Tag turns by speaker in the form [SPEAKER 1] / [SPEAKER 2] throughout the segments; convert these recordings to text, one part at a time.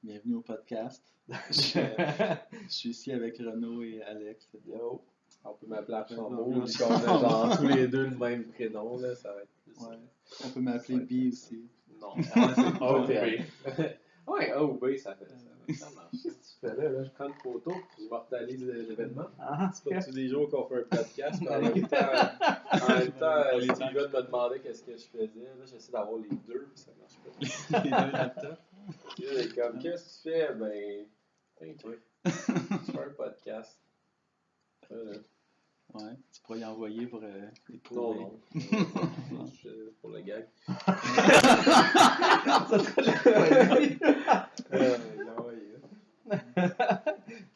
[SPEAKER 1] Bienvenue au podcast. Je suis ici avec Renaud et Alex.
[SPEAKER 2] Yo, on peut m'appeler Archambault,
[SPEAKER 1] Ouais.
[SPEAKER 2] vu qu'on a genre tous les deux le même prénom, là, ça va être plus...
[SPEAKER 1] Ouais. On peut m'appeler B aussi.
[SPEAKER 2] Non, c'est A ou B. Ouais, A ou B, ça marche. Qu'est-ce que tu fais là? Je prends une photo, je mortalise l'événement. C'est pas tous les jours qu'on fait un podcast, mais en même temps, Steven me demandait qu'est-ce que je faisais. Là, j'essaie d'avoir les deux, puis ça marche pas.
[SPEAKER 1] Les deux laptops.
[SPEAKER 2] Il est comme, qu'est-ce que tu fais? Ben, je fais un podcast.
[SPEAKER 1] Ouais, tu pourrais y envoyer pour les
[SPEAKER 2] Non,
[SPEAKER 1] trouver.
[SPEAKER 2] non. Pour le gag.
[SPEAKER 3] Ça serait
[SPEAKER 2] Il a envoyé.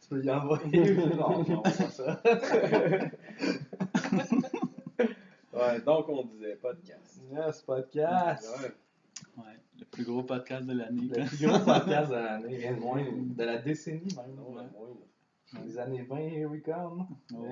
[SPEAKER 3] Tu peux y envoyer. Non, pas ça.
[SPEAKER 2] Ouais, donc on disait podcast.
[SPEAKER 3] Yes, podcast.
[SPEAKER 2] Ouais.
[SPEAKER 1] Ouais, le plus gros podcast de l'année.
[SPEAKER 3] Le plus gros podcast de l'année, rien de moins. De la décennie même.
[SPEAKER 2] Non,
[SPEAKER 3] Ouais.
[SPEAKER 2] moins.
[SPEAKER 3] Les années 20, here we come.
[SPEAKER 1] Oh.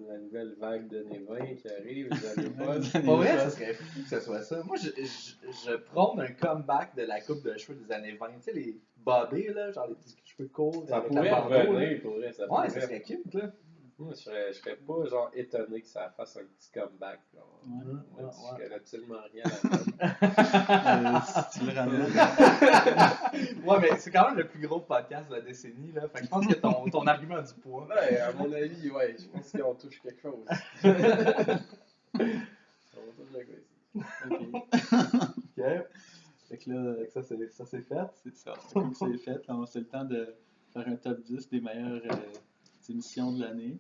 [SPEAKER 2] La nouvelle vague de nez 20 qui arrive, les années pas.
[SPEAKER 3] Pas vrai, ça serait fou que ce soit ça. Moi, je prône un comeback de la coupe de cheveux des années 20. Tu sais, les bobés, là, genre les petits cheveux courts.
[SPEAKER 2] Ça
[SPEAKER 3] avec
[SPEAKER 2] pourrait
[SPEAKER 3] la bandeau, là.
[SPEAKER 2] revenir, pour vrai. Ça
[SPEAKER 3] Ouais,
[SPEAKER 2] pourrait.
[SPEAKER 3] ça serait cute, là.
[SPEAKER 2] Moi, je serais pas genre étonné que ça fasse un petit comeback. Genre.
[SPEAKER 1] Ouais.
[SPEAKER 2] Moi, je connais absolument rien à la mode.
[SPEAKER 1] Si tu le ramènes.
[SPEAKER 3] Ouais, mais c'est quand même le plus gros podcast de la décennie, là. Fait que je pense que ton argument a du poids.
[SPEAKER 2] Ouais, à mon avis, ouais, je pense qu'on touche quelque chose. On touche quelque chose.
[SPEAKER 3] Ok.
[SPEAKER 1] Fait que là,
[SPEAKER 3] Fait que ça c'est fait.
[SPEAKER 1] c'est ça. Comme c'est fait, là, c'est le temps de faire un top 10 des meilleures émissions de l'année,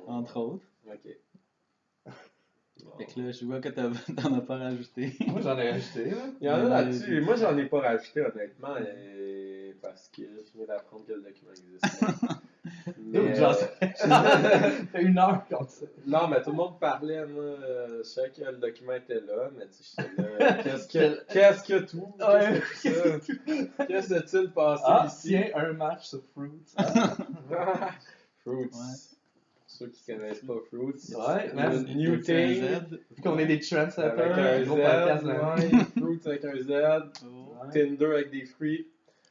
[SPEAKER 1] entre autres.
[SPEAKER 2] Ok.
[SPEAKER 1] Fait que là, je vois que t'en as pas rajouté.
[SPEAKER 3] Moi, j'en ai rajouté, là.
[SPEAKER 2] Il y en a là-dessus. Moi, j'en ai pas rajouté, honnêtement, parce que je viens d'apprendre que le document existe.
[SPEAKER 3] Donc, genre, ça fait une heure qu'on sait.
[SPEAKER 2] Non, mais tout le monde parlait, moi. Je savais que le document était là, mais tu sais, j'étais là. Qu'est-ce que tout?
[SPEAKER 3] Ouais.
[SPEAKER 2] Qu'est-ce que s'est-il passé
[SPEAKER 3] Ah,
[SPEAKER 2] ici?
[SPEAKER 3] tiens, un match sur Fruits.
[SPEAKER 2] Fruits.
[SPEAKER 1] Ouais.
[SPEAKER 2] Pour ceux qui connaissent pas Fruits.
[SPEAKER 3] Ouais,
[SPEAKER 2] le
[SPEAKER 3] man.
[SPEAKER 2] New Thing.
[SPEAKER 3] Vu qu'on est des trendsetters,
[SPEAKER 2] Avec un
[SPEAKER 3] gros podcast
[SPEAKER 2] Z.
[SPEAKER 3] de l'année.
[SPEAKER 2] Ouais, Fruits avec un Z.
[SPEAKER 1] Oh.
[SPEAKER 2] Tinder avec des fruits.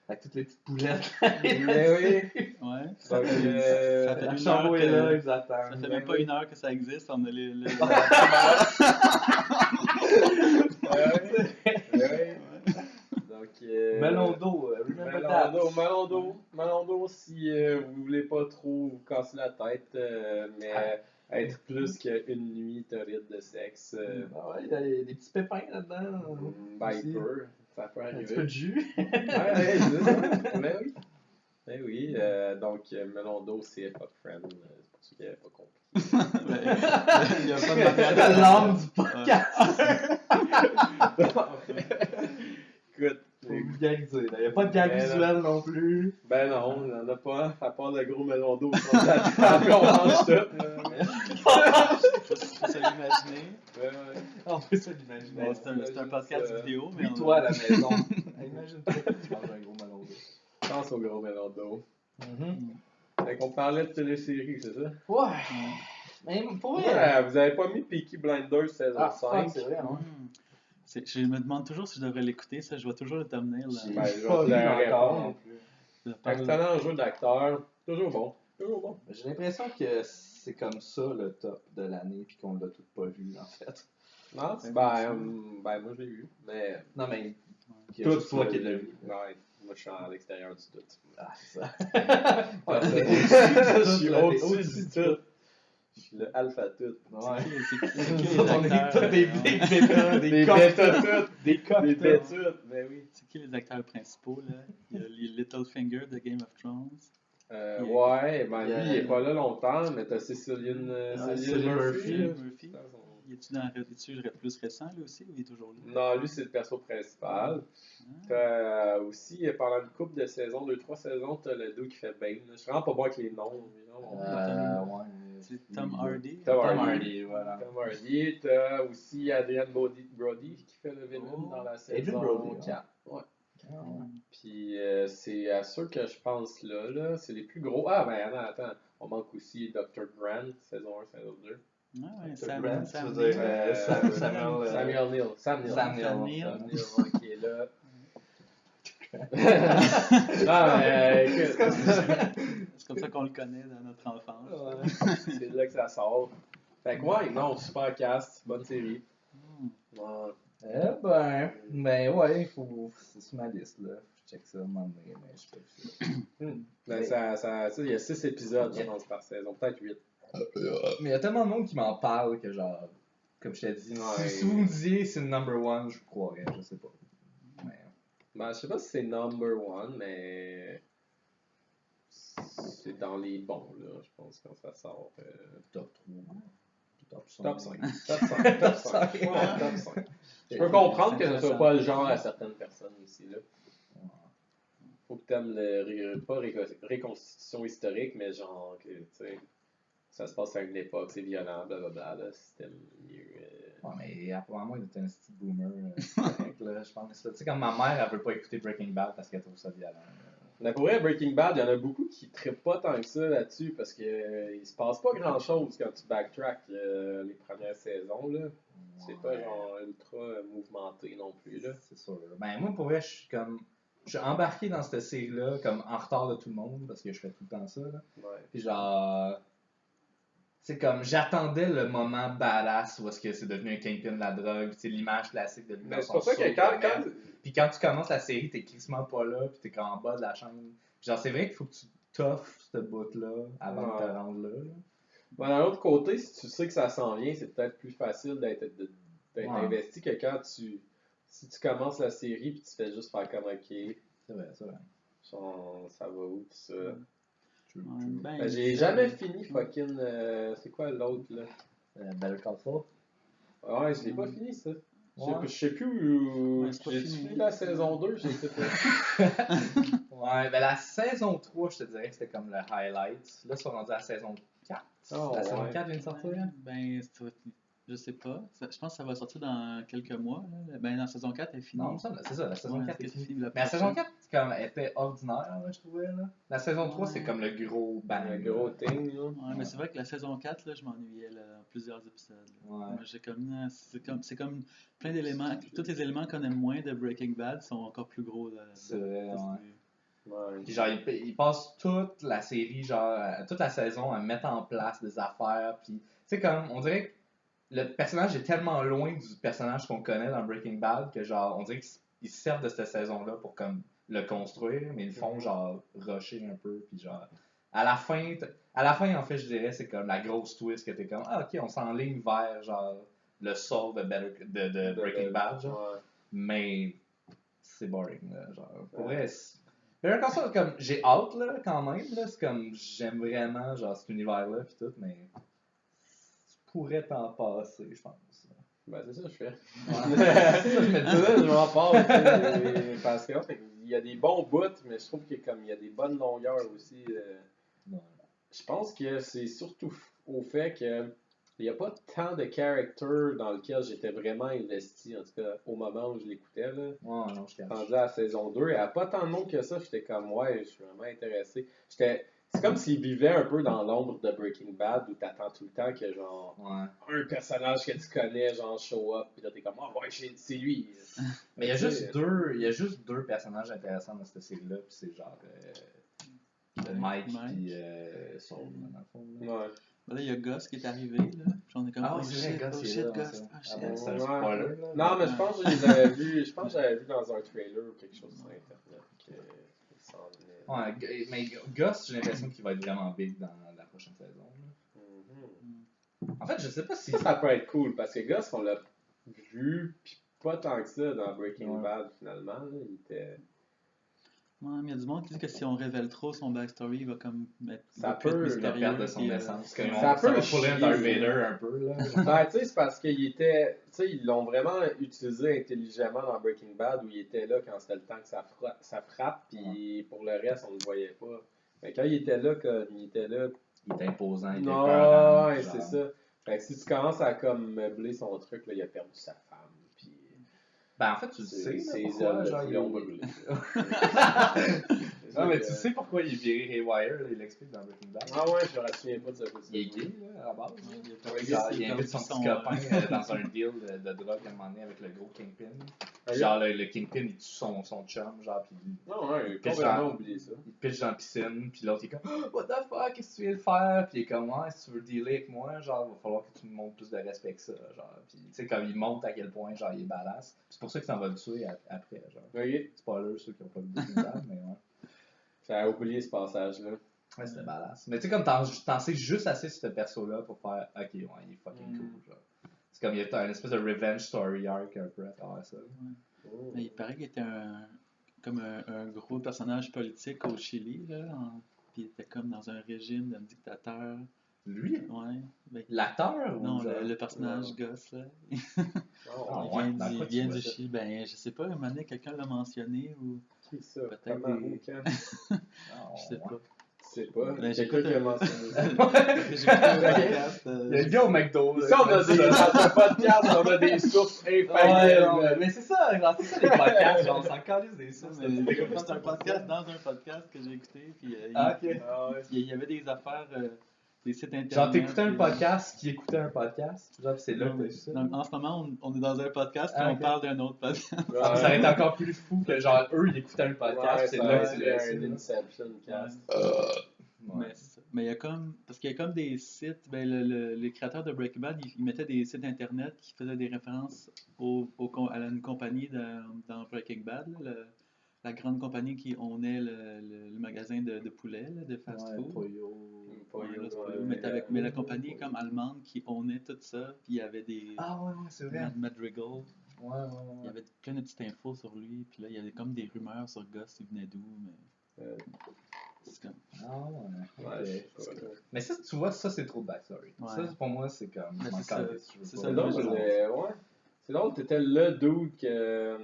[SPEAKER 3] Avec toutes les petites poulettes.
[SPEAKER 2] Mais oui.
[SPEAKER 1] Ouais.
[SPEAKER 2] Donc,
[SPEAKER 1] Ça fait
[SPEAKER 3] La
[SPEAKER 1] une heure
[SPEAKER 3] chambre est là,
[SPEAKER 1] que...
[SPEAKER 3] exactement.
[SPEAKER 1] Ça fait même pas une heure que ça existe, on a les...
[SPEAKER 2] Ouais. Donc,
[SPEAKER 3] Melon d'eau, remember that.
[SPEAKER 2] Melon d'eau, si vous voulez pas trop vous casser la tête, mais être plus qu'une nuit torride de sexe,
[SPEAKER 3] Ah ouais, il y a des petits pépins là-dedans.
[SPEAKER 2] ben,
[SPEAKER 3] Aussi.
[SPEAKER 2] ça peut
[SPEAKER 3] Un petit peu
[SPEAKER 2] arriver.
[SPEAKER 3] de jus.
[SPEAKER 2] Ouais, mais oui. Mais oui, donc Melon d'eau, c'est pas friend, c'est pour ceux qui n'avaient pas compris.
[SPEAKER 1] Il y a pas de
[SPEAKER 3] C'est
[SPEAKER 1] matériel.
[SPEAKER 3] l'âme du podcast.
[SPEAKER 2] Écoute,
[SPEAKER 3] Faut vulgariser. Il n'y a pas de gag
[SPEAKER 2] Mais
[SPEAKER 3] visuel non plus.
[SPEAKER 2] ben non, il n'y en a pas, à part le gros melon d'eau sur la table, on mange tout.
[SPEAKER 1] Faut se l'imaginer.
[SPEAKER 2] Ouais.
[SPEAKER 3] On peut se l'imaginer.
[SPEAKER 1] Bon, c'est un podcast vidéo, mais
[SPEAKER 3] Puis toi à la maison. Imagine-toi que tu manges un gros melon d'eau.
[SPEAKER 2] Pense au gros melon d'eau.
[SPEAKER 3] Mm-hmm.
[SPEAKER 2] Fait qu'on parlait de télésérie, c'est ça?
[SPEAKER 3] Ouais. Mais pour vrai.
[SPEAKER 2] Ouais, vous avez pas mis Peaky Blinders saison
[SPEAKER 3] Ah,
[SPEAKER 2] 5?
[SPEAKER 3] fuck, c'est vrai, hein.
[SPEAKER 1] Je me demande toujours si je devrais l'écouter, ça, je vois toujours le thumbnail.
[SPEAKER 3] J'ai
[SPEAKER 2] Ben,
[SPEAKER 1] Là,
[SPEAKER 2] je
[SPEAKER 3] pas
[SPEAKER 2] vais te
[SPEAKER 3] vu
[SPEAKER 2] le
[SPEAKER 3] encore
[SPEAKER 2] répondre.
[SPEAKER 3] non plus.
[SPEAKER 1] ça parle-
[SPEAKER 2] Excellent jeu d'acteur. Toujours bon. Toujours bon.
[SPEAKER 3] J'ai l'impression que c'est comme ça le top de l'année puis qu'on l'a tout pas vu en fait.
[SPEAKER 2] Non,
[SPEAKER 1] c'est
[SPEAKER 2] ben, moi je l'ai vu. Mais.
[SPEAKER 3] Non mais il y a
[SPEAKER 2] Tout
[SPEAKER 3] juste toi qui l'as vu.
[SPEAKER 2] Ouais, moi je suis à l'extérieur du tout.
[SPEAKER 3] Ah c'est ça.
[SPEAKER 2] Je suis au-dessus du tout. Je suis le alpha tout.
[SPEAKER 3] Ouais.
[SPEAKER 1] C'est qui
[SPEAKER 3] On
[SPEAKER 1] les
[SPEAKER 3] est tous
[SPEAKER 1] acteurs?
[SPEAKER 3] des bêtas,
[SPEAKER 2] Des
[SPEAKER 3] des
[SPEAKER 2] bêta
[SPEAKER 3] cops,
[SPEAKER 2] toutes.
[SPEAKER 3] des cops.
[SPEAKER 2] Des bêtudes. Ben oui.
[SPEAKER 1] C'est qui les acteurs principaux, là? Il y a les Littlefinger de Game of Thrones.
[SPEAKER 2] Ouais, ben
[SPEAKER 3] Il y a-
[SPEAKER 2] lui il est pas là longtemps, mais t'as Cecilian
[SPEAKER 3] Cillian
[SPEAKER 2] Murphy. là.
[SPEAKER 1] Murphy. Il est-tu plus récent, là aussi, ou il est toujours là?
[SPEAKER 2] Non, lui c'est le perso principal. T'as aussi, pendant une couple de saisons, 2-3 saisons, t'as le dude qui fait Bane. Je suis vraiment pas bon avec les noms.
[SPEAKER 3] Ouais.
[SPEAKER 1] C'est Tom Hardy.
[SPEAKER 2] Tom
[SPEAKER 3] Tom
[SPEAKER 2] Hardy.
[SPEAKER 3] Hardy, voilà.
[SPEAKER 2] Tom Hardy. T'as aussi Adrian Brody qui fait le villain
[SPEAKER 3] Oh.
[SPEAKER 2] dans la
[SPEAKER 3] Adrian
[SPEAKER 2] saison
[SPEAKER 3] Brody,
[SPEAKER 2] 4. Ouais.
[SPEAKER 3] Ah, ouais.
[SPEAKER 2] Puis c'est à ceux que je pense là, c'est les plus gros. Ah ben attends, on manque aussi Dr. Grant, saison 1, saison 2.
[SPEAKER 1] Ah ouais,
[SPEAKER 3] Dr.
[SPEAKER 1] Sam,
[SPEAKER 3] Grant,
[SPEAKER 1] Sam
[SPEAKER 3] tu veux dire,
[SPEAKER 1] Neill.
[SPEAKER 3] Samuel,
[SPEAKER 2] Samuel Neal.
[SPEAKER 3] Sam Neill.
[SPEAKER 2] Sam Neill, ouais, qui est là. écoute,
[SPEAKER 1] C'est comme ça qu'on le connaît dans notre enfance.
[SPEAKER 2] c'est là que ça sort. Fait que ouais, non, super cast, bonne série. Ouais.
[SPEAKER 3] Ouais, c'est sur ma liste, là. Je check ça un moment donné, mais je sais pas.
[SPEAKER 2] Ben, il y a 6 épisodes, je pense, par saison, peut-être 8.
[SPEAKER 3] Mais il y a tellement de monde qui m'en parle que, genre, comme je t'ai dit, si vous me disiez c'est le number one, je vous croirais, je sais pas. Mais...
[SPEAKER 2] Ben, je sais pas si c'est number one, mais c'est dans les bons, là, je pense, quand ça sort.
[SPEAKER 3] Top 3. Top 5.
[SPEAKER 2] Top 5. Top 5. Top 5. Ouais, top 5. Je peux comprendre que ce soit pas le genre à certaines personnes aussi, là. Faut que t'aimes pas reconstitution historique, mais genre, que, tu sais, ça se passe à une époque, c'est violent, blablabla, là, si t'aimes mieux.
[SPEAKER 3] Ouais, mais apparemment, il était un petit boomer. Correct, là, je pense. Tu sais, comme ma mère, elle veut pas écouter Breaking Bad parce qu'elle trouve ça violent.
[SPEAKER 2] Mais pour vrai, Breaking Bad, il y en a beaucoup qui ne trippent pas tant que ça là-dessus parce qu'il il se passe pas grand-chose quand tu backtrack les premières saisons, là. C'est pas genre ultra mouvementé non plus, là.
[SPEAKER 3] C'est sûr. Ben, moi, pour vrai, je suis embarqué dans cette série-là comme en retard de tout le monde parce que je fais tout le temps ça, là.
[SPEAKER 2] Ouais.
[SPEAKER 3] Puis genre... C'est comme, j'attendais le moment badass où est-ce que c'est devenu un kingpin de la drogue, c'est l'image classique de lui.
[SPEAKER 2] Mais c'est pour ça que
[SPEAKER 3] Puis quand tu commences la série, t'es crissement pas là, puis t'es comme en bas de la chaîne. Genre, c'est vrai qu'il faut que tu toffes ce bout-là avant de te rendre là.
[SPEAKER 2] Ben, d'un autre côté, si tu sais que ça s'en vient, c'est peut-être plus facile d'être investi que quand si tu commences la série puis tu fais juste faire comme OK.
[SPEAKER 3] C'est vrai.
[SPEAKER 2] Genre, ça va où tout ça?
[SPEAKER 1] Ben,
[SPEAKER 2] j'ai jamais fini fucking. C'est quoi l'autre là?
[SPEAKER 3] Better Call Saul.
[SPEAKER 2] Ouais, je l'ai pas fini ça.
[SPEAKER 3] Ouais.
[SPEAKER 2] Je sais plus où.
[SPEAKER 1] Ouais,
[SPEAKER 2] J'ai fini la saison 2, j'ai tout
[SPEAKER 3] Ouais, ben la saison 3, je te dirais que c'était comme le highlight. Là, ils sont rendus à la saison 4. La saison 4 vient de sortir.
[SPEAKER 1] Ben, je sais pas. Je pense que ça va sortir dans quelques mois. Là. Ben, la saison 4 est finie.
[SPEAKER 3] Non, c'est ça, la saison 4 est finie. Mais la
[SPEAKER 1] prochaine.
[SPEAKER 3] saison 4 comme, était ordinaire, là, je trouvais. Là. La saison 3, c'est comme le gros bang.
[SPEAKER 2] Le gros thing. Là.
[SPEAKER 1] Ouais, mais c'est vrai que la saison 4, là, je m'ennuyais là, dans plusieurs épisodes.
[SPEAKER 3] Ouais.
[SPEAKER 1] Moi, c'est comme plein d'éléments. Tous les éléments qu'on aime moins de Breaking Bad sont encore plus gros. Là,
[SPEAKER 3] c'est vrai,
[SPEAKER 2] ouais.
[SPEAKER 3] Puis genre, il passe toute la série, genre, toute la saison à mettre en place des affaires. Puis, tu sais, comme, on dirait que le personnage est tellement loin du personnage qu'on connaît dans Breaking Bad que, genre, on dirait qu'ils se servent de cette saison-là pour, comme, le construire, mais ils le font, genre, rusher un peu. Puis, genre, à la fin, en fait, je dirais, c'est comme la grosse twist que t'es comme, ah, ok, on s'enligne vers, genre, le sort de Breaking Bad, genre.
[SPEAKER 2] Ouais.
[SPEAKER 3] Mais, c'est boring, là, genre. Pour vrai, mais encore ça, comme, j'ai hâte, là, quand même, là, c'est comme, j'aime vraiment, genre, cet univers-là, pis tout, mais tu pourrais t'en passer, je pense.
[SPEAKER 2] Ben, c'est ça que je fais.
[SPEAKER 3] Ouais.
[SPEAKER 2] Je me disais, je m'en passe, parce que, il y a des bons bouts, mais je trouve qu'il y a des bonnes longueurs aussi. Je pense que c'est surtout au fait que il n'y a pas tant de characters dans lequel j'étais vraiment investi, en tout cas au moment où je l'écoutais. Là.
[SPEAKER 3] Ouais, non, je cache.
[SPEAKER 2] Rendu à la saison 2, il n'y a pas tant de monde que ça, j'étais comme, ouais, je suis vraiment intéressé. C'est comme s'il vivait un peu dans l'ombre de Breaking Bad où t'attends tout le temps que, genre, un personnage que tu connais, genre, show up, pis là t'es comme, oh ouais, c'est lui.
[SPEAKER 3] Mais il y a juste deux personnages intéressants dans cette série-là, pis c'est genre Mike pis Saul, dans le fond. Là.
[SPEAKER 2] Ouais.
[SPEAKER 1] Ben là, il y a Gus qui est arrivé, là. Puis on est comme,
[SPEAKER 3] oui, c'est vrai, Gus,
[SPEAKER 1] shit,
[SPEAKER 3] là,
[SPEAKER 1] Gus.
[SPEAKER 3] c'est un spoiler, là.
[SPEAKER 2] Non, mais je pense que j'avais vu dans un trailer ou quelque chose sur Internet qu'il s'en venait.
[SPEAKER 3] Ouais, mais Gus, j'ai l'impression qu'il va être vraiment big dans la prochaine saison. Là. En fait, je sais pas si...
[SPEAKER 2] Ça peut être cool, parce que Gus, on l'a vu, pis pas tant que ça dans Breaking Bad, finalement. Là, il était...
[SPEAKER 1] Ouais, mais il y a du monde qui dit que si on révèle trop son backstory, il va comme être
[SPEAKER 2] ça peut
[SPEAKER 3] le perdre de son essence.
[SPEAKER 2] Ça peut
[SPEAKER 3] pour un Darth Vader un peu. Là.
[SPEAKER 2] Ben, tu sais, c'est parce qu'ils étaient... Tu sais, ils l'ont vraiment utilisé intelligemment dans Breaking Bad, où il était là quand c'était le temps que ça frappe, puis pour le reste, on ne le voyait pas. Mais quand il était là, il était
[SPEAKER 3] imposant, il était
[SPEAKER 2] peurant. Ouais, c'est ça. Fait que si tu commences à comme meubler son truc, là, il a perdu sa femme.
[SPEAKER 3] Ben en fait, tu le sais,
[SPEAKER 2] c'est
[SPEAKER 3] pourquoi, genre,
[SPEAKER 2] ils l'ont brûlé.
[SPEAKER 3] Non, mais tu sais pourquoi il est viré Haywire, là, il l'explique dans Breaking Bad.
[SPEAKER 2] Ah ouais, je me souviens pas de ça.
[SPEAKER 3] Il est gay, là, à la base.
[SPEAKER 1] Il
[SPEAKER 3] Il invite son petit copain dans un deal de drogue à un moment donné avec le gros Kingpin.
[SPEAKER 2] Ok.
[SPEAKER 3] Genre, le Kingpin, il tue son chum, genre, pis
[SPEAKER 2] Non, ouais, j'ai
[SPEAKER 3] Pitch
[SPEAKER 2] complètement
[SPEAKER 3] dans-
[SPEAKER 2] oublié ça.
[SPEAKER 3] il pitch dans la piscine, puis l'autre, il est comme oh, what the fuck, qu'est-ce que tu viens de faire? Puis il est comme ouais, si tu veux dealer avec moi, genre, il va falloir que tu me montres plus de respect que ça, genre. Puis tu sais, comme il montre à quel point, genre, il est badass. C'est pour ça qu'il s'en va le tuer après, genre.
[SPEAKER 2] Ok.
[SPEAKER 3] Spoiler, ceux qui ont pas vu Breaking Bad, mais ouais.
[SPEAKER 2] J'avais oublié ce passage-là.
[SPEAKER 3] Ouais, c'était badass. Mais tu sais, comme t'en sais juste assez sur ce perso-là pour faire ok, ouais, il est fucking cool, genre. C'est comme il y a une espèce de revenge story arc un peu à travers ça.
[SPEAKER 2] Oh.
[SPEAKER 1] Mais il paraît qu'il était comme un gros personnage politique au Chili, là. Puis il était comme dans un régime d'un dictateur.
[SPEAKER 3] Lui?
[SPEAKER 1] Ouais. Ben,
[SPEAKER 3] L'acteur ou
[SPEAKER 1] non,
[SPEAKER 3] genre?
[SPEAKER 1] le personnage gosse, là.
[SPEAKER 2] Oh,
[SPEAKER 3] ouais,
[SPEAKER 1] il
[SPEAKER 3] dans
[SPEAKER 1] vient,
[SPEAKER 3] quoi
[SPEAKER 1] il vient
[SPEAKER 3] tu vois
[SPEAKER 1] du
[SPEAKER 3] ça?
[SPEAKER 1] Chili. Ben, je sais pas, un moment donné, quelqu'un l'a mentionné ou.
[SPEAKER 2] qui ça?
[SPEAKER 1] Peut-être
[SPEAKER 2] Comment,
[SPEAKER 1] des-
[SPEAKER 2] où, quand?
[SPEAKER 3] Ah,
[SPEAKER 1] Je sais
[SPEAKER 3] ouais.
[SPEAKER 1] pas.
[SPEAKER 2] Je sais pas.
[SPEAKER 1] Ben,
[SPEAKER 2] J'ai
[SPEAKER 1] j'écoute
[SPEAKER 2] cru qu'il a
[SPEAKER 1] un-
[SPEAKER 2] mentionné ça.
[SPEAKER 1] J'ai écouté un podcast.
[SPEAKER 3] Il y a le gars au McDo. là,
[SPEAKER 2] Ici, on a
[SPEAKER 3] qui
[SPEAKER 2] des,
[SPEAKER 3] dit ça.
[SPEAKER 2] dans un podcast, on a des sources
[SPEAKER 3] Ouais,
[SPEAKER 2] infaillibles.
[SPEAKER 3] ouais, mais c'est ça, genre, c'est ça les podcasts, genre, on s'en calisse des sources.
[SPEAKER 1] Mais j'ai écouté un podcast dans un podcast que j'ai écouté. Puis,
[SPEAKER 3] Ah, ok.
[SPEAKER 2] Ah ouais.
[SPEAKER 1] il y avait des affaires, des sites internet.
[SPEAKER 3] Genre, t'écoutais un
[SPEAKER 1] puis-
[SPEAKER 3] podcast qui écoutait un podcast. Genre, pis c'est là que t'as vu ça.
[SPEAKER 1] Donc, en ce moment, on est dans un podcast puis
[SPEAKER 3] Ah,
[SPEAKER 1] on
[SPEAKER 3] ok.
[SPEAKER 1] parle d'un autre podcast.
[SPEAKER 3] Ah, ça aurait été encore plus fou que, genre, eux, ils écoutaient un podcast,
[SPEAKER 2] Ouais,
[SPEAKER 3] pis c'est
[SPEAKER 2] ça
[SPEAKER 3] là
[SPEAKER 2] aurait
[SPEAKER 3] que tu
[SPEAKER 2] été
[SPEAKER 3] l'as
[SPEAKER 2] un
[SPEAKER 3] su.
[SPEAKER 2] Inception cast.
[SPEAKER 1] Mais, c'est ça. Mais il y a comme. Parce qu'il y a comme des sites. Ben, les créateurs de Breaking Bad, ils mettaient des sites internet qui faisaient des références à une compagnie dans Breaking Bad, là, la grande compagnie qui ownait le magasin de poulet, là, de fast-food. Ouais, là, c'est pas eux, mais la compagnie est comme allemande qui ownait tout ça, puis il y avait des
[SPEAKER 3] Ah, ouais, c'est vrai.
[SPEAKER 1] Madrigal,
[SPEAKER 3] Ouais,
[SPEAKER 1] il y
[SPEAKER 3] ouais.
[SPEAKER 1] avait plein de petites infos sur lui, puis là il y avait comme des rumeurs sur Gus, il venait d'où, mais c'est comme
[SPEAKER 3] Ah, ouais.
[SPEAKER 2] Ouais,
[SPEAKER 3] ok.
[SPEAKER 2] je sais pas.
[SPEAKER 3] Mais ça, tu vois, ça, c'est trop de backstory.
[SPEAKER 1] Ouais.
[SPEAKER 3] Ça, pour moi, c'est comme.
[SPEAKER 1] Mais
[SPEAKER 3] je m'en
[SPEAKER 1] c'est ça.
[SPEAKER 3] calisse, je veux
[SPEAKER 1] C'est
[SPEAKER 3] pas-
[SPEAKER 1] ça,
[SPEAKER 2] C'est
[SPEAKER 1] moi,
[SPEAKER 2] drôle, ouais. C'est drôle, t'étais le dude que.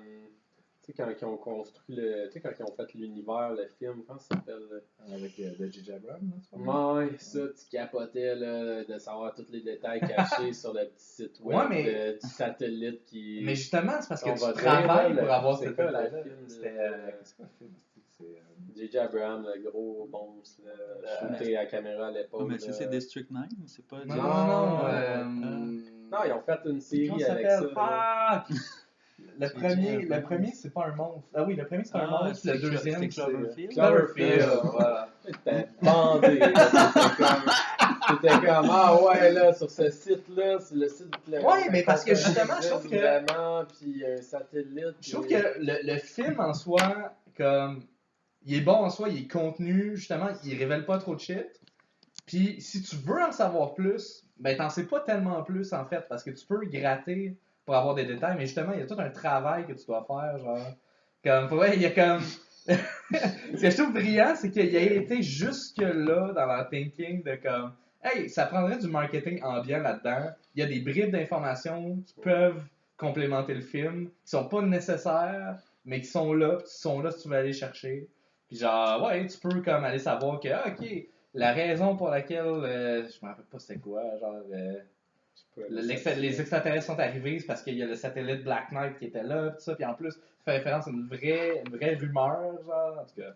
[SPEAKER 2] Tu sais, quand ils ont construit le. Tu sais, quand ils ont fait l'univers, le film, comment ça s'appelle?
[SPEAKER 3] Avec de J.J. Abrams, là, tu vois.
[SPEAKER 2] Ouais, ça, tu capotais là, de savoir tous les détails cachés sur le petit site web
[SPEAKER 3] Ouais, mais-
[SPEAKER 2] du satellite qui.
[SPEAKER 3] Mais justement, c'est parce que
[SPEAKER 2] On va
[SPEAKER 3] tu
[SPEAKER 2] dire,
[SPEAKER 3] travailles
[SPEAKER 2] là,
[SPEAKER 3] pour avoir
[SPEAKER 2] c'est
[SPEAKER 3] cette
[SPEAKER 2] quoi, le
[SPEAKER 3] détail-là.
[SPEAKER 2] film,
[SPEAKER 3] C'était. C'est quoi le film? C'est.
[SPEAKER 2] J.J. Abrams, le gros monstre, là, shooté à la caméra à l'épaule.
[SPEAKER 1] mais c'est
[SPEAKER 2] là.
[SPEAKER 1] District 9, c'est pas
[SPEAKER 3] Non,
[SPEAKER 2] Non,
[SPEAKER 3] non,
[SPEAKER 2] non, ils ont fait une
[SPEAKER 3] Comment
[SPEAKER 2] série
[SPEAKER 3] ça
[SPEAKER 2] avec ça.
[SPEAKER 3] s'appelle?
[SPEAKER 2] là.
[SPEAKER 3] Ah! Le premier, c'est pas un monstre. Ah oui, le premier, c'est un
[SPEAKER 1] Ah,
[SPEAKER 3] monstre. Le
[SPEAKER 1] c'est
[SPEAKER 3] deuxième, c'est.
[SPEAKER 1] Cloverfield.
[SPEAKER 3] Cloverfield, voilà.
[SPEAKER 2] T'es bandé. T'étais comme, ah ouais, là, sur ce site-là, c'est le site de
[SPEAKER 3] Ouais, mais parce que justement, je trouve que-
[SPEAKER 2] Vraiment, puis un satellite.
[SPEAKER 3] Je trouve
[SPEAKER 2] puis-
[SPEAKER 3] que le film en soi, comme. Il est bon en soi, il est contenu, justement, il révèle pas trop de shit. Puis si tu veux en savoir plus, ben t'en sais pas tellement plus en fait, parce que tu peux gratter pour avoir des détails, mais justement, il y a tout un travail que tu dois faire, genre. Comme, pour vrai, il y a comme. Ce que je trouve brillant, c'est qu'il a été jusque-là dans leur thinking de comme. Hey, ça prendrait du marketing ambiant là-dedans. Il y a des bribes d'informations qui peuvent complémenter le film, qui sont pas nécessaires, mais qui sont là, puis qui sont là si tu veux aller chercher. Puis genre, ouais, tu peux comme aller savoir que, ah, ok, la raison pour laquelle, je me rappelle pas c'était quoi, genre, les extraterrestres sont arrivés, c'est parce qu'il y a le satellite Black Knight qui était là, pis ça, puis en plus, ça fait référence à une vraie rumeur, genre, en tout cas.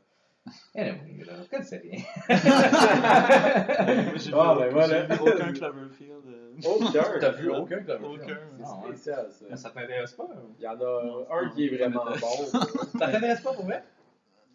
[SPEAKER 3] Anyway, là, je connaissais rien.
[SPEAKER 2] Ah, ben voilà.
[SPEAKER 1] J'ai vu aucun Cloverfield.
[SPEAKER 2] Aucun.
[SPEAKER 3] T'as vu aucun Cloverfield?
[SPEAKER 1] Aucun.
[SPEAKER 2] C'est
[SPEAKER 3] Ah, ouais.
[SPEAKER 2] spécial, ça.
[SPEAKER 3] Mais ça t'intéresse pas?
[SPEAKER 2] Il y en a
[SPEAKER 1] Non,
[SPEAKER 2] un qui est vraiment bon.
[SPEAKER 3] Ça t'intéresse pas pour vrai?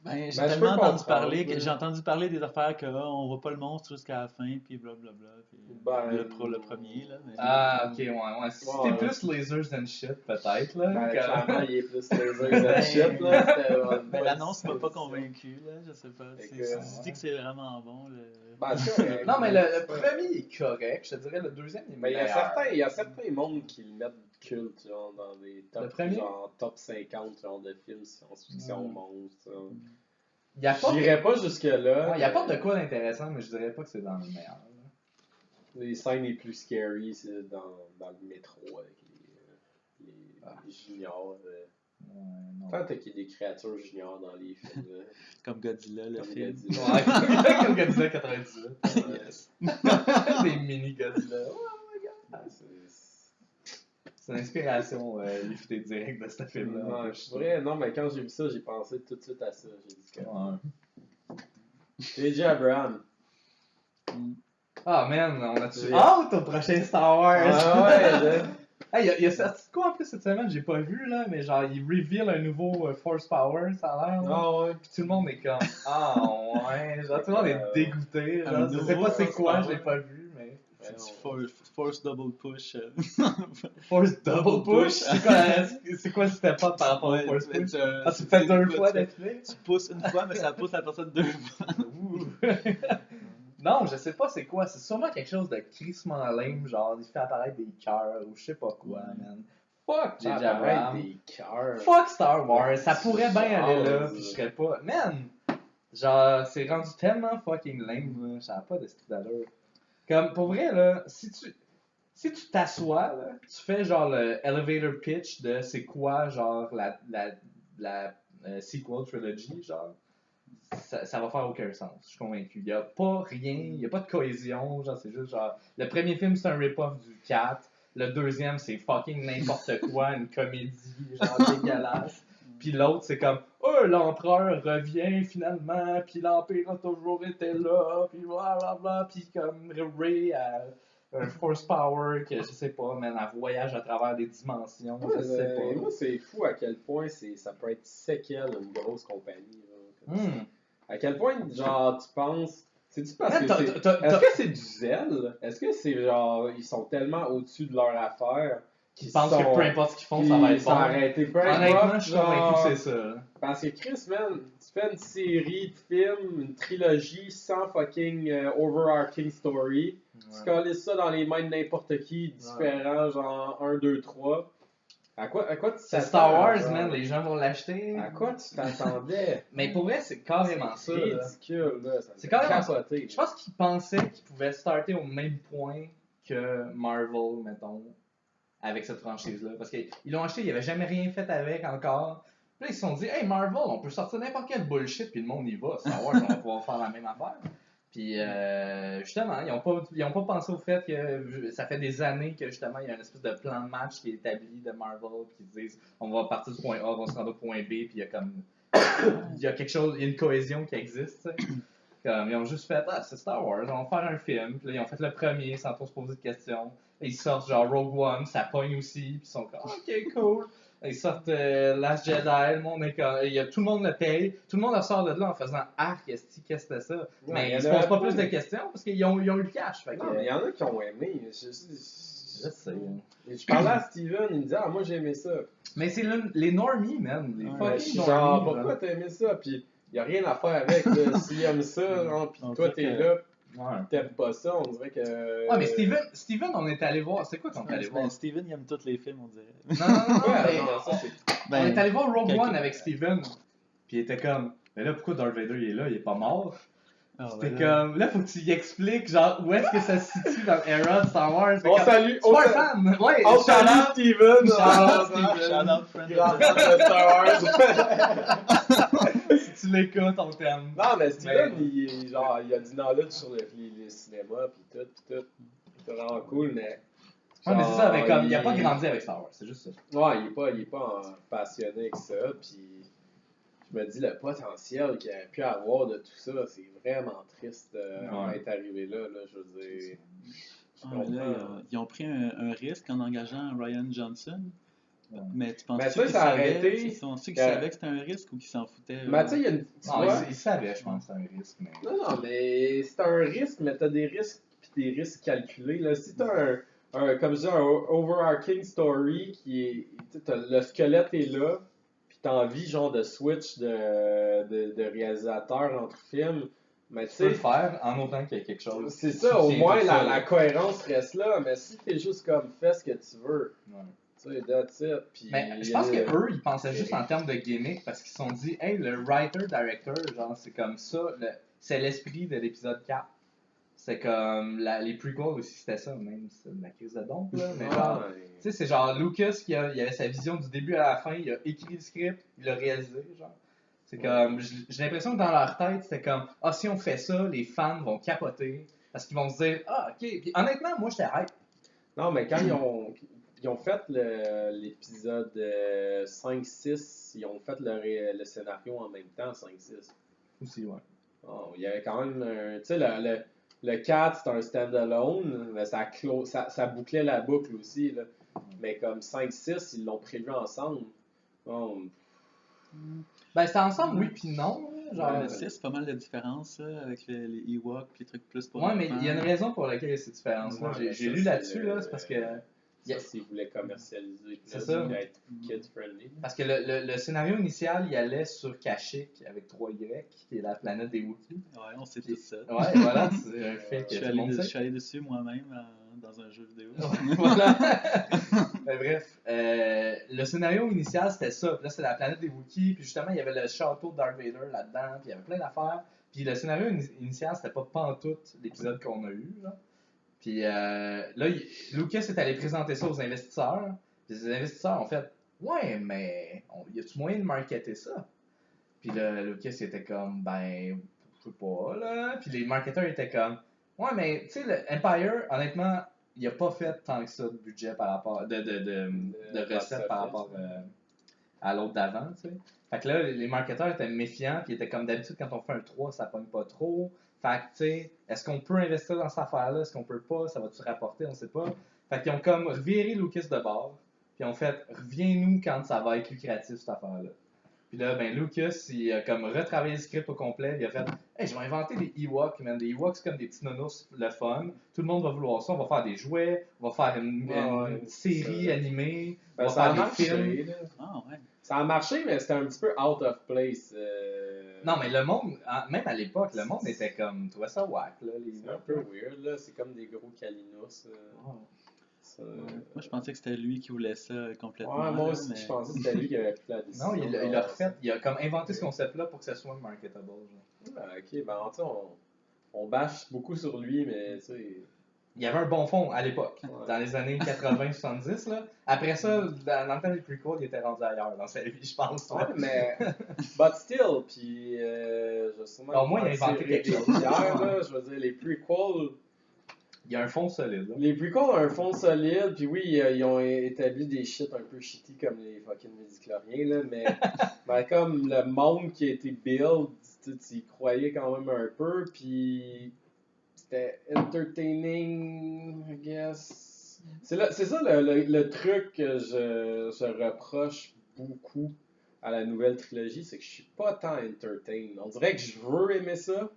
[SPEAKER 1] Ben, j'ai
[SPEAKER 2] Ben, je
[SPEAKER 1] tellement
[SPEAKER 2] peux
[SPEAKER 1] entendu
[SPEAKER 2] comprendre,
[SPEAKER 1] parler
[SPEAKER 2] là.
[SPEAKER 1] que j'ai entendu parler des affaires que on voit pas le monstre jusqu'à la fin, puis blablabla. Puis
[SPEAKER 2] Ben,
[SPEAKER 1] le premier, là. Mais...
[SPEAKER 3] Ah, ok, ouais. Si
[SPEAKER 2] Ouais.
[SPEAKER 3] t'es plus lasers and shit, peut-être, là.
[SPEAKER 2] Ben,
[SPEAKER 3] comme-
[SPEAKER 2] clairement, il est plus laser than shit, là. C'était,
[SPEAKER 1] Ben, l'annonce m'a pas convaincu, là, je sais pas.
[SPEAKER 2] Fait
[SPEAKER 1] Si
[SPEAKER 2] que,
[SPEAKER 1] tu dis que c'est vraiment bon, le...
[SPEAKER 2] Ben, c'est correct.
[SPEAKER 3] Non, mais le premier est correct, je te dirais, le deuxième il est
[SPEAKER 2] Mais
[SPEAKER 3] meilleur.
[SPEAKER 2] il y a certains mondes qui le mettent culte, genre, dans des
[SPEAKER 3] Le
[SPEAKER 2] top,
[SPEAKER 3] premier?
[SPEAKER 2] genre, top 50 genre, de films science-fiction monstres.
[SPEAKER 3] Il y a pas de...
[SPEAKER 2] J'irais pas jusque-là.
[SPEAKER 3] Ouais, il y a pas de quoi d'intéressant, mais je dirais pas que c'est dans le meilleur. là.
[SPEAKER 2] Les scènes les plus scary, c'est dans le métro avec les juniors.
[SPEAKER 3] Ouais, non.
[SPEAKER 2] Tant qu'il y a des créatures juniors dans les films. là,
[SPEAKER 1] Comme Godzilla, le
[SPEAKER 2] comme
[SPEAKER 1] film.
[SPEAKER 2] Godzilla.
[SPEAKER 3] Ouais, comme Godzilla 98.
[SPEAKER 1] Yes.
[SPEAKER 3] Des mini Godzilla. C'est l'inspiration liftée direct de ce film-là.
[SPEAKER 2] Non, je pourrais, non, mais quand j'ai vu ça, j'ai pensé tout de suite à ça. J'ai dit que
[SPEAKER 3] Ouais.
[SPEAKER 2] J.J. Abrams.
[SPEAKER 3] Ah, man, on a-tu hâte au prochain Star Wars?
[SPEAKER 2] Ah ouais,
[SPEAKER 3] Hey, il y a sorti quoi en plus cette semaine? J'ai pas vu, là, mais genre, il reveal un nouveau Force Power, ça a l'air.
[SPEAKER 2] Ah ouais.
[SPEAKER 3] Puis tout le monde est comme, ah ouais, genre, tout le monde est dégoûté. Genre, je sais pas c'est quoi, je l'ai pas vu, mais.
[SPEAKER 1] C'est du Force Double Push.
[SPEAKER 3] Force Double Push? C'est quoi le step-up par rapport au Force Push? Ah, tu fais 2 fois d'affilée?
[SPEAKER 1] Tu pousses une fois, mais ça pousse la personne 2 fois.
[SPEAKER 3] Non, je sais pas c'est quoi. C'est sûrement quelque chose de crissement lame, genre il fait apparaître des cœurs ou je sais pas quoi, man. Fuck J.J. Abrams.
[SPEAKER 2] Des cœurs.
[SPEAKER 3] Fuck Star Wars. Ça pourrait bien aller là, pis je serais pas. Man! Genre, c'est rendu tellement fucking lame, là. Ça a pas de style d'allure. Comme, pour vrai, là, si tu t'assois, là, tu fais genre le elevator pitch de c'est quoi, genre, la sequel trilogy, genre. Ça va faire aucun sens, je suis convaincu. Il n'y a pas rien, il n'y a pas de cohésion, genre c'est juste genre. Le premier film c'est un rip-off du 4, le deuxième c'est fucking n'importe quoi, une comédie genre dégueulasse. Puis l'autre c'est comme oh l'empereur revient finalement, puis l'empire a toujours été là, puis blablabla, puis comme Rey a un force power que je sais pas, man, elle voyage à travers des dimensions, je sais pas.
[SPEAKER 2] Moi c'est fou à quel point ça peut être séquel une grosse compagnie. Là, à quel point, genre, tu penses. C'est-tu parce que est-ce que c'est du zèle? Est-ce que c'est genre, ils sont tellement au-dessus de leur affaire
[SPEAKER 3] qu'ils pensent que peu importe ce qu'ils font, ça va être bon?
[SPEAKER 2] Arrêté.
[SPEAKER 3] Honnêtement, je suis convaincu que c'est ça.
[SPEAKER 2] Parce que Chris, man, tu fais une série de films, une trilogie sans fucking overarching story. Tu colles ça dans les mains de n'importe qui, différent, genre 1, 2, 3. À quoi tu t'attendais?
[SPEAKER 3] C'est Star Wars, man, les gens vont l'acheter.
[SPEAKER 2] À quoi tu t'attendais?
[SPEAKER 3] Mais pour vrai, c'est carrément ça.
[SPEAKER 2] C'est ridicule, là.
[SPEAKER 3] C'est carrément ça. Je pense qu'ils pensaient qu'ils pouvaient starter au même point que Marvel, mettons, avec cette franchise-là. Parce qu'ils l'ont acheté, ils n'avaient jamais rien fait avec encore. Puis là, ils se sont dit, hey Marvel, on peut sortir n'importe quel bullshit, puis le monde y va. Star Wars, on va pouvoir faire la même affaire. Puis justement, ils ont pas pensé au fait que ça fait des années que justement il y a une espèce de plan de match qui est établi de Marvel qui disent on va partir du point A, on va se rendre au point B, puis il y a comme il y a quelque chose, il y a une cohésion qui existe. Comme ils ont juste fait c'est Star Wars, on va faire un film. Puis là, ils ont fait le premier sans trop se poser de questions. Et ils sortent genre Rogue One, ça pogne aussi, puis ils sont comme ok cool. Ils sortent Last Jedi, le monde est comme, tout le monde le paye, tout le monde ressort de là en faisant qu'est-ce que c'était ça? Ouais, mais ils se posent pas plus de questions parce qu'ils ont eu le cash. Fait
[SPEAKER 2] non, mais il y en a qui ont aimé. Je
[SPEAKER 3] sais.
[SPEAKER 2] Je parlais à Steven, il me disait moi j'ai aimé ça.
[SPEAKER 3] Mais c'est les normies, man. Les fucking
[SPEAKER 2] normies. Genre, pourquoi t'as aimé ça? Puis y a rien à faire avec. S'ils aiment ça, puis toi t'es là. T'aimes pas ça, on dirait que.
[SPEAKER 3] Ouais, mais Steven, on est allé voir. C'est quoi qu'on est allé voir?
[SPEAKER 1] Steven, il aime tous les films, on dirait.
[SPEAKER 3] On est allé voir Rogue One avec Steven. Puis il était comme, mais là, pourquoi Darth Vader il est là? Il est pas mort. C'était comme, là, faut que tu y expliques, genre, où est-ce que ça se situe dans l'era de Star Wars.
[SPEAKER 2] On salue,
[SPEAKER 3] on fan! Ouais,
[SPEAKER 2] on salue Steven!
[SPEAKER 1] Shout-out, friend
[SPEAKER 2] de Star Wars!
[SPEAKER 3] Si tu l'écoutes, on t'aime.
[SPEAKER 2] Non, mais Steven, il a du knowledge sur le cinéma, pis tout. C'est vraiment cool, mais.
[SPEAKER 3] Ouais, mais c'est ça, il a pas grandi avec Star Wars, c'est juste ça.
[SPEAKER 2] Ouais, il est pas passionné avec ça, pis. Je me dis, le potentiel qu'il aurait pu avoir de tout ça, c'est vraiment triste d'être arrivé là, je veux dire.
[SPEAKER 1] Ils ont pris un risque en engageant Ryan Johnson. Mais tu penses
[SPEAKER 2] qu'ils savaient
[SPEAKER 1] que c'était un risque ou qu'ils s'en foutaient?
[SPEAKER 2] Mais tu sais, il y a une.
[SPEAKER 3] Ils savaient, je pense, que c'était un risque. Mais...
[SPEAKER 2] Non, mais c'est un risque, mais t'as des risques pis des risques calculés. Là. Si t'as comme je dis, un overarching story qui est. Le squelette est là. T'as envie genre de switch de réalisateur entre films, mais tu
[SPEAKER 3] peux le faire en autant qu'il y ait quelque chose.
[SPEAKER 2] C'est ça, au moins la cohérence reste là, mais si t'es juste comme fais ce que tu veux, tu sais, that's it. Puis
[SPEAKER 3] mais je pense qu'eux, ils pensaient juste en termes de gimmick parce qu'ils se sont dit, hey, le writer-director, genre c'est comme ça, c'est l'esprit de l'épisode 4. C'est comme les prequels aussi, c'était ça, même c'est la crise de dompe, là. Mais genre, tu sais, c'est genre Lucas il avait sa vision du début à la fin, il a écrit le script, il l'a réalisé, genre. C'est comme, j'ai l'impression que dans leur tête, c'était comme, si on fait ça, les fans vont capoter, parce qu'ils vont se dire, ok. Puis honnêtement, moi, j'étais hype.
[SPEAKER 2] Non, mais quand ils ont fait l'épisode 5-6, ils ont fait le scénario en même temps, 5-6.
[SPEAKER 3] Aussi, ouais.
[SPEAKER 2] Oh, il y avait quand même tu sais, le 4, c'est un stand-alone, mais ça bouclait la boucle aussi, là. Mais comme 5-6, ils l'ont prévu ensemble. Bon,
[SPEAKER 3] Ben, c'était ensemble, oui, puis non. Genre,
[SPEAKER 1] Le 6, c'est pas mal de différence là, avec les Ewoks, les trucs plus pour
[SPEAKER 3] ouais, mais
[SPEAKER 1] enfants.
[SPEAKER 3] il y a une raison pour laquelle il y a ces différences-là.
[SPEAKER 2] Ouais,
[SPEAKER 3] J'ai
[SPEAKER 2] ça,
[SPEAKER 3] lu
[SPEAKER 2] c'est
[SPEAKER 3] là-dessus, là, c'est parce que.
[SPEAKER 2] ça, s'ils voulaient commercialiser,
[SPEAKER 3] C'est ça.
[SPEAKER 2] être kid-friendly.
[SPEAKER 3] Parce que le scénario initial, il allait sur Kashyyyk avec 3Y, qui est la planète des Wookiees.
[SPEAKER 1] Ouais, on sait tout ça.
[SPEAKER 3] Ouais, voilà, c'est un fait que
[SPEAKER 1] Je suis
[SPEAKER 3] tout le monde
[SPEAKER 1] allé, je
[SPEAKER 3] sait.
[SPEAKER 1] suis allé dessus moi-même dans un jeu vidéo.
[SPEAKER 3] Voilà. Ben, bref, le scénario initial c'était ça. Puis là, c'était la planète des Wookiees. Puis justement, il y avait le château de Darth Vader là-dedans. Puis il y avait plein d'affaires. Puis le scénario initial, c'était pas pantoute l'épisode qu'on a eu. Là. Puis là, Lucas est allé présenter ça aux investisseurs. Puis les investisseurs ont fait ouais, mais y a-tu moyen de marketer ça? Puis là, Lucas était comme ben, je sais pas là. Puis les marketeurs étaient comme ouais, mais tu sais, le Empire, honnêtement, il a pas fait tant que ça de budget par rapport, de recettes par rapport à l'autre d'avant, tu sais. Fait que là, les marketeurs étaient méfiants, puis ils étaient comme d'habitude, quand on fait un 3, ça pogne pas trop. Fait que, tu sais, est-ce qu'on peut investir dans cette affaire-là? Est-ce qu'on peut pas? Ça va-tu rapporter? On sait pas. Fait qu'ils ont comme viré Lucas de bord, puis ils ont fait reviens-nous quand ça va être lucratif, cette affaire-là. Puis là, ben, Lucas, il a comme retravaillé le script au complet. Il a fait hey, je vais inventer des Ewoks, man. Des Ewoks, c'est comme des petits nonos, le fun. Tout le monde va vouloir ça. On va faire des jouets, on va faire une série animée, on va
[SPEAKER 2] ça a
[SPEAKER 3] faire des
[SPEAKER 2] marché,
[SPEAKER 3] films.
[SPEAKER 2] là.
[SPEAKER 1] Ah ouais.
[SPEAKER 2] Ça a marché, mais c'était un petit peu out of place.
[SPEAKER 3] Non, mais le monde, même à l'époque, le monde était comme, trouvait ça whack, là.
[SPEAKER 2] C'est un peu weird, là. C'est comme des gros calinos.
[SPEAKER 1] Ouais. Moi, je pensais que c'était lui qui voulait ça complètement.
[SPEAKER 2] Ouais, moi
[SPEAKER 1] là,
[SPEAKER 2] aussi,
[SPEAKER 1] mais...
[SPEAKER 2] je pensais que c'était lui qui avait pris la décision.
[SPEAKER 3] Non, il a refait, il a comme inventé ce concept-là pour que ça soit marketable. Genre.
[SPEAKER 2] Ah, ok, ben tu sais, on bâche beaucoup sur lui, mais tu sais.
[SPEAKER 3] Il y avait un bon fond à l'époque,
[SPEAKER 2] Ouais.
[SPEAKER 3] dans les années 80-70. Là. Après ça, dans le temps des prequels, il était rendu ailleurs dans sa vie, je pense.
[SPEAKER 2] Ouais, mais. But still, puis. Je vais sûrement.
[SPEAKER 3] Au moins, il a inventé quelque chose.
[SPEAKER 2] Là, je veux dire, les prequels.
[SPEAKER 3] Il y a un fond solide. Là.
[SPEAKER 2] Les prequels ont un fond solide, puis oui, ils ont établi des shit un peu shitty comme les fucking médicloriens, là, mais ben, comme le monde qui a été build, tu y croyais quand même un peu, puis c'était entertaining, I guess. C'est ça le truc que je reproche beaucoup à la nouvelle trilogie, c'est que je suis pas tant entertain. On dirait que je veux aimer ça,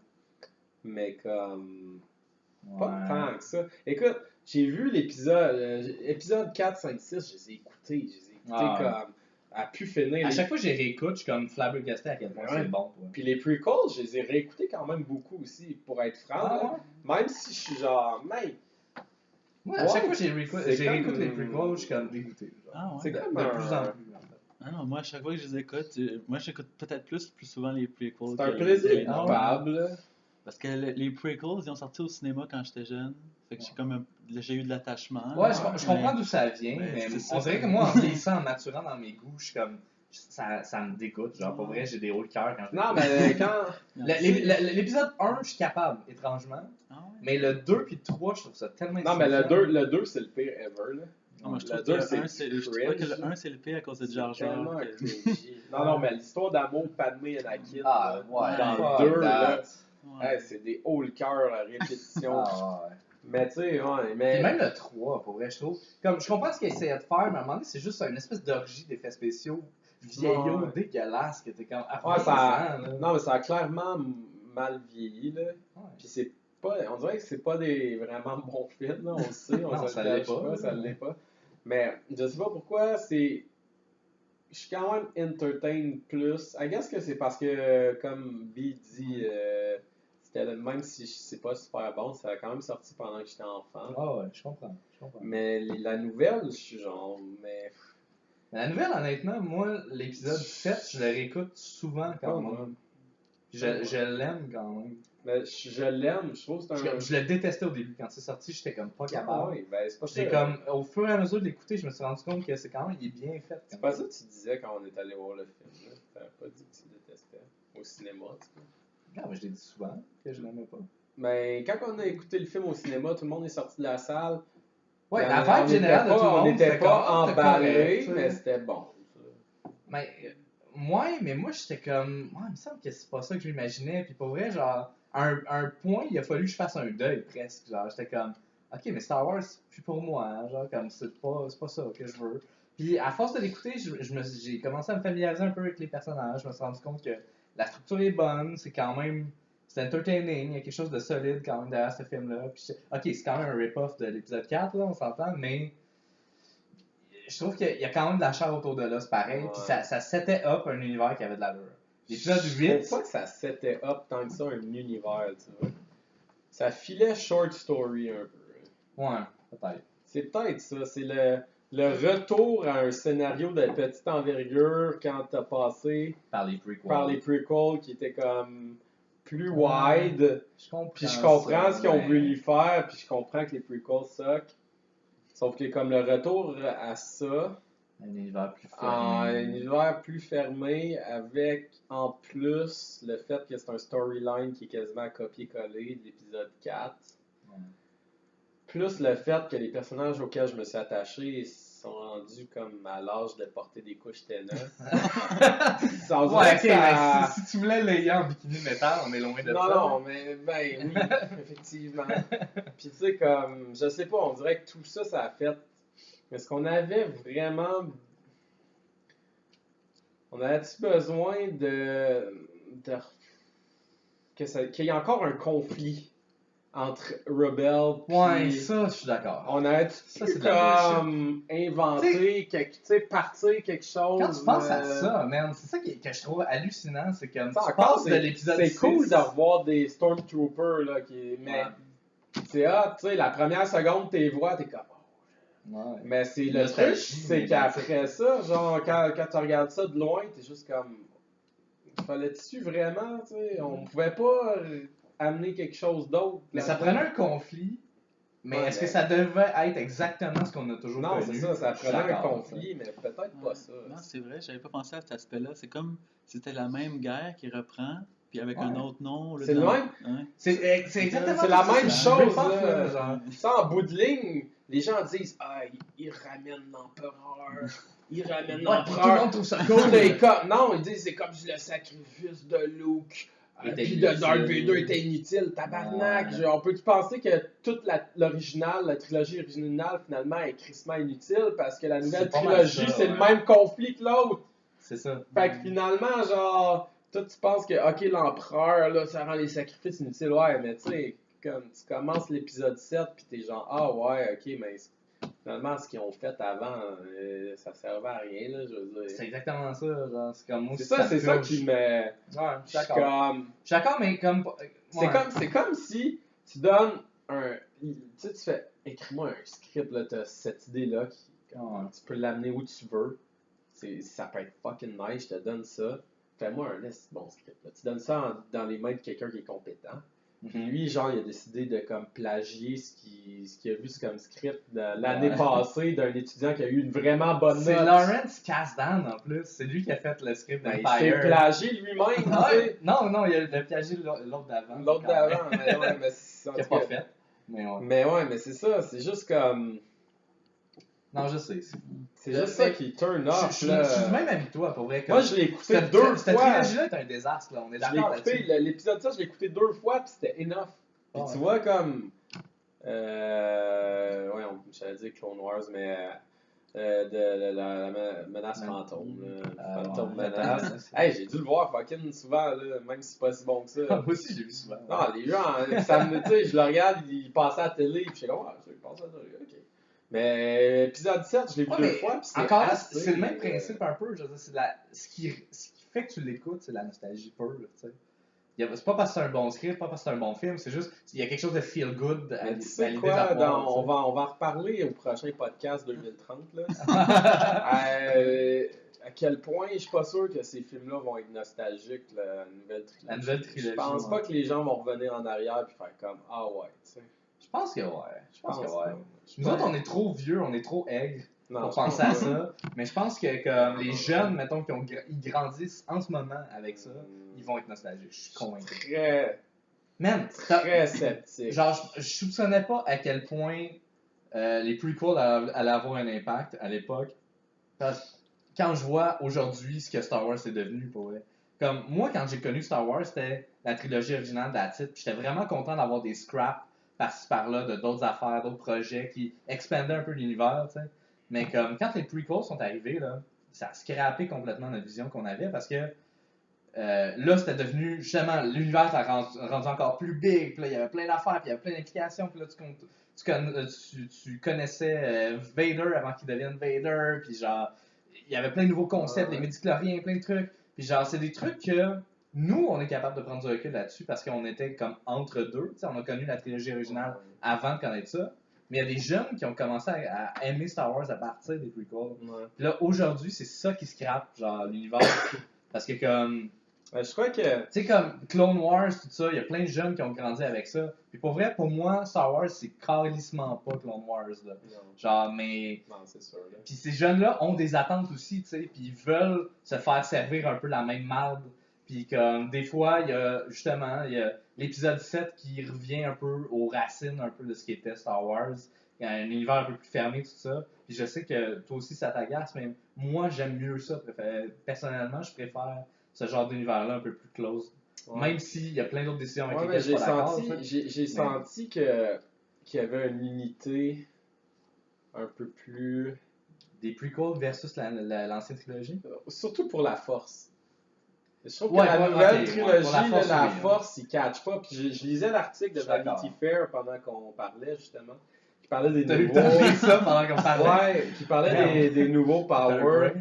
[SPEAKER 2] mais comme... Pas tant que ça. Écoute, j'ai vu l'épisode 4, 5, 6, je les ai écoutés. Comme à pu finir.
[SPEAKER 3] À chaque fois que j'ai réécoute, je suis comme flabbergasté à quel point c'est bon. Toi.
[SPEAKER 2] Puis les prequels, je les ai réécoutés quand même beaucoup aussi, pour être franc. Même si je suis genre, mec.
[SPEAKER 3] Moi, à chaque fois que j'ai réécoute les prequels, je suis comme dégoûté. Genre.
[SPEAKER 1] Ah ouais.
[SPEAKER 3] C'est comme de plus en plus.
[SPEAKER 1] Ah non, moi, à chaque fois que je les écoute, moi, j'écoute peut-être plus souvent les prequels.
[SPEAKER 2] C'est un plaisir coupable.
[SPEAKER 1] Parce que les prequels, ils ont sorti au cinéma quand j'étais jeune. Fait que j'ai eu de l'attachement.
[SPEAKER 3] Ouais, je comprends d'où ça vient, mais on dirait que moi, en vieillissant, en maturant dans mes goûts, je suis comme. Ça me dégoûte. Genre, pour vrai, j'ai des hauts de cœur quand je
[SPEAKER 2] Non, mais quand.
[SPEAKER 3] L'épisode 1, je suis capable, étrangement.
[SPEAKER 1] Ah ouais?
[SPEAKER 3] Mais le 2 puis le 3, je trouve ça tellement
[SPEAKER 2] Non, mais le 2 c'est le pire ever. Là.
[SPEAKER 1] Non, moi, je trouve
[SPEAKER 2] Le
[SPEAKER 1] que
[SPEAKER 2] 2,
[SPEAKER 1] le
[SPEAKER 2] c'est
[SPEAKER 1] 1, que le 1, c'est le pire à cause de Jar Jar.
[SPEAKER 2] Non, mais l'histoire d'amour Padmé et Anakin
[SPEAKER 3] ouais,
[SPEAKER 2] dans le 2, là, c'est des hauts le cœur à répétition.
[SPEAKER 3] Ouais.
[SPEAKER 2] Mais tu sais, ouais, mais...
[SPEAKER 3] Et même le 3, pour vrai, je trouve. Comme, je comprends ce qu'ils essayaient de faire, mais à un moment donné, c'est juste une espèce d'orgie d'effets spéciaux vieillots, dégueulasses, que t'es comme...
[SPEAKER 2] Non, mais ça a clairement mal vieilli, là.
[SPEAKER 3] Ouais.
[SPEAKER 2] Puis c'est pas... On dirait que c'est pas des vraiment bons films, là, on le sait.
[SPEAKER 3] Non, ça l'est pas.
[SPEAKER 2] Ça l'est pas. Mais je sais pas pourquoi, c'est... Je suis quand même entertained plus. I guess que c'est parce que, comme B dit... même si c'est pas super bon, ça a quand même sorti pendant que j'étais enfant.
[SPEAKER 3] Ah ouais, je comprends.
[SPEAKER 2] Mais la nouvelle, je suis genre, mais...
[SPEAKER 3] La nouvelle, honnêtement, moi, l'épisode 7, je le réécoute souvent quand même. Je l'aime quand même.
[SPEAKER 2] Mais je l'aime, je trouve que c'est un...
[SPEAKER 3] Je le détestais au début, quand c'est sorti, j'étais comme pas capable.
[SPEAKER 2] Oui, ben c'est pas ça.
[SPEAKER 3] Comme, au fur et à mesure de l'écouter, je me suis rendu compte que c'est quand même, il est bien fait.
[SPEAKER 2] C'est pas ça que tu disais quand on est allé voir le film, là. T'avais pas dit que tu détestais au cinéma, tu sais.
[SPEAKER 3] Non, mais je l'ai dit souvent que je l'aimais pas.
[SPEAKER 2] Mais quand on a écouté le film au cinéma, tout le monde est sorti de la salle.
[SPEAKER 3] Ouais, la vibe générale de tout le monde,
[SPEAKER 2] on n'était pas
[SPEAKER 3] emballé,
[SPEAKER 2] mais c'était bon.
[SPEAKER 3] Mais Ouais, mais moi, j'étais comme. Ouais, il me semble que c'est pas ça que j'imaginais. Puis pour vrai, genre, à un point, il a fallu que je fasse un deuil presque. Genre, j'étais comme. Ok, mais Star Wars, c'est plus pour moi. Hein, genre, comme, c'est pas ça que je veux. Puis à force de l'écouter, j'ai commencé à me familiariser un peu avec les personnages. Je me suis rendu compte que la structure est bonne. C'est quand même. C'est entertaining. Il y a quelque chose de solide quand même derrière ce film-là. Puis, ok, c'est quand même un rip-off de l'épisode 4, là, on s'entend, mais je trouve qu'il y a quand même de la chair autour de l'os pareil, puis ça setait up un univers qui avait de l'allure. L'épisode 8.
[SPEAKER 2] Je trouve pas que ça setait up tant que ça un univers, tu vois. Ça filait short story un peu.
[SPEAKER 3] Ouais, peut-être.
[SPEAKER 2] C'est peut-être ça. C'est le retour à un scénario de petite envergure quand t'as passé
[SPEAKER 3] par les
[SPEAKER 2] prequels qui étaient comme plus wide. Puis je comprends ce qu'ils ont voulu faire, puis je comprends que les prequels suck. Sauf que comme le retour à ça,
[SPEAKER 3] un univers
[SPEAKER 2] plus fermé, avec en plus le fait que c'est un storyline qui est quasiment copié-collé de l'épisode 4. Ouais. Plus le fait que les personnages auxquels je me suis attaché sont rendus comme à l'âge de porter des couches TNA.
[SPEAKER 3] Ouais, ok, mais si tu voulais Leia en bikini métal, on est loin de ça.
[SPEAKER 2] Non, mais ben oui, effectivement. Puis tu sais, comme, je sais pas, on dirait que tout ça, ça a fait. Mais est-ce qu'on avait vraiment. On avait-tu besoin qu'il y ait encore un conflit entre Rebel et...
[SPEAKER 3] Ouais, ça, je suis d'accord.
[SPEAKER 2] On a comme inventé, partir quelque chose.
[SPEAKER 3] Quand tu penses à ça, man, c'est ça que je trouve hallucinant, c'est comme tu passes de l'épisode 6.
[SPEAKER 2] C'est cool de revoir des Stormtroopers, là, mais c'est tu sais, la première seconde, t'es voix, t'es comme...
[SPEAKER 3] Ouais.
[SPEAKER 2] Mais c'est le truc, c'est qu'après ça, genre, quand tu regardes ça de loin, t'es juste comme... Fallait-tu vraiment, tu sais, on pouvait pas amener quelque chose d'autre.
[SPEAKER 3] Mais ça prenait un conflit, mais est-ce que ça devait être exactement ce qu'on a toujours connu?
[SPEAKER 2] Non, c'est ça, ça prenait un conflit, mais peut-être pas ça.
[SPEAKER 1] Non, c'est vrai, j'avais pas pensé à cet aspect-là. C'est comme si c'était la même guerre qui reprend, puis avec un autre nom.
[SPEAKER 2] C'est le même?
[SPEAKER 1] Ouais.
[SPEAKER 3] C'est exactement
[SPEAKER 2] c'est la même chose, là. Ça, en bout de ligne, les gens disent « Ah, ils ramènent l'empereur. Ils ramènent l'empereur. »
[SPEAKER 3] Tout le monde trouve ça cool.
[SPEAKER 2] Non, ils disent « C'est comme si le sacrifice de Luke puis de Darth Vader était inutile. » Tabarnak! On peut-tu penser que toute l'original, la trilogie originale, finalement, est crissement inutile parce que la nouvelle trilogie, c'est le même conflit que l'autre?
[SPEAKER 3] C'est ça.
[SPEAKER 2] Fait que finalement, genre, toi, tu penses que, ok, l'empereur, là, ça rend les sacrifices inutiles. Ouais, mais tu sais, comme tu commences l'épisode 7, pis t'es genre, ah ouais, ok, mais finalement, ce qu'ils ont fait avant, ça servait à rien, là, je veux dire.
[SPEAKER 3] C'est exactement ça, genre, c'est comme moi.
[SPEAKER 2] C'est ça qui me.
[SPEAKER 3] Ouais, je suis d'accord. Je suis d'accord, mais comme. Ouais.
[SPEAKER 2] C'est comme si tu donnes un. Tu sais, tu fais, écris-moi un script, là, t'as cette idée-là, tu peux l'amener où tu veux. Ça peut être fucking nice, je te donne ça. Fais-moi un bon script. Là. Tu donnes ça dans les mains de quelqu'un qui est compétent. Puis lui, genre, il a décidé de comme plagier ce qu'il a vu comme script l'année passée d'un étudiant qui a eu une vraiment bonne note.
[SPEAKER 3] C'est Lawrence Kasdan en plus. C'est lui qui a fait le script d'Empire.
[SPEAKER 2] Il s'est plagié lui-même.
[SPEAKER 3] Non, il a plagié l'autre d'avant.
[SPEAKER 2] L'autre d'avant, mais ouais, mais c'est
[SPEAKER 3] qu'il a pas fait.
[SPEAKER 2] Mais ouais, mais c'est ça. C'est juste comme.
[SPEAKER 3] Non, je sais.
[SPEAKER 2] C'est juste ça qui turn off. Je
[SPEAKER 3] suis même habitué pour vrai.
[SPEAKER 2] Moi, je l'ai écouté 2 fois.
[SPEAKER 3] Cette trilogie-là est un désastre, là. On est d'accord là-dessus.
[SPEAKER 2] L'épisode 7, je l'ai écouté 2 fois, puis c'était enough. Puis tu vois, comme. Ouais, j'allais dire Clone Wars, mais. La menace fantôme. Phantom Menace. Hey, j'ai dû le voir fucking souvent, là, même si c'est pas si bon que ça.
[SPEAKER 3] Moi aussi, j'ai vu souvent.
[SPEAKER 2] Non, les gens, je le regarde, il passait à la télé, puis je suis comme, je passe à la télé, ok. Mais épisode 7, je l'ai vu 2 fois. Puis
[SPEAKER 3] encore là, c'est le même principe un peu. Je veux dire, ce qui fait que tu l'écoutes, c'est la nostalgie pure. C'est pas parce que c'est un bon script, pas parce que c'est un bon film, c'est juste il y a quelque chose de feel good à l'idée d'avoir.
[SPEAKER 2] On va en reparler au prochain podcast 2030. Là. À quel point je suis pas sûr que ces films-là vont être nostalgiques, la nouvelle trilogie. Je pense pas que les gens vont revenir en arrière et faire comme ah ouais, tu sais.
[SPEAKER 3] Je pense que ouais. Nous autres, on est trop vieux, on est trop aigres pour penser à ça. Mais je pense que comme les jeunes, mettons, ils grandissent en ce moment avec ça, ils vont être nostalgiques. Je suis convaincu. Très
[SPEAKER 2] sceptique.
[SPEAKER 3] Genre, je soupçonnais pas à quel point les prequels allaient avoir un impact à l'époque. Parce que quand je vois aujourd'hui ce que Star Wars est devenu, pour vrai. Comme moi, quand j'ai connu Star Wars, c'était la trilogie originale de la titre. J'étais vraiment content d'avoir des scraps par-ci par-là de d'autres affaires, d'autres projets qui expandaient un peu l'univers, tu sais. Mais comme quand les prequels sont arrivés, là, ça a scrappé complètement notre vision qu'on avait parce que là, c'était devenu justement l'univers a rendu encore plus big. Puis là, il y avait plein d'affaires, puis il y avait plein d'implications. Puis là, tu connaissais Vader avant qu'il devienne Vader. Puis genre, il y avait plein de nouveaux concepts, les midi-chloriens, plein de trucs. Puis genre, c'est des trucs que nous, on est capable de prendre du recul là-dessus parce qu'on était comme entre deux. T'sais, on a connu la trilogie originale avant de connaître ça. Mais il y a des jeunes qui ont commencé à aimer Star Wars à partir des prequels. Puis là, aujourd'hui, c'est ça qui scrape, genre, l'univers. Parce que comme...
[SPEAKER 2] je crois que...
[SPEAKER 3] Tu sais, comme Clone Wars, tout ça, il y a plein de jeunes qui ont grandi avec ça. Puis pour vrai, pour moi, Star Wars, c'est calissement pas Clone Wars, là. Genre, mais...
[SPEAKER 2] Non, c'est sûr, là.
[SPEAKER 3] Puis ces jeunes-là ont des attentes aussi, tu sais, puis ils veulent se faire servir un peu la même marde. Puis comme, des fois, il y a, justement, il y a l'épisode 7 qui revient un peu aux racines un peu de ce qui était Star Wars. Il y a un univers un peu plus fermé, tout ça. Puis je sais que toi aussi, ça t'agace, mais moi, j'aime mieux ça. Personnellement, je préfère ce genre d'univers-là un peu plus close. Même s'il y a plein d'autres décisions avec lesquelles je suis pas d'accord.
[SPEAKER 2] J'ai senti qu'il y avait une unité un peu plus...
[SPEAKER 3] Des prequels versus l'ancienne trilogie?
[SPEAKER 2] Surtout pour la Force. Je trouve que la nouvelle trilogie, la Force, il catch pas. Puis je lisais l'article de Vanity Fair pendant qu'on parlait, justement. Qui parlait des nouveaux...
[SPEAKER 3] T'as lu ça pendant qu'on parlait?
[SPEAKER 2] Ouais, qui parlait des nouveaux Power.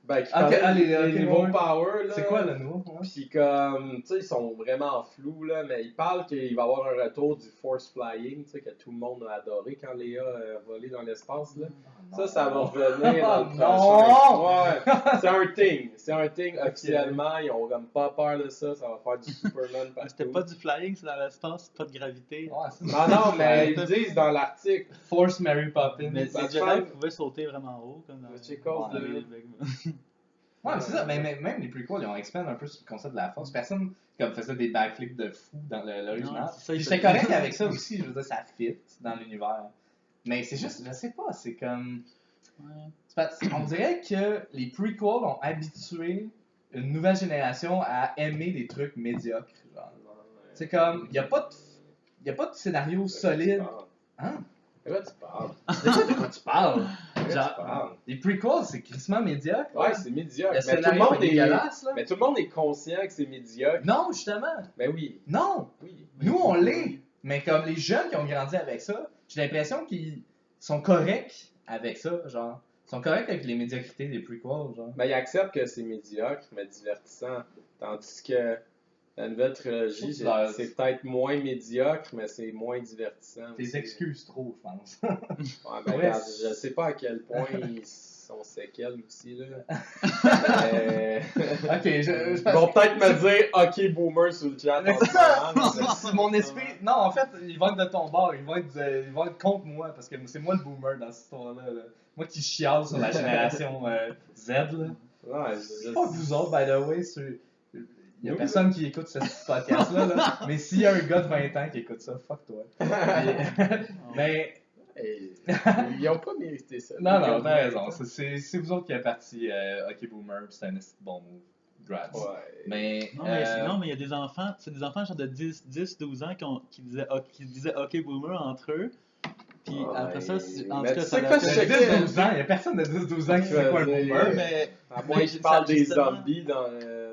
[SPEAKER 2] Ben, qui parlait des nouveaux Power, là.
[SPEAKER 3] C'est quoi le nouveau?
[SPEAKER 2] Puis comme, tu sais, ils sont vraiment flous, là, mais ils parlent qu'il va y avoir un retour du Force Flying, tu sais, que tout le monde a adoré quand Léa a volé dans l'espace, là. Ça va revenir dans le prochain. Ouais, c'est un thing officiellement, ils ont comme pas peur de ça, ça va faire du Superman partout.
[SPEAKER 1] C'était pas du flying, c'est dans l'espace, pas de gravité.
[SPEAKER 2] Non, mais ils disent dans l'article.
[SPEAKER 3] Force Mary Poppins.
[SPEAKER 1] Mais les Jedi pouvaient sauter vraiment haut, comme dans
[SPEAKER 3] Ouais, mais c'est ça, mais même les prequels, ils ont expandé un peu sur le concept de la force. Personne comme faisait des backflips de fou dans l'original. J'étais correct avec ça aussi, je veux dire, ça fit dans l'univers. Mais c'est juste, je sais pas, c'est comme... On dirait que les prequels ont habitué une nouvelle génération à aimer des trucs médiocres. C'est comme, il n'y a pas de scénario solide. Hein?
[SPEAKER 2] De quoi tu parles?
[SPEAKER 3] De quoi tu parles? Genre, les prequels, c'est crissement médiocre.
[SPEAKER 2] Ouais, c'est médiocre.
[SPEAKER 3] Mais tout le monde
[SPEAKER 2] est conscient que c'est médiocre.
[SPEAKER 3] Non, justement.
[SPEAKER 2] Mais oui.
[SPEAKER 3] Non.
[SPEAKER 2] Oui.
[SPEAKER 3] Nous, on l'est. Mais comme les jeunes qui ont grandi avec ça, j'ai l'impression qu'ils sont corrects avec ça, genre. Ils sont corrects avec les médiocrités des prequels, genre.
[SPEAKER 2] Ben, ils acceptent que c'est médiocre, mais divertissant. Tandis que la nouvelle trilogie, c'est peut-être moins médiocre, mais c'est moins divertissant.
[SPEAKER 3] Tes excuses trop, je pense.
[SPEAKER 2] Ouais, ben, regarde, je sais pas à quel point ils sont séquelles aussi, là.
[SPEAKER 3] Ok,
[SPEAKER 2] ils vont peut-être me dire OK boomer sur le chat.
[SPEAKER 3] C'est mon esprit. Non, en fait, ils vont être de ton bord. Ils vont être contre moi parce que c'est moi le boomer dans cette histoire-là. Là. Moi qui chiale sur la génération Z. Là.
[SPEAKER 2] Ouais,
[SPEAKER 3] c'est pas vous autres, by the way. Il y a personne qui écoute ce podcast-là. Là. Mais s'il y a un gars de 20 ans qui écoute ça, fuck toi. Mais.
[SPEAKER 2] Ils n'ont pas mérité ça.
[SPEAKER 3] Non, t'as raison. C'est vous autres qui avez parti OK Boomer, c'est un bon move. Grats.
[SPEAKER 2] Ouais.
[SPEAKER 3] Mais,
[SPEAKER 1] non, mais il y a des enfants, c'est des enfants genre de 10-12 ans qui disaient OK Boomer entre eux. Puis après ça, en tout cas, ça
[SPEAKER 3] a 10-12 ans, il n'y a personne de 10-12 ans qui fait quoi un Boomer.
[SPEAKER 1] Mais
[SPEAKER 2] à moins qu'ils parlent des zombies dans
[SPEAKER 3] le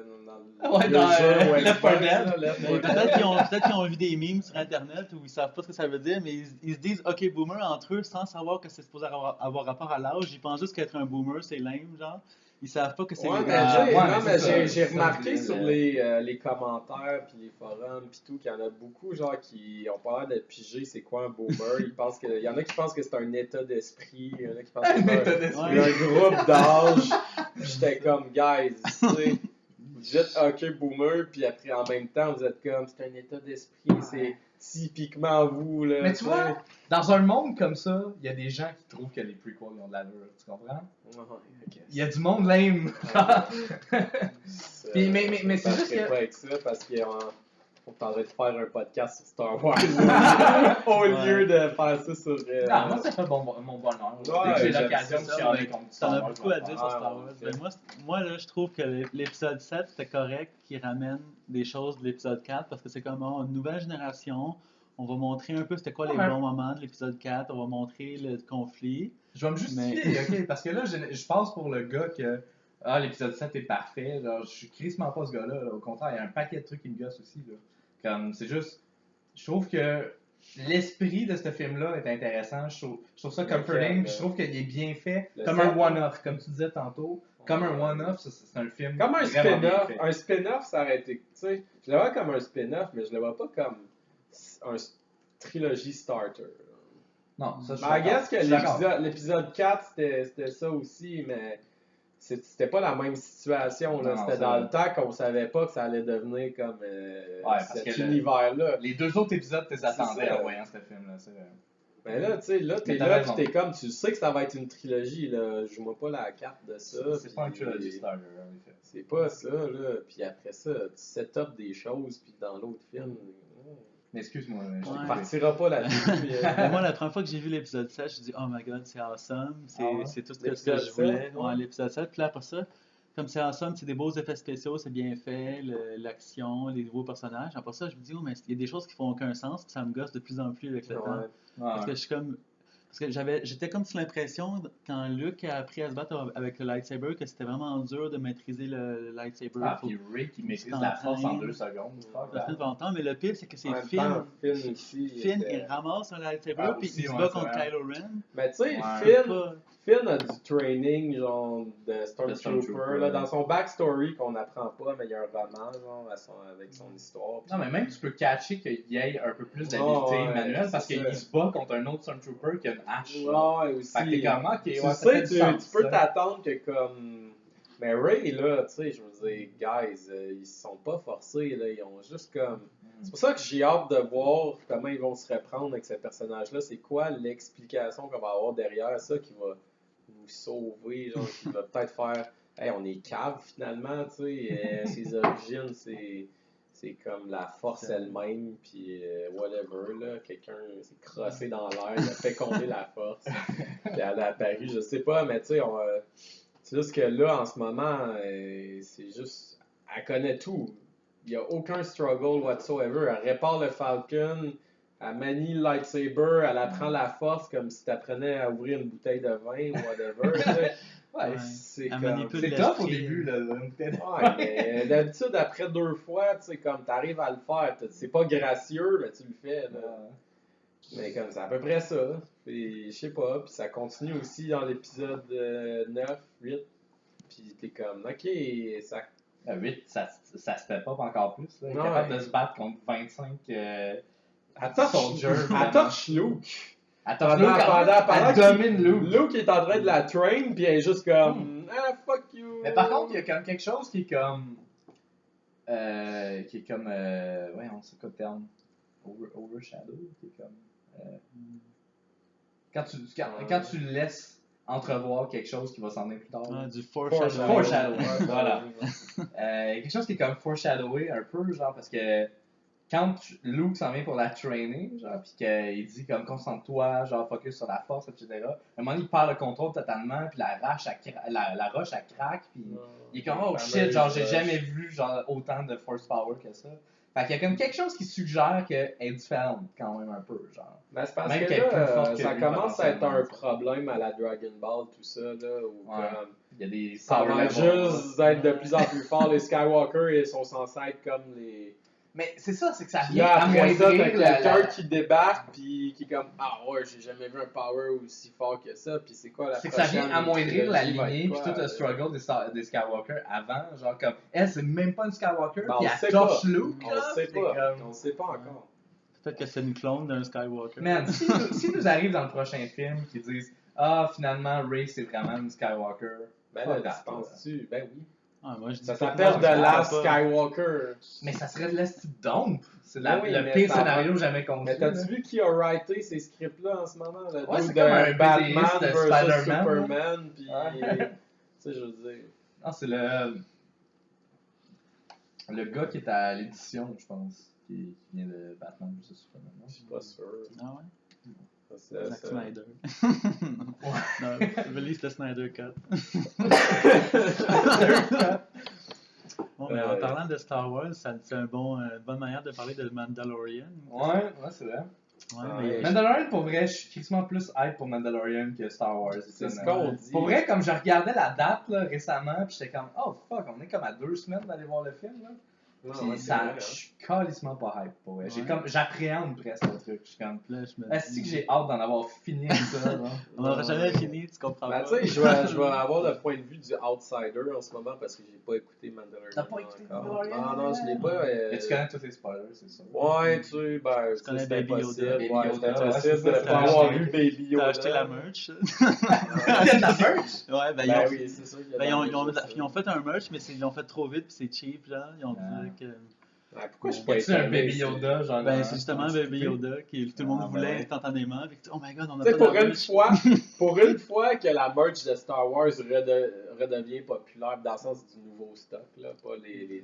[SPEAKER 3] jeu Left 4 Dead.
[SPEAKER 1] Peut-être qu'ils ont vu des memes sur Internet où ils savent pas ce que ça veut dire, mais ils se disent OK Boomer entre eux sans savoir que c'est supposé avoir rapport à l'âge. Ils pensent juste qu'être un Boomer c'est lame, genre. Ils savent pas que c'est
[SPEAKER 2] mais j'ai remarqué sur les commentaires puis les forums puis tout qu'il y en a beaucoup genre qui ont pas l'air de piger c'est quoi un boomer. Il y en a qui pensent que c'est un état d'esprit, il y en a qui pensent que c'est un groupe d'âge. J'étais comme guys, tu sais, vous dites OK boomer puis après en même temps vous êtes comme c'est un état d'esprit, c'est typiquement vous là.
[SPEAKER 3] Mais tu vois, dans un monde comme ça, il y a des gens qui trouvent que les prequels ont de l'allure, tu comprends? Il y a du monde lame. Mais c'est juste que...
[SPEAKER 2] pas avec ça parce qu'ils On tendrait de faire un podcast sur Star Wars au lieu de faire ça sur.
[SPEAKER 3] Non, moi, ça fait mon bonheur. Dès que j'ai l'occasion de chialer contre
[SPEAKER 1] T'en
[SPEAKER 3] Star
[SPEAKER 1] as
[SPEAKER 3] Wars.
[SPEAKER 1] beaucoup à dire sur Star Wars.
[SPEAKER 2] ouais.
[SPEAKER 1] Ben, moi, là, je trouve que l'épisode 7, c'était correct qu'il ramène des choses de l'épisode 4 parce que c'est comme une nouvelle génération. On va montrer un peu c'était quoi les bons moments de l'épisode 4. On va montrer le conflit.
[SPEAKER 3] Je vais me justifier, ok? Parce que là, je pense pour le gars que l'épisode 7 est parfait. Genre, je suis crissement pas ce gars-là. Là. Au contraire, il y a un paquet de trucs qui me gossent aussi. Là. Comme, c'est juste. Je trouve que l'esprit de ce film-là est intéressant. Je trouve ça comforting. Je trouve qu'il est bien fait. Comme un one-off, comme tu disais tantôt. Comme un one-off, c'est un film.
[SPEAKER 2] Comme un
[SPEAKER 3] vraiment bien
[SPEAKER 2] spin-off.
[SPEAKER 3] fait.
[SPEAKER 2] Un spin-off, ça aurait été. Tu sais, je le vois comme un spin-off, mais je le vois pas comme un trilogie starter.
[SPEAKER 3] Non, ça, je
[SPEAKER 2] I guess que
[SPEAKER 3] suis d'accord.
[SPEAKER 2] l'épisode 4, c'était ça aussi, mais c'était pas la même situation. Là.
[SPEAKER 3] Non,
[SPEAKER 2] C'était
[SPEAKER 3] c'est
[SPEAKER 2] dans
[SPEAKER 3] vrai.
[SPEAKER 2] le temps qu'on savait pas que ça allait devenir comme
[SPEAKER 3] parce
[SPEAKER 2] cet
[SPEAKER 3] que
[SPEAKER 2] univers-là.
[SPEAKER 3] Les 2 autres épisodes, tu les attendais
[SPEAKER 2] ça.
[SPEAKER 3] en voyant ce film-là. C'est vrai.
[SPEAKER 2] Mais là, tu sais, là,
[SPEAKER 3] Mais
[SPEAKER 2] t'es
[SPEAKER 3] t'as
[SPEAKER 2] là,
[SPEAKER 3] raison.
[SPEAKER 2] pis t'es comme, tu sais que ça va être une trilogie, là. Joue-moi pas la carte de ça.
[SPEAKER 3] C'est pas un
[SPEAKER 2] puis
[SPEAKER 3] trilogy starter, en effet.
[SPEAKER 2] C'est pas ça, là. Puis après ça, tu set up des choses, puis dans l'autre film,
[SPEAKER 3] Mais excuse-moi, je
[SPEAKER 1] Ouais.
[SPEAKER 2] tu
[SPEAKER 3] t'ai
[SPEAKER 2] partiras pas là-dessus.
[SPEAKER 1] Ben, moi, la première fois que j'ai vu l'épisode 7, je me dis, oh my god, c'est awesome. C'est
[SPEAKER 3] Ah ouais?
[SPEAKER 1] c'est tout ce que
[SPEAKER 2] L'épisode
[SPEAKER 1] je voulais.
[SPEAKER 2] 7, ouais.
[SPEAKER 1] Ouais, l'épisode 7. Puis là, après ça, comme c'est awesome, c'est des beaux effets spéciaux, c'est bien fait, l'action, les nouveaux personnages. Après ça, je me dis, oh, mais il y a des choses qui font aucun sens, puis ça me gosse de plus en plus avec le temps.
[SPEAKER 2] Ouais.
[SPEAKER 1] Parce que je suis comme. Parce que j'étais comme sur l'impression, quand Luke a appris à se battre avec le lightsaber, que c'était vraiment dur de maîtriser le lightsaber.
[SPEAKER 3] Ah,
[SPEAKER 1] Faut-
[SPEAKER 3] puis Ray qui maîtrise
[SPEAKER 1] t'entraînes.
[SPEAKER 3] la force en 2 secondes.
[SPEAKER 1] ça fait longtemps, mais le pire, c'est que c'est
[SPEAKER 2] En même
[SPEAKER 1] Finn.
[SPEAKER 2] temps, Finn aussi.
[SPEAKER 1] Finn,
[SPEAKER 2] était-
[SPEAKER 1] il ramasse un lightsaber,
[SPEAKER 3] Ah,
[SPEAKER 1] puis
[SPEAKER 3] aussi,
[SPEAKER 1] il se
[SPEAKER 3] ouais,
[SPEAKER 1] bat
[SPEAKER 3] c'est
[SPEAKER 1] contre
[SPEAKER 3] vrai.
[SPEAKER 1] Kylo Ren.
[SPEAKER 2] Mais tu sais,
[SPEAKER 3] Ouais.
[SPEAKER 2] Finn a du training, genre, de Stormtrooper.
[SPEAKER 3] Stormtrooper,
[SPEAKER 2] Là,
[SPEAKER 3] ouais.
[SPEAKER 2] dans son backstory qu'on n'apprend pas, mais il y a un roman, genre, avec son histoire.
[SPEAKER 3] Non, mais même tu peux catcher qu'il y ait un peu plus d'habileté
[SPEAKER 2] Ouais,
[SPEAKER 3] manuelle parce
[SPEAKER 2] c'est
[SPEAKER 3] qu'il
[SPEAKER 2] ça.
[SPEAKER 3] se bat contre un autre Stormtrooper qui a une hache.
[SPEAKER 2] Ouais, aussi.
[SPEAKER 3] Fait que t'es comme, ok,
[SPEAKER 2] Tu
[SPEAKER 3] ouais, ça
[SPEAKER 2] sais,
[SPEAKER 3] fait du sens,
[SPEAKER 2] tu peux
[SPEAKER 3] ça.
[SPEAKER 2] t'attendre que comme. Mais Ray, là, tu sais, je veux dire, guys, ils se sont pas forcés, là, ils ont juste comme. C'est pour ça que j'ai hâte de voir comment ils vont se reprendre avec ce personnage-là. C'est quoi l'explication qu'on va avoir derrière ça qui va nous sauver, genre, qui va peut-être faire. Hey, on est cave finalement, tu sais. Ses origines, c'est comme la force elle-même, puis whatever, là. Quelqu'un s'est crossé dans l'air, il a fécondé la force, puis elle a apparu, je sais pas, mais tu sais, c'est juste que là, en ce moment, c'est juste. Elle connaît tout. Il n'y a aucun struggle whatsoever. Elle répare le Falcon, elle manie le lightsaber, elle apprend la force comme si tu apprenais à ouvrir une bouteille de vin ou whatever. tu sais.
[SPEAKER 3] Ouais.
[SPEAKER 2] C'est
[SPEAKER 1] Elle
[SPEAKER 2] comme.
[SPEAKER 1] manipule
[SPEAKER 3] C'est tough au
[SPEAKER 1] l'esprit.
[SPEAKER 3] début, là.
[SPEAKER 2] Ouais, mais d'habitude, après 2 fois, tu sais, comme t'arrives à le faire, c'est pas gracieux, mais tu le fais, là. Mais comme c'est à peu près ça. Puis je sais pas, puis ça continue aussi dans l'épisode 9, 8. Puis t'es comme, ok, ça.
[SPEAKER 3] À 8, ça step up encore plus. Là. Il est
[SPEAKER 2] Ouais.
[SPEAKER 3] capable de se battre contre 25
[SPEAKER 2] Elle torche
[SPEAKER 3] soldiers.
[SPEAKER 2] elle
[SPEAKER 3] vraiment.
[SPEAKER 2] torche Luke.
[SPEAKER 3] Attends,
[SPEAKER 2] Pendant
[SPEAKER 3] elle domine Luke.
[SPEAKER 2] Luke est en train de la train, puis elle est juste comme, ah, fuck you.
[SPEAKER 3] Mais par contre, il y a comme quelque chose qui est comme. Ouais, on sait quoi le terme. Overshadow, qui est comme. Quand tu laisses entrevoir quelque chose qui va s'en venir plus tard.
[SPEAKER 1] Ah, du
[SPEAKER 2] Foreshadow.
[SPEAKER 1] foreshadowing.
[SPEAKER 3] Foreshadow, voilà. Quelque chose qui est comme foreshadowé un peu, genre, parce que quand Luke s'en vient pour la trainer, genre, pis qu'il dit comme concentre-toi, genre, focus sur la force, etc. À un moment donné, il perd le contrôle totalement, puis la roche, elle craque, puis il est comme, oh shit, genre, j'ai jamais vu, genre, autant de force power que ça. Fait qu'il y a comme quelque chose qui suggère qu'elle est différente, quand même, un peu, genre.
[SPEAKER 2] Ben, c'est parce
[SPEAKER 3] Même
[SPEAKER 2] que
[SPEAKER 3] qu'elle est plus
[SPEAKER 2] là,
[SPEAKER 3] forte que
[SPEAKER 2] ça
[SPEAKER 3] lui,
[SPEAKER 2] commence à être un
[SPEAKER 3] potentiellement.
[SPEAKER 2] problème à la Dragon Ball, tout ça, là, où
[SPEAKER 3] Ouais.
[SPEAKER 2] comme,
[SPEAKER 3] Il y a des
[SPEAKER 2] ça
[SPEAKER 3] power
[SPEAKER 2] va
[SPEAKER 3] levels,
[SPEAKER 2] juste être de plus en plus fort. Les Skywalker, ils sont censés être comme les.
[SPEAKER 3] Mais c'est ça, c'est que ça
[SPEAKER 2] Puis
[SPEAKER 3] vient
[SPEAKER 2] là, après ça,
[SPEAKER 3] amoindrir
[SPEAKER 2] t'as quelqu'un
[SPEAKER 3] la...
[SPEAKER 2] qui débarque, puis qui est comme, ah ouais, j'ai jamais vu un power aussi fort que ça, puis c'est quoi la
[SPEAKER 3] C'est que ça vient amoindrir la
[SPEAKER 2] trilogie va être
[SPEAKER 3] lignée puis
[SPEAKER 2] quoi,
[SPEAKER 3] tout le struggle des Skywalker avant, genre comme elle c'est même pas une Skywalker
[SPEAKER 2] Ben, on
[SPEAKER 3] puis
[SPEAKER 2] sait
[SPEAKER 3] elle torche
[SPEAKER 2] pas.
[SPEAKER 3] Luke
[SPEAKER 2] On
[SPEAKER 3] là,
[SPEAKER 2] sait
[SPEAKER 3] c'est
[SPEAKER 2] pas,
[SPEAKER 3] comme-
[SPEAKER 2] on sait pas encore.
[SPEAKER 1] Peut-être que c'est une clone d'un Skywalker.
[SPEAKER 3] Man, si nous arrive dans le prochain film qui disent ah finalement Rey c'est vraiment une Skywalker,
[SPEAKER 2] Ben
[SPEAKER 3] fuck
[SPEAKER 2] là,
[SPEAKER 3] that,
[SPEAKER 2] tu penses-tu? Ben oui.
[SPEAKER 1] Ah, moi, je dis
[SPEAKER 2] Ça
[SPEAKER 1] pas-
[SPEAKER 2] s'appelle
[SPEAKER 1] non,
[SPEAKER 2] The
[SPEAKER 1] je pense
[SPEAKER 2] Last
[SPEAKER 1] pas.
[SPEAKER 2] Skywalker.
[SPEAKER 3] mais ça serait de la petite dompe, c'est
[SPEAKER 2] Ben oui,
[SPEAKER 3] le
[SPEAKER 2] mais
[SPEAKER 3] pire
[SPEAKER 2] ça
[SPEAKER 3] scénario jamais conçu.
[SPEAKER 2] Mais t'as-tu
[SPEAKER 3] là.
[SPEAKER 2] vu qui a writé ces scripts-là en ce moment? Le
[SPEAKER 3] Ouais,
[SPEAKER 2] dude
[SPEAKER 3] c'est
[SPEAKER 2] de
[SPEAKER 3] comme un
[SPEAKER 2] Batman
[SPEAKER 3] BDiste de
[SPEAKER 2] versus
[SPEAKER 3] Spider-Man,
[SPEAKER 2] Superman, puis...
[SPEAKER 3] Ouais.
[SPEAKER 2] Tu sais, je veux dire...
[SPEAKER 3] Non, c'est le Le gars qui est à l'édition, je pense, qui vient de Batman vs Superman.
[SPEAKER 2] Je suis pas sûr.
[SPEAKER 1] Ah ouais?
[SPEAKER 2] Ça,
[SPEAKER 1] Zack Snyder. Non, release the Snyder Cut. Bon, mais en parlant de Star Wars, c'est une bonne manière de parler de Mandalorian.
[SPEAKER 3] Ouais, c'est vrai.
[SPEAKER 1] Ouais, mais
[SPEAKER 3] Mandalorian, pour vrai, je suis crissement plus hype pour Mandalorian que Star Wars.
[SPEAKER 2] C'est ce qu'on dit.
[SPEAKER 3] Pour vrai, comme je regardais la date là, récemment, puis j'étais comme, oh fuck, on est comme à 2 semaines d'aller voir le film. Là. Puis ça, je suis calissement pas hype pour vrai. J'appréhende presque le truc. Je suis comme, est-ce que j'ai hâte d'en avoir fini avec ça? Là?
[SPEAKER 1] On n'aura jamais fini, tu comprends pas.
[SPEAKER 2] Tu sais, je vais avoir le point de vue du outsider en ce moment parce que j'ai pas écouté Mandalorian.
[SPEAKER 3] T'as pas écouté
[SPEAKER 2] encore.
[SPEAKER 3] Mandalorian?
[SPEAKER 2] Ah non, je l'ai pas.
[SPEAKER 3] Mais tu connais tous les spoilers, c'est ça?
[SPEAKER 2] Ouais, tu
[SPEAKER 1] connais
[SPEAKER 2] c'est
[SPEAKER 1] Baby
[SPEAKER 2] impossible.
[SPEAKER 1] Yoda.
[SPEAKER 3] Baby
[SPEAKER 2] Ouais,
[SPEAKER 3] Yoda,
[SPEAKER 2] c'est
[SPEAKER 3] ouais,
[SPEAKER 2] impossible
[SPEAKER 3] c'est
[SPEAKER 2] de
[SPEAKER 3] ça,
[SPEAKER 2] pas avoir vu Baby
[SPEAKER 1] T'as
[SPEAKER 2] Yoda.
[SPEAKER 1] acheté la merch?
[SPEAKER 3] Il y a de la merch?
[SPEAKER 1] Ouais, ben,
[SPEAKER 2] Ben oui, c'est sûr qu'il y a
[SPEAKER 1] ben,
[SPEAKER 2] de la
[SPEAKER 1] ils
[SPEAKER 2] merch,
[SPEAKER 1] ont fait un merch, mais ils l'ont fait trop vite puis c'est cheap, genre. Ils ont dit que.
[SPEAKER 2] Ouais, pourquoi je suis
[SPEAKER 3] Y
[SPEAKER 2] pas
[SPEAKER 3] a-tu un
[SPEAKER 2] étonné,
[SPEAKER 3] Baby
[SPEAKER 2] c'est-
[SPEAKER 3] Yoda, genre?
[SPEAKER 1] Ben, c'est justement Baby Yoda que tout le monde
[SPEAKER 3] Ah,
[SPEAKER 1] voulait
[SPEAKER 3] ben ouais.
[SPEAKER 1] instantanément. Fait que, oh my god, on a
[SPEAKER 2] Tu sais,
[SPEAKER 1] pas de merch.
[SPEAKER 2] pour une fois que la merch de Star Wars redevient populaire dans le sens du nouveau stock, là, pas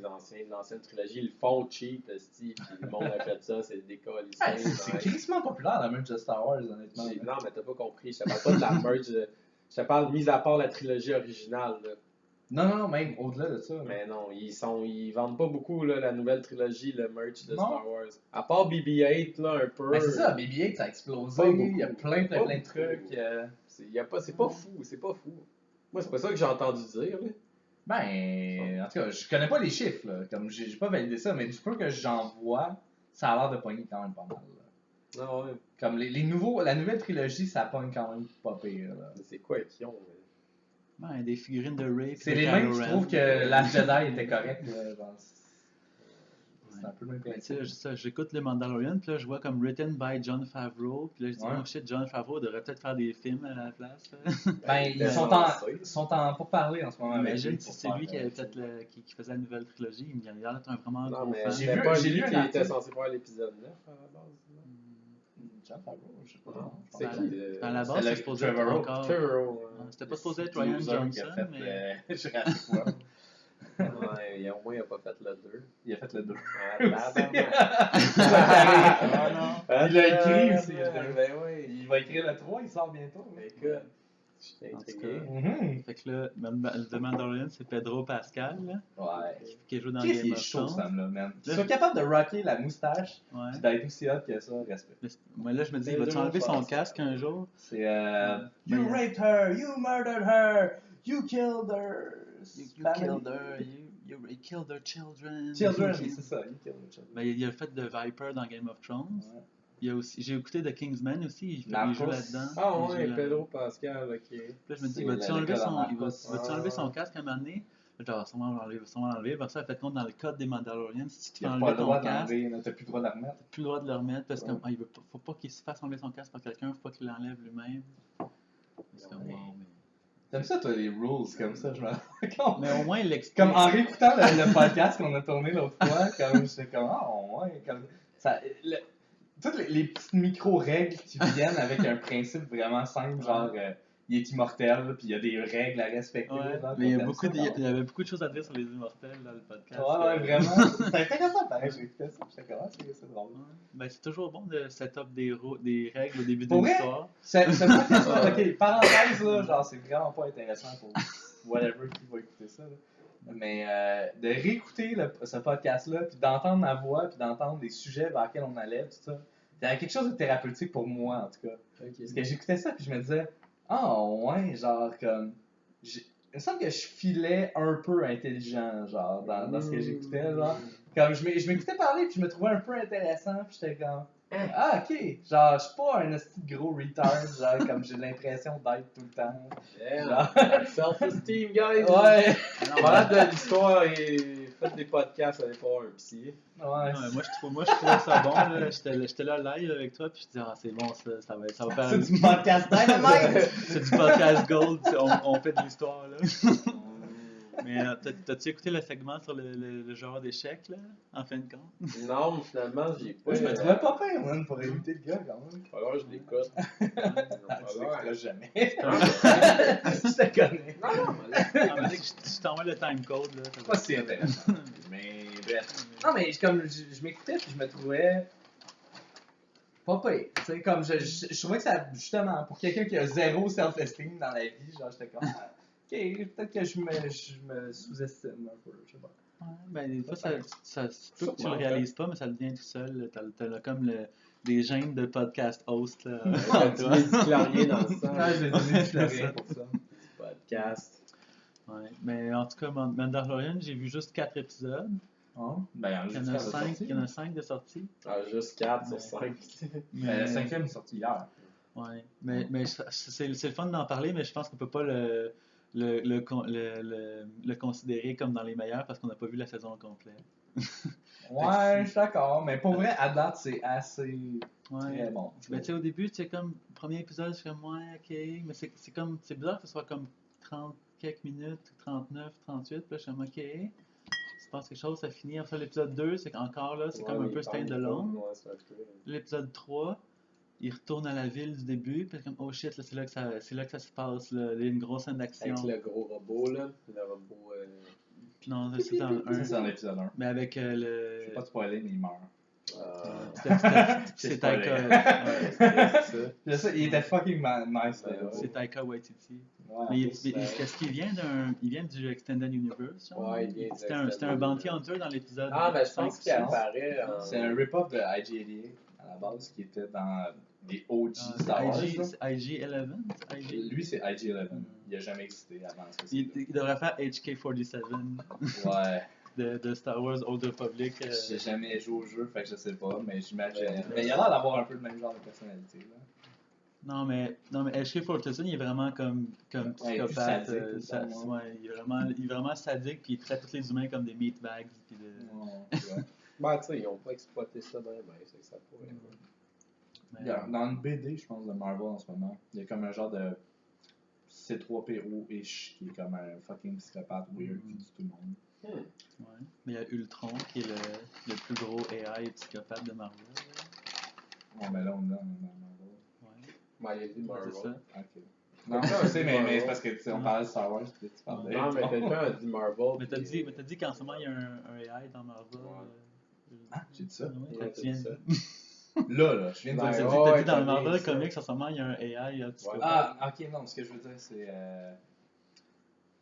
[SPEAKER 2] l'ancienne trilogie, ils le font cheap, esti, puis le monde a fait ça, c'est décollissé.
[SPEAKER 3] C'est crissement populaire la merch de Star Wars, honnêtement.
[SPEAKER 2] Non, mais t'as pas compris, je te parle pas de la merch, je te parle mis à part la trilogie originale, là.
[SPEAKER 3] Non, même au-delà de ça.
[SPEAKER 2] Mais non, ils vendent pas beaucoup là, la nouvelle trilogie, le merch de
[SPEAKER 3] Non.
[SPEAKER 2] Star Wars. À part BB-8, là, un peu.
[SPEAKER 3] Mais c'est ça, BB-8, ça a explosé,
[SPEAKER 2] Pas beaucoup.
[SPEAKER 3] il y a plein de
[SPEAKER 2] Pas beaucoup.
[SPEAKER 3] trucs.
[SPEAKER 2] C'est pas fou, c'est pas fou. Moi, c'est pas ça que j'ai entendu dire, là.
[SPEAKER 3] Ben, en tout cas, je connais pas les chiffres, là. Comme j'ai pas validé ça, mais du peu que j'en vois, ça a l'air de pogner quand même pas mal. Là.
[SPEAKER 2] Non, ouais.
[SPEAKER 3] Comme la nouvelle trilogie, ça pogne quand même pas pire. Là.
[SPEAKER 2] C'est quoi qu'ils ont,
[SPEAKER 1] Ben, des figurines de Ray.
[SPEAKER 3] C'est les mêmes qui trouvent que la Jedi était correcte. Là, genre, c'est un peu le même
[SPEAKER 1] Ben,
[SPEAKER 3] principe.
[SPEAKER 1] tu sais, j'écoute le Mandalorian, puis là, je vois comme written by Jon Favreau, puis là, je dis,
[SPEAKER 3] Ouais.
[SPEAKER 1] oh shit, Jon Favreau devrait peut-être faire des films à la place. là.
[SPEAKER 3] Ben, ils sont en pourparlers en ce moment. avec
[SPEAKER 1] Imagine
[SPEAKER 3] lui
[SPEAKER 1] si
[SPEAKER 3] pour
[SPEAKER 1] c'est
[SPEAKER 3] faire,
[SPEAKER 1] lui qui avait
[SPEAKER 3] tu sais.
[SPEAKER 1] fait qui faisait la nouvelle trilogie, il y a l'air d'être un vraiment
[SPEAKER 2] Non,
[SPEAKER 1] gros
[SPEAKER 2] mais
[SPEAKER 1] fan.
[SPEAKER 3] j'ai
[SPEAKER 2] c'était
[SPEAKER 3] vu-
[SPEAKER 2] pas
[SPEAKER 3] j'ai
[SPEAKER 2] lui
[SPEAKER 3] lu un
[SPEAKER 2] qui
[SPEAKER 3] article.
[SPEAKER 2] était censé faire l'épisode 9 à la base.
[SPEAKER 3] John Favreau, je sais pas.
[SPEAKER 2] Non,
[SPEAKER 3] non,
[SPEAKER 2] c'est
[SPEAKER 3] je pense
[SPEAKER 2] qui
[SPEAKER 3] pas.
[SPEAKER 1] À la
[SPEAKER 3] C'est
[SPEAKER 1] base,
[SPEAKER 3] le
[SPEAKER 1] c'est supposé être
[SPEAKER 3] Trevorrow.
[SPEAKER 1] encore.
[SPEAKER 2] Trevorrow,
[SPEAKER 1] C'était pas supposé être
[SPEAKER 3] Le
[SPEAKER 1] Ryan
[SPEAKER 3] loser
[SPEAKER 1] Johnson,
[SPEAKER 3] qui a fait
[SPEAKER 1] mais.
[SPEAKER 3] Jurassic World.
[SPEAKER 2] Ouais, au moins, il a pas fait le 2.
[SPEAKER 3] Il a fait le 2.
[SPEAKER 2] Ah non.
[SPEAKER 3] Il l'a écrit aussi, le 2.
[SPEAKER 2] Ben oui.
[SPEAKER 3] Il va écrire le 3, il sort bientôt.
[SPEAKER 2] Écoute, je suis
[SPEAKER 1] En tout
[SPEAKER 2] intrigué.
[SPEAKER 3] Mhm.
[SPEAKER 1] Fait que là, The Mandalorian, c'est Pedro Pascal, là,
[SPEAKER 3] Ouais.
[SPEAKER 1] qui joue dans
[SPEAKER 3] Qu'est-ce
[SPEAKER 1] Game
[SPEAKER 3] qu'il est
[SPEAKER 1] of
[SPEAKER 3] chaud,
[SPEAKER 1] Thrones.
[SPEAKER 3] Sam, là, man. Tu
[SPEAKER 1] Là,
[SPEAKER 3] sois capable de rocker la moustache,
[SPEAKER 1] Ouais.
[SPEAKER 3] pis d'être aussi hot que ça, respect.
[SPEAKER 1] Moi, là, je me dis,
[SPEAKER 2] C'est
[SPEAKER 1] il va-tu
[SPEAKER 2] deux
[SPEAKER 1] enlever son
[SPEAKER 2] faces.
[SPEAKER 1] casque un jour?
[SPEAKER 3] C'est
[SPEAKER 1] You
[SPEAKER 3] raped her, you murdered her, you killed her.
[SPEAKER 1] You killed their children.
[SPEAKER 3] Children, c'est ça, you killed her children.
[SPEAKER 1] Ben, il a fait de Viper dans Game of Thrones.
[SPEAKER 3] Ouais.
[SPEAKER 1] Il y a aussi, j'ai écouté The Kingsman aussi, il joue
[SPEAKER 3] Narcos.
[SPEAKER 1] là-dedans.
[SPEAKER 2] Ah
[SPEAKER 1] Il joue
[SPEAKER 2] ouais,
[SPEAKER 1] là-
[SPEAKER 2] Pedro Pascal, ok.
[SPEAKER 1] Puis là, je me dis,
[SPEAKER 3] C'est
[SPEAKER 1] vas-tu
[SPEAKER 3] le
[SPEAKER 1] enlever,
[SPEAKER 3] gars dans
[SPEAKER 1] son,
[SPEAKER 3] Narcos.
[SPEAKER 1] vas-tu enlever son casque à un moment donné? Genre, sûrement l'enlever. Parce que ça fait compte dans le code des Mandalorians, si tu te fais
[SPEAKER 3] T'as pas
[SPEAKER 1] enlever
[SPEAKER 3] le
[SPEAKER 1] ton
[SPEAKER 3] droit
[SPEAKER 1] casque,
[SPEAKER 3] d'enlever, t'as plus le droit de la remettre.
[SPEAKER 1] t'as plus le droit de le remettre parce qu'il
[SPEAKER 3] Ouais.
[SPEAKER 1] faut pas qu'il se fasse enlever son casque par quelqu'un, faut pas qu'il l'enlève lui-même. C'est comme,
[SPEAKER 3] Ouais.
[SPEAKER 1] wow,
[SPEAKER 3] T'aimes ça, toi, les rules comme ça, je me rends compte.
[SPEAKER 1] mais au moins, il l'explique.
[SPEAKER 3] Comme en réécoutant le podcast qu'on a tourné l'autre fois, comme j'étais comme, ah ouais, comme ça. Toutes les petites micro-règles qui viennent avec un principe vraiment simple, genre il est immortel, puis il y a des règles à respecter.
[SPEAKER 1] Ouais,
[SPEAKER 3] genre,
[SPEAKER 1] mais il y
[SPEAKER 3] t'aimes ça,
[SPEAKER 1] avait beaucoup de choses à dire sur les immortels dans le podcast.
[SPEAKER 3] Ouais, vraiment. C'était intéressant, pareil, j'ai écouté ça, puis j'étais comme, ah, c'est drôle.
[SPEAKER 1] Ouais. Ben, c'est toujours bon de set-up des règles au début
[SPEAKER 3] Pour
[SPEAKER 1] d'une
[SPEAKER 3] vrai?
[SPEAKER 1] histoire.
[SPEAKER 3] Ce podcast-là, ok, parenthèse, là, genre, c'est vraiment pas intéressant pour whatever qui va écouter ça. Là. Mais de réécouter ce podcast-là, puis d'entendre ma voix, puis d'entendre les sujets vers lesquels on allait, tout ça, il y avait quelque chose de thérapeutique pour moi, en tout cas. Parce que j'écoutais ça, puis je me disais, ah ouais, genre, comme. Il me semble que je filais un peu intelligent, genre, dans ce que j'écoutais, genre. Comme je m'écoutais parler, puis je me trouvais un peu intéressant, puis j'étais comme. Ah, ok. Genre, je suis pas un esti de gros retard, genre, comme j'ai l'impression d'être tout le temps.
[SPEAKER 2] Yeah, self-esteem, guys.
[SPEAKER 3] Ouais.
[SPEAKER 2] Parlant de l'histoire et faites des podcasts, allez voir un psy.
[SPEAKER 3] Ouais.
[SPEAKER 1] Ouais, moi, je trouvais ça bon. Là. J'étais là live avec toi, puis je disais, ah, c'est bon, ça va faire.
[SPEAKER 3] C'est du podcast dynamite!
[SPEAKER 1] C'est du podcast gold, on fait de l'histoire. Là. Mais t'as-tu écouté le segment sur le genre d'échecs, là, en fin de compte?
[SPEAKER 2] Non, mais finalement, j'ai pas.
[SPEAKER 3] Ouais, je me trouvais pas pire, man, pour éviter le gars, quand même.
[SPEAKER 2] Alors, je l'écoute.
[SPEAKER 3] Tu l'écouteras jamais.
[SPEAKER 2] Non,
[SPEAKER 3] Je te connais.
[SPEAKER 2] non, mais là,
[SPEAKER 1] Ah, mais je t'envoie le timecode. Là,
[SPEAKER 3] Pas si intéressant. Mais bref. Non, mais comme je m'écoutais puis je me trouvais pas pire. Tu sais, comme je trouvais que ça, justement, pour quelqu'un qui a zéro self-esteem dans la vie, genre, j'étais comme, ok, peut-être que je me sous-estime un peu, je sais pas.
[SPEAKER 1] Ouais, ben, des fois, c'est pas que tu le réalises pas, mais ça devient tout seul. T'as comme des gènes de podcast host. Là,
[SPEAKER 2] Quand tu mets du clarier dans le sang.
[SPEAKER 3] Ouais, je vais donner du clavier pour ça.
[SPEAKER 2] Podcast.
[SPEAKER 1] Ouais. Mais en tout cas, Mandalorian, j'ai vu juste 4 épisodes.
[SPEAKER 3] Ah, ben,
[SPEAKER 1] Il y en a 5, il y en a 5 de sortie.
[SPEAKER 2] Ah, juste 4 sur 5.
[SPEAKER 3] Mais le 5e est sorti hier.
[SPEAKER 1] Ouais. Mais c'est le fun d'en parler, mais je pense qu'on peut pas le considérer comme dans les meilleurs parce qu'on n'a pas vu la saison au complet.
[SPEAKER 3] Ouais, je suis d'accord. Mais pour vrai, à date, c'est assez très bon.
[SPEAKER 1] Ben, tu sais, au début, c'est comme, le premier épisode, je suis comme, ouais, ok. Mais c'est comme, c'est bizarre que ce soit comme 30 quelques minutes, 39, 38. Puis là, je suis comme, ok. Il se passe quelque chose, ça finit. Enfin, l'épisode 2, c'est encore là, c'est comme un peu stand-alone. L'épisode 3, il retourne à la ville du début, puis comme, oh shit, là, c'est là que ça se passe, là. Il y a une grosse scène d'action.
[SPEAKER 2] Avec le gros robot, là. Le robot.
[SPEAKER 1] Non, c'est dans
[SPEAKER 3] C'est dans l'épisode 1.
[SPEAKER 1] Mais avec le.
[SPEAKER 3] Je vais pas te spoiler, mais il meurt.
[SPEAKER 1] C'est Taika.
[SPEAKER 3] C'est ça, il était fucking nice.
[SPEAKER 1] C'est Taika Waititi.
[SPEAKER 3] Ouais,
[SPEAKER 1] Mais est-ce qu'il vient du Extended Universe? Genre?
[SPEAKER 2] Ouais, il vient
[SPEAKER 1] C'était un bounty hunter dans l'épisode.
[SPEAKER 2] Ah, mais je pense qu'il apparaît.
[SPEAKER 3] C'est un rip-off de IG-88 à la base qui était dans des OG Star Wars.
[SPEAKER 1] IG-11?
[SPEAKER 3] Lui, c'est IG-11. Il a jamais existé avant.
[SPEAKER 1] Il devrait faire HK-47.
[SPEAKER 3] Ouais.
[SPEAKER 1] De Star Wars Old Republic.
[SPEAKER 3] J'ai jamais joué au jeu, fait que je sais pas, mais j'imagine. Mais il a l'air d'avoir un peu le même genre de personnalité. Là.
[SPEAKER 1] Non, mais HK-47, il est vraiment comme psychopathe. Il est vraiment sadique, puis il traite tous les humains comme des meatbags. Puis
[SPEAKER 2] Ben, tu sais, ils ont pas exploité ça bien, c'est que ça pourrait.
[SPEAKER 3] Dans une BD, je pense, de Marvel en ce moment, il y a comme un genre de C3PO-ish qui est comme un fucking psychopathe weird qui tue tout le monde.
[SPEAKER 1] Ouais. Mais il y a Ultron qui est le plus gros AI psychopathe de Marvel.
[SPEAKER 3] Ouais, mais là, on est dans Marvel.
[SPEAKER 1] Ouais.
[SPEAKER 2] Ben, il a dit Marvel.
[SPEAKER 1] C'est ça.
[SPEAKER 3] Ok. Non, je sais, mais c'est parce que on parlait de Star Wars, puis tu parlais.
[SPEAKER 2] Non, mais quelqu'un a dit Marvel.
[SPEAKER 1] Mais t'as dit qu'en ce moment, il y a un AI dans Marvel.
[SPEAKER 3] Ah, j'ai dit ça?
[SPEAKER 2] Ouais,
[SPEAKER 1] tu viens de...
[SPEAKER 3] Là, je viens de dire ça.
[SPEAKER 1] T'as dit dans le Marvel Comics, en ce moment, il y a un AI.
[SPEAKER 3] Ah, ok, non, ce que je veux dire, c'est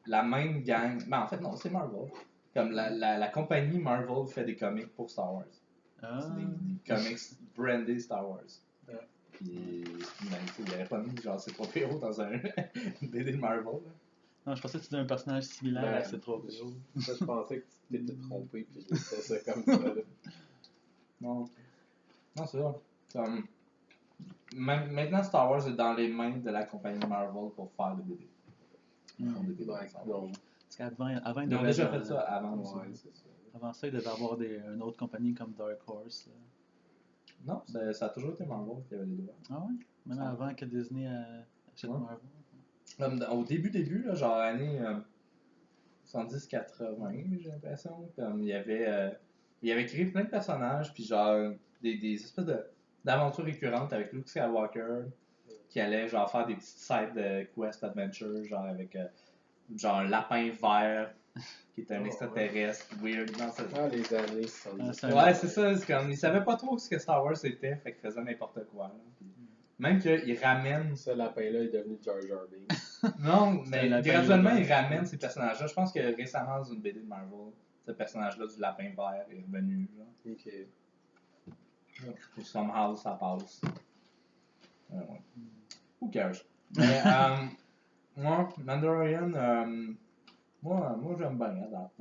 [SPEAKER 3] la même gang. Ben, en fait, non, c'est Marvel. Comme la compagnie Marvel fait des comics pour Star Wars.
[SPEAKER 1] Ah.
[SPEAKER 3] C'est des comics brandés Star Wars. Puis, ben, il n'y aurait pas mis genre C3PO dans un BD de Marvel. Là.
[SPEAKER 1] Non, je pensais que tu étais un personnage similaire à C3PO.
[SPEAKER 2] Ça, je pensais que tu t'étais trompé, puis je laissais ça comme ça. Là.
[SPEAKER 3] Non, c'est ça. Comme, maintenant, Star Wars est dans les mains de la compagnie Marvel pour faire des BD.
[SPEAKER 1] Parce qu'avant,
[SPEAKER 3] ils ont déjà fait ça avant aussi.
[SPEAKER 1] Avant ça, il devait y avoir une autre compagnie comme Dark Horse.
[SPEAKER 3] Non, ça a toujours été Marvel qui avait les droits.
[SPEAKER 1] Ah ouais? Même avant que Disney achète Marvel.
[SPEAKER 3] Au début, là, genre années 70-80, j'ai l'impression. Comme il avait créé plein de personnages, puis genre des espèces d'aventures récurrentes avec Luke Skywalker qui allait genre faire des petites sites de quest adventure, genre avec genre un lapin vert qui était un extraterrestre weird. Non,
[SPEAKER 2] les années 70.
[SPEAKER 3] Ouais, c'est ça. C'est comme, il savait pas trop ce que Star Wars était, fait qu'il faisait n'importe quoi. Là. Puis, même qu'il ramène.
[SPEAKER 2] Ce lapin-là est devenu Jar Jar Binks.
[SPEAKER 3] Non, mais graduellement, il ramène ces personnages-là. Je pense que récemment, dans une BD de Marvel, ce personnage-là du lapin vert est revenu. Genre.
[SPEAKER 2] Ok.
[SPEAKER 3] Puis somehow, ça passe. Ouais. Who cares? Mais, moi, Mandalorian, moi j'aime bien la date.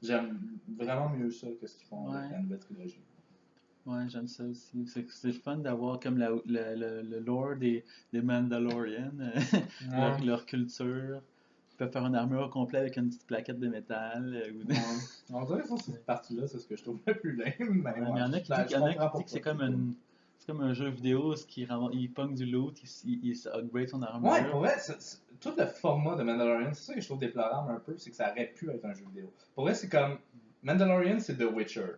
[SPEAKER 3] J'aime vraiment mieux ça que ce qu'ils font avec la nouvelle trilogie.
[SPEAKER 1] Ouais, j'aime ça aussi. C'est le fun d'avoir comme le lore des Mandalorians, leur culture. Ils peuvent faire une armure complète avec une petite plaquette de métal.
[SPEAKER 3] On dirait que cette partie-là, c'est ce que je trouve le plus lame. Mais
[SPEAKER 1] il y en a qui disent que c'est comme un jeu vidéo, il pogne du loot, il upgrade son armure.
[SPEAKER 3] Ouais, pour vrai, tout le format de Mandalorian, c'est ça que je trouve déplorable un peu, c'est que ça aurait pu être un jeu vidéo. Pour vrai, c'est comme Mandalorian, c'est The Witcher,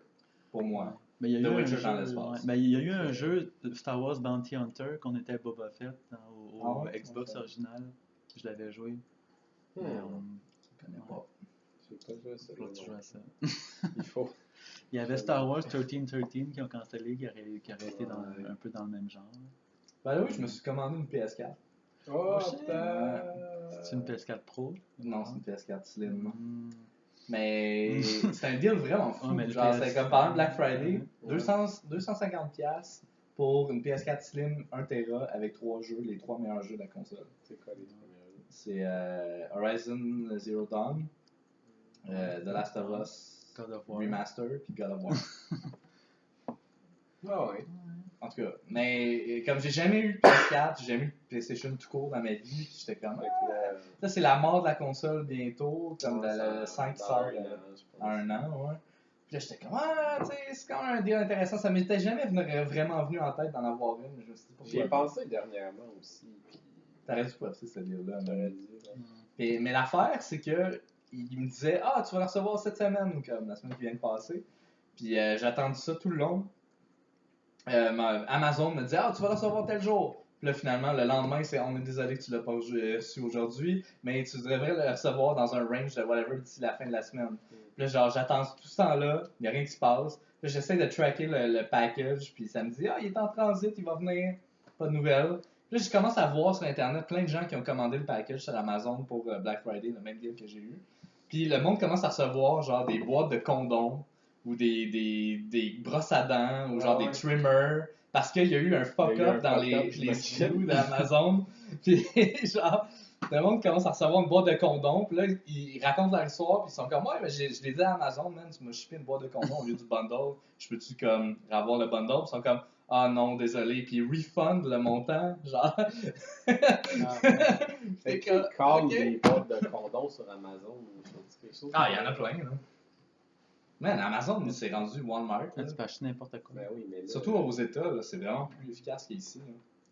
[SPEAKER 3] pour moi.
[SPEAKER 1] Mais il y a eu un jeu de Star Wars Bounty Hunter qu'on était Boba Fett au Xbox original. Je l'avais joué.
[SPEAKER 3] Je connais pas.
[SPEAKER 2] Je sais pas jouer à ça.
[SPEAKER 1] Tu joues à ça.
[SPEAKER 2] Il faut.
[SPEAKER 1] Il y avait Star Wars 1313 qui ont cancellé, qui aurait été un peu dans le même genre.
[SPEAKER 3] Ben là, oui, je me suis commandé une PS4.
[SPEAKER 2] Oh,
[SPEAKER 1] C'est une PS4 Pro?
[SPEAKER 3] Non, c'est une PS4 Slim. Mais c'est un deal vraiment fou. Genre, c'est comme par exemple Black Friday, 250$ pour une PS4 Slim 1TB avec 3 jeux, les 3 meilleurs jeux de la console.
[SPEAKER 2] C'est quoi les 3 meilleurs jeux?
[SPEAKER 3] C'est Horizon Zero Dawn, The Last of Us Remaster, puis God of War.
[SPEAKER 2] Ah ouais.
[SPEAKER 3] En tout cas, mais comme j'ai jamais eu de PS4, j'ai jamais eu de PlayStation tout court dans ma vie, puis j'étais comme, ça c'est la mort de la console bientôt, comme le 5 sort à un an, ouais. Puis là j'étais comme, tu sais, c'est quand même un deal intéressant, ça m'était jamais vraiment venu en tête d'en avoir une, mais je me suis dit pourquoi.
[SPEAKER 2] J'y ai pensé dernièrement aussi, puis...
[SPEAKER 3] T'aurais dû profiter de ce deal-là.
[SPEAKER 2] T'aurais dû,
[SPEAKER 3] mais l'affaire, c'est que il me disait, tu vas le recevoir cette semaine, comme la semaine qui vient de passer, puis j'ai attendu ça tout le long. Amazon me dit tu vas le recevoir tel jour. Puis là finalement le lendemain c'est on est désolé que tu l'as pas reçu aujourd'hui, mais tu devrais le recevoir dans un range de whatever d'ici la fin de la semaine. Puis là genre j'attends tout ce temps-là, il n'y a rien qui se passe. Puis là j'essaie de tracker le package, puis ça me dit il est en transit, il va venir, pas de nouvelles. Puis là je commence à voir sur internet plein de gens qui ont commandé le package sur Amazon pour Black Friday, le même deal que j'ai eu. Puis le monde commence à recevoir genre des boîtes de condoms ou des brosses à dents, ou genre des trimmers, parce qu'il y a eu un fuck-up dans les SKU d'Amazon. Puis genre, le monde commence à recevoir une boîte de condoms, puis là, ils racontent leur histoire, puis ils sont comme, mais je l'ai dit à Amazon, man, tu m'as shippé une boîte de condoms au lieu du bundle, je peux-tu comme avoir le bundle? Puis ils sont comme, non, désolé, puis ils refund le montant, genre.
[SPEAKER 2] C'est qui call des boîtes de condoms sur Amazon ou quelque chose?
[SPEAKER 3] Il y en a plein, là. Man, Amazon, c'est rendu Walmart.
[SPEAKER 1] Tu peux acheter n'importe quoi.
[SPEAKER 2] Ben oui, mais là,
[SPEAKER 3] surtout aux États, là, c'est vraiment plus efficace qu'ici.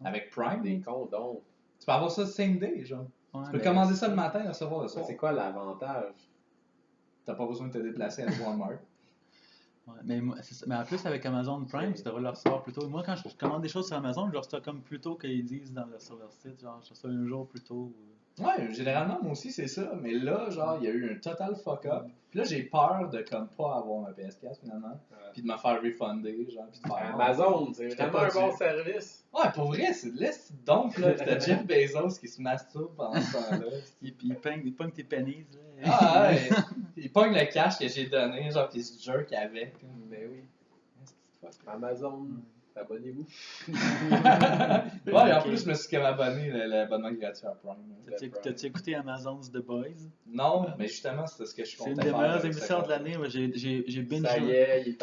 [SPEAKER 3] Avec Prime,
[SPEAKER 2] des condoms.
[SPEAKER 3] Tu peux avoir ça same day, genre.
[SPEAKER 1] Ouais,
[SPEAKER 3] tu peux commander ça le matin et recevoir le soir.
[SPEAKER 2] C'est quoi l'avantage?
[SPEAKER 3] T'as pas besoin de te déplacer à Walmart.
[SPEAKER 1] Ouais, mais en plus, avec Amazon Prime, tu devrais le recevoir plus tôt. Moi, quand je commande des choses sur Amazon, je le reçois comme plus tôt qu'ils disent sur leur site. Genre, je reçois un jour plus tôt.
[SPEAKER 3] Ouais, généralement, moi aussi, c'est ça. Mais là, genre, il y a eu un total fuck-up. Puis là, j'ai peur de comme pas avoir ma PS4 finalement. Puis de me faire refunder, genre. Puis de faire.
[SPEAKER 2] Amazon, c'est vraiment un bon service.
[SPEAKER 3] Ouais, pour vrai, c'est de l'est donc, là. Puis t'as Jeff Bezos qui se masturbe pendant ce temps-là.
[SPEAKER 1] Il pogne tes pennies,
[SPEAKER 3] là. Ouais. Il pogne le cash que j'ai donné, genre, puis il se jerk avec.
[SPEAKER 2] Mais oui. Amazon. Abonnez-vous.
[SPEAKER 3] Ouais, en plus, je me suis comme abonné l'abonnement gratuit à Prime.
[SPEAKER 1] T'as-tu écouté Amazon's The Boys?
[SPEAKER 3] Non, mais justement, c'est ce que je comptais faire.
[SPEAKER 1] C'est une des meilleures émissions de l'année.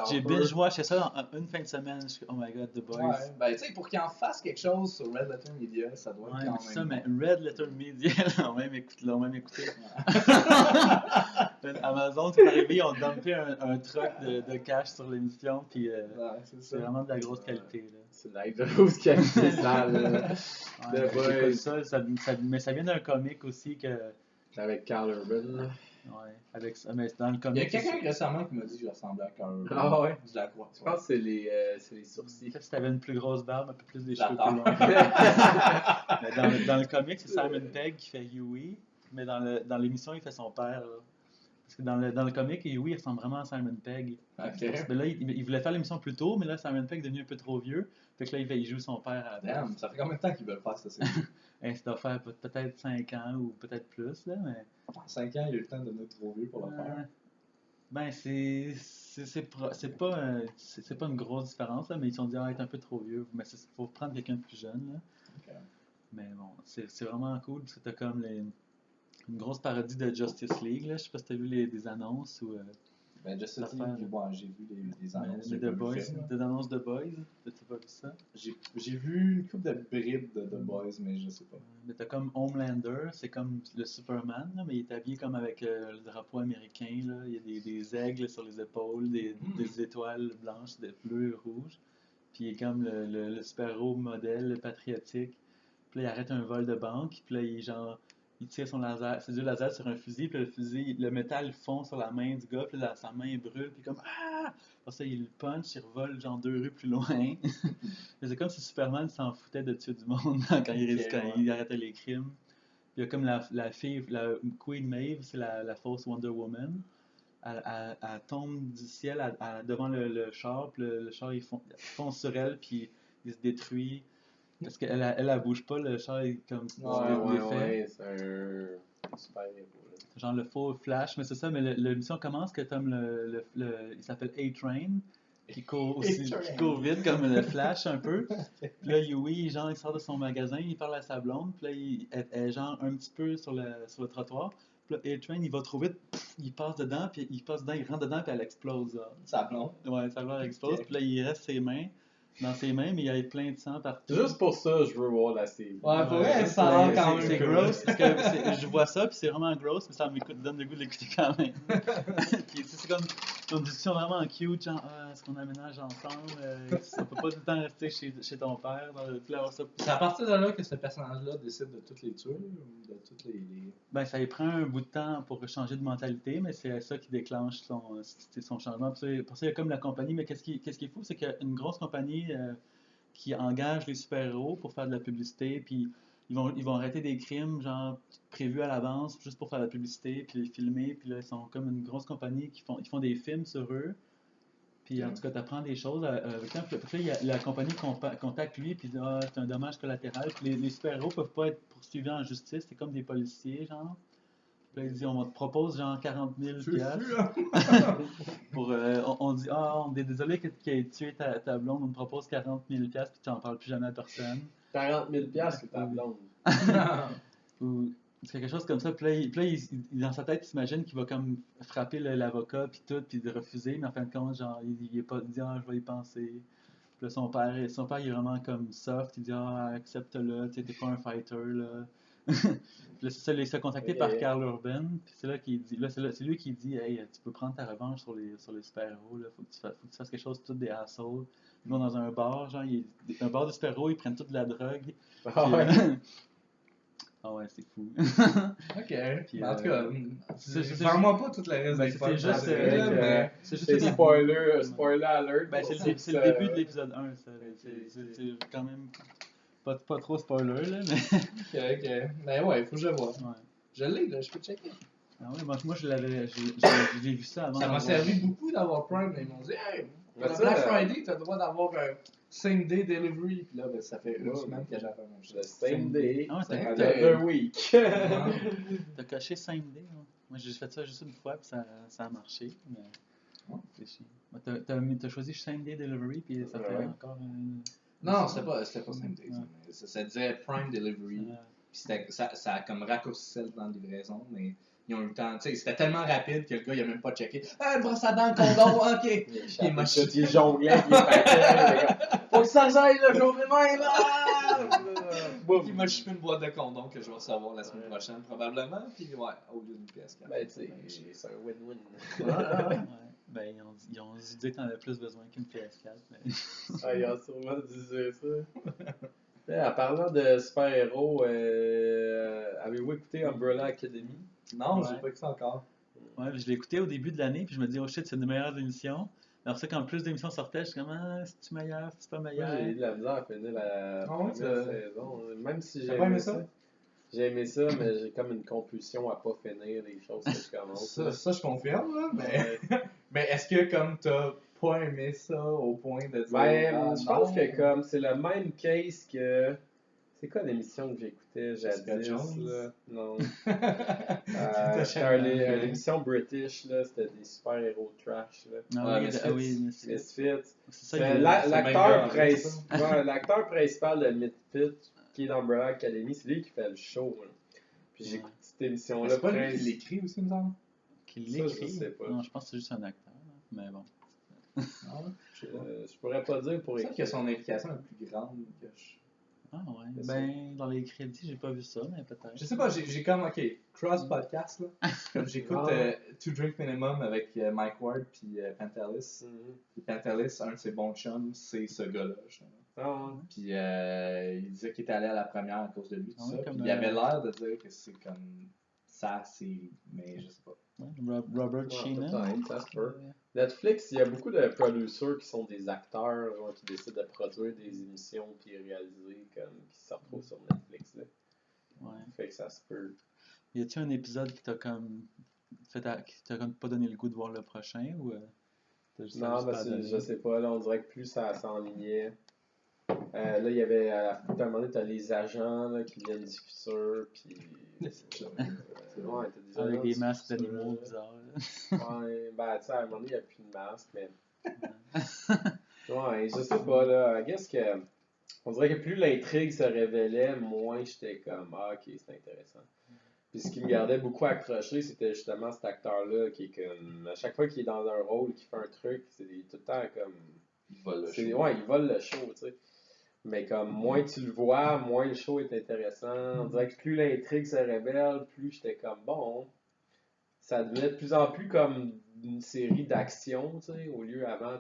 [SPEAKER 1] J'ai binge-watché ça en une fin de semaine. Oh my god, The Boys.
[SPEAKER 3] Ouais, ben tu sais, pour qu'ils en fassent quelque chose sur Red Letter Media, ça doit être quand même...
[SPEAKER 1] ça, mais Red Letter Media, l'ont même écouté. Amazon, c'est arrivé, ils ont dumpé un truck de cash sur l'émission, puis c'est vraiment de la grosse qualité. Là.
[SPEAKER 2] C'est de la grosse qualité sale.
[SPEAKER 1] Mais ça vient d'un comic aussi que...
[SPEAKER 2] Avec Carl Urban.
[SPEAKER 1] Ouais, mais dans le comic...
[SPEAKER 3] Il y a quelqu'un récemment qui m'a dit que je ressemblais à Carl Urban.
[SPEAKER 2] Ah ouais?
[SPEAKER 3] Je la crois.
[SPEAKER 2] Je pense que c'est les sourcils.
[SPEAKER 1] Peut-être si t'avais une plus grosse barbe, un peu plus des cheveux plus longs. Mais dans le comic, c'est Simon Pegg qui fait Huey, mais dans l'émission, il fait son père. Là. Parce que dans le comic, Huey, il ressemble vraiment à Simon Pegg.
[SPEAKER 3] Okay.
[SPEAKER 1] Parce que là, il voulait faire l'émission plus tôt, mais là, Simon Pegg est devenu un peu trop vieux. Fait que là, il joue son père à la place.
[SPEAKER 3] Damn, ça fait combien de temps qu'ils veulent faire ça?
[SPEAKER 1] Ça doit faire peut-être 5 ans ou peut-être plus. Là, mais...
[SPEAKER 3] 5 ans, il a eu le temps de devenir trop vieux pour le faire.
[SPEAKER 1] Ben, c'est pas une grosse différence, là, mais ils se sont dit, être un peu trop vieux. Mais il faut prendre quelqu'un de plus jeune. Là.
[SPEAKER 3] Okay.
[SPEAKER 1] Mais bon, c'est vraiment cool parce que t'as comme une grosse parodie de Justice League. Là. Je sais pas si t'as vu des annonces ou.
[SPEAKER 3] Ben, Justice League, j'ai vu des annonces.
[SPEAKER 1] Les des annonces de Boys. T'as-tu pas vu ça?
[SPEAKER 3] J'ai vu une couple de bribes de The Boys, mais je sais pas.
[SPEAKER 1] Mais t'as comme Homelander, c'est comme le Superman, là, mais il est habillé comme avec le drapeau américain. Là. Il y a des aigles sur les épaules, des étoiles blanches, des bleues et rouges. Puis il est comme le super-héros modèle patriotique. Puis là, il arrête un vol de banque, puis là, il tire c'est du laser sur un fusil, puis le métal fond sur la main du gars, puis là, sa main brûle, puis comme Après ça, il le punch, il revole genre 2 rues plus loin. C'est comme si Superman s'en foutait de tuer du monde quand il arrêtait les crimes. Puis il y a comme la fille, la Queen Maeve, c'est la fausse Wonder Woman. elle tombe du ciel devant le char, puis le char il fonce sur elle, puis il se détruit. Parce qu'elle bouge pas, le char est comme défait.
[SPEAKER 2] Ouais, c'est un super héros.
[SPEAKER 1] Genre le faux Flash, mais c'est ça, mais l'émission commence que comme il s'appelle A-Train, qui court vite comme le Flash un peu. Puis là, Yui, genre, il sort de son magasin, il parle à sa blonde, puis là, elle est genre un petit peu sur le trottoir. Puis là, A-Train, il va trop vite, il passe dedans, il rentre dedans, puis elle explose. Là.
[SPEAKER 3] Sa blonde.
[SPEAKER 1] Ouais, sa blonde explose, puis là, il reste dans ses mains, mais il y a plein de sang partout.
[SPEAKER 2] Juste pour ça, je veux voir la série.
[SPEAKER 3] Ouais, pour vrai, ça a l'air quand même.
[SPEAKER 1] C'est gross, parce que je vois ça, puis c'est vraiment gross, mais ça donne le goût de l'écouter quand même. Puis c'est comme une discussion vraiment cute, genre, est-ce qu'on aménage ensemble? On peut pas tout le temps rester chez ton père.
[SPEAKER 3] C'est à partir de là que ce personnage-là décide de toutes les tuer, ou de toutes les...
[SPEAKER 1] Ben, ça lui prend un bout de temps pour changer de mentalité, mais c'est ça qui déclenche son changement. Pour ça, il y a comme la compagnie, mais qu'est-ce qui est fou, c'est qu'il y a une grosse compagnie qui engage les super-héros pour faire de la publicité, puis ils vont arrêter des crimes, genre, prévus à l'avance, juste pour faire de la publicité, puis les filmer, puis là, ils sont comme une grosse compagnie ils font des films sur eux, puis en tout cas, tu apprends des choses avec le temps. Puis là, la compagnie contacte lui, puis dit c'est un dommage collatéral. Puis les super-héros peuvent pas être poursuivis en justice, c'est comme des policiers, genre. Puis là, il dit on te propose genre 40 000 pour, on dit on est désolé que tu aies tué ta blonde, on te propose 40 000 puis tu n'en parles plus jamais à personne.
[SPEAKER 2] 40 000 c'est ta blonde.
[SPEAKER 1] Ou c'est quelque chose comme ça. Puis là, dans sa tête, il s'imagine qu'il va comme frapper l'avocat, puis tout, puis de refuser, mais en fin de compte, genre, il dit je vais y penser. Puis là, son père, il est vraiment comme soft, il dit accepte-le, tu sais, t'es pas un fighter, là. Puis là, c'est ça, il s'est contacté par Karl Urban, puis c'est là qu'il dit, c'est lui qui dit, hey, tu peux prendre ta revanche sur les super-héros, là, faut que tu fasses quelque chose, tous des assholes. Ils vont dans un bar, genre, un bar de super-héros, ils prennent toute de la drogue. Ah ouais, c'est fou.
[SPEAKER 3] Ok. Puis, en tout cas, vends-moi pas toute la reste des
[SPEAKER 1] c'est juste.
[SPEAKER 2] C'est spoiler alert.
[SPEAKER 1] Ben, c'est le début de l'épisode 1, ça. C'est quand même pas trop spoiler, là, mais.
[SPEAKER 3] Ok. Ben ouais, il faut que je le voie.
[SPEAKER 1] Ouais.
[SPEAKER 3] Je l'ai, là, je peux checker.
[SPEAKER 1] Ah ouais, moi j'ai vu ça avant.
[SPEAKER 3] Ça m'a servi beaucoup d'avoir Prime, mais ils m'ont dit, hey, pour le Black Friday, t'as le droit d'avoir un same day delivery. Puis là, ben, ça fait une semaine que j'attends mon
[SPEAKER 2] Le same day.
[SPEAKER 1] Ah ouais,
[SPEAKER 2] another week.
[SPEAKER 1] T'as coché same day, hein? Moi j'ai fait ça juste une fois, puis ça a marché. Mais c'est chiant. T'as choisi same day delivery, puis ça fait encore
[SPEAKER 3] Non, c'était pas same day. Ça disait Prime Delivery. Puis ça a comme raccourci le temps de livraison, mais ils ont eu le temps. Tu sais, c'était tellement rapide que le gars, il a même pas checké. Hey, brosse à dents, condom, ok.
[SPEAKER 2] Il m'a chuté, il jonglait, il est faut que ça aille, le jour de même.
[SPEAKER 3] Il m'a chupé une boîte de condoms que je vais recevoir la semaine prochaine, probablement. Puis ouais, au lieu d'une PS4.
[SPEAKER 2] Ben, tu sais, c'est un win-win.
[SPEAKER 1] Ouais. Ben, ils ont dit que t'en avais plus besoin qu'une PS4. Mais...
[SPEAKER 2] ils ont sûrement dit ça. En parlant de super-héros, avez-vous écouté Umbrella Academy?
[SPEAKER 3] Non, j'ai pas écouté encore.
[SPEAKER 1] Ouais, je l'ai écouté au début de l'année, puis je me dis, oh shit, c'est une des meilleures émissions. Alors, ça, quand plus d'émissions sortaient, je suis comme, c'est-tu meilleur, c'est pas meilleur?
[SPEAKER 2] Moi, j'ai eu de la misère à finir la première saison. Même si j'ai
[SPEAKER 3] aimé ça.
[SPEAKER 2] J'ai aimé ça, mais j'ai comme une compulsion à pas finir les choses que je commence.
[SPEAKER 3] Ça, je confirme, là, mais est-ce que comme t'as pas aimé ça au point de dire...
[SPEAKER 2] Ben, je pense que comme c'est le même case que... C'est quoi l'émission que j'écoutais jadis, là? Non. C'était une émission british, là, c'était des super-héros trash, là. Misfits. C'est l'acteur principal de Misfits, qui est dans Umbrella Academy, c'est lui qui fait le show, là. Puis j'écoute cette émission-là.
[SPEAKER 3] C'est pas lui qui l'écrit aussi, il me semble?
[SPEAKER 1] Qui l'écrit?
[SPEAKER 2] Je sais pas.
[SPEAKER 1] Non, je pense que c'est juste un acteur, mais bon.
[SPEAKER 2] Je pourrais pas dire pour écrire.
[SPEAKER 3] C'est que son implication est plus grande que je...
[SPEAKER 1] Ah ouais. Ben, dans les crédits, j'ai pas vu ça, mais peut-être.
[SPEAKER 3] Je sais pas, j'ai comme, cross podcast, là. Comme j'écoute Two Drink Minimum avec Mike Ward puis Pantelis. Puis Pantelis, un de ses bons chums, c'est ce gars-là, justement. Puis il disait qu'il était allé à la première à cause de lui, tout ça. Puis il avait l'air de dire que c'est comme ça, mais je sais pas.
[SPEAKER 1] Robert Sheenan.
[SPEAKER 2] Netflix, il y a beaucoup de producers qui sont des acteurs qui décident de produire des émissions puis réaliser comme qui se retrouvent sur Netflix. Là.
[SPEAKER 1] Ouais.
[SPEAKER 2] Fait que ça se peut.
[SPEAKER 1] Y a-tu un épisode qui t'a comme qui t'a comme pas donné le goût de voir le prochain ou t'as juste, ça a
[SPEAKER 2] Non,
[SPEAKER 1] juste
[SPEAKER 2] mais
[SPEAKER 1] pas donné?
[SPEAKER 2] je sais pas, là, on dirait que plus ça s'enlignait. Là, il y avait, à un moment donné, t'as les agents là, qui viennent du futur, puis. Ouais, t'as des
[SPEAKER 1] Avec
[SPEAKER 2] agents
[SPEAKER 1] des
[SPEAKER 2] du
[SPEAKER 1] masques
[SPEAKER 2] futur,
[SPEAKER 1] d'animaux
[SPEAKER 2] là.
[SPEAKER 1] bizarres.
[SPEAKER 2] Ouais, ben, tu sais, à un moment donné, il n'y a plus de masque, mais. Ouais, je sais pas, là. Qu'est-ce que. On dirait que plus l'intrigue se révélait, moins j'étais comme, ah, ok, c'est intéressant. Puis ce qui me gardait beaucoup accroché, c'était justement cet acteur-là qui est comme, à chaque fois qu'il est dans un rôle, qu'il fait un truc, c'est tout le temps comme.
[SPEAKER 3] Il vole le show.
[SPEAKER 2] Ouais, il vole le show, tu sais. Mais comme, moins tu le vois, moins le show est intéressant. On dirait que plus l'intrigue se révèle, plus j'étais comme, bon, ça devenait de plus en plus comme une série d'action, tu sais, au lieu avant.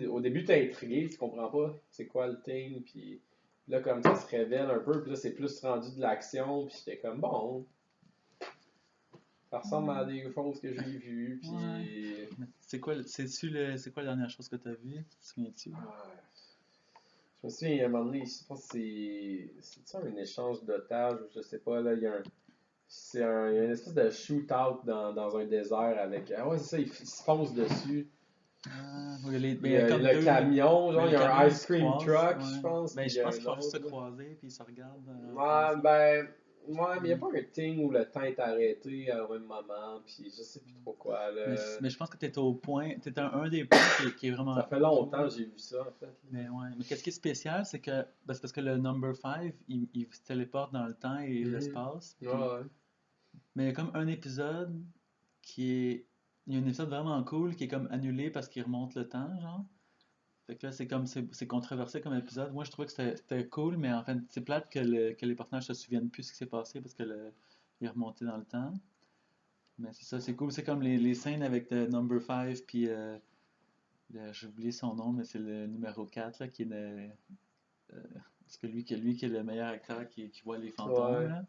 [SPEAKER 2] Au début, t'es intrigué, tu comprends pas c'est quoi le thing, puis là, comme ça se révèle un peu, puis là, c'est plus rendu de l'action, puis j'étais comme, bon, ça ressemble à des choses que j'ai vues, puis.
[SPEAKER 1] Ouais. Mais c'est quoi la dernière chose que t'as vue? Tu te souviens-tu?
[SPEAKER 2] Je me souviens, à un moment donné, je pense que c'est un échange d'otages, ou je sais pas, là, il y a il y a une espèce de shootout dans un désert avec. Ah ouais, c'est ça, ils se foncent dessus.
[SPEAKER 1] Oui,
[SPEAKER 2] Il y a le camion, genre, il y a un ice cream truck,
[SPEAKER 1] ouais.
[SPEAKER 2] je pense.
[SPEAKER 1] Ben,
[SPEAKER 2] puis
[SPEAKER 1] je
[SPEAKER 2] il y a
[SPEAKER 1] pense
[SPEAKER 2] un
[SPEAKER 1] qu'ils font juste se
[SPEAKER 2] autre, là.
[SPEAKER 1] croiser puis ils se regardent.
[SPEAKER 2] Ouais, ben, ouais, mais il n'y a pas un thing où le temps est arrêté au même moment, puis je sais plus trop quoi, là.
[SPEAKER 1] Mais je pense que t'étais au point, t'étais un des points qui est vraiment.
[SPEAKER 2] Ça fait longtemps que j'ai vu ça, en fait.
[SPEAKER 1] Mais ouais. Mais qu'est-ce qui est spécial, c'est que ben, c'est parce que le number 5, il se téléporte dans le temps et l'espace.
[SPEAKER 2] Ouais, ouais.
[SPEAKER 1] Mais il y a comme un épisode qui est. Il y a un épisode vraiment cool qui est comme annulé parce qu'il remonte le temps, genre. Fait que là, c'est controversé comme épisode. Moi, je trouvais que c'était cool, mais en fait, c'est plate que les personnages se souviennent plus de ce qui s'est passé parce que il est remonté dans le temps. Mais c'est ça, c'est cool. C'est comme les scènes avec le number 5, puis j'ai oublié son nom, mais c'est le numéro 4, là, qui est parce que lui qui est le meilleur acteur qui voit les fantômes,
[SPEAKER 2] Ouais.
[SPEAKER 1] là.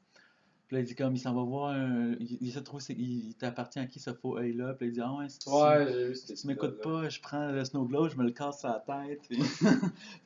[SPEAKER 1] Puis là, il dit comme, il s'en va voir il se trouve, il t'appartient à qui ce faux œil-là? Puis là, il dit, ah ouais,
[SPEAKER 2] Ouais, j'ai vu
[SPEAKER 1] si
[SPEAKER 2] cet
[SPEAKER 1] tu m'écoutes
[SPEAKER 2] épisode-là.
[SPEAKER 1] pas, je prends le snow globe, je me le casse sur la tête, puis, puis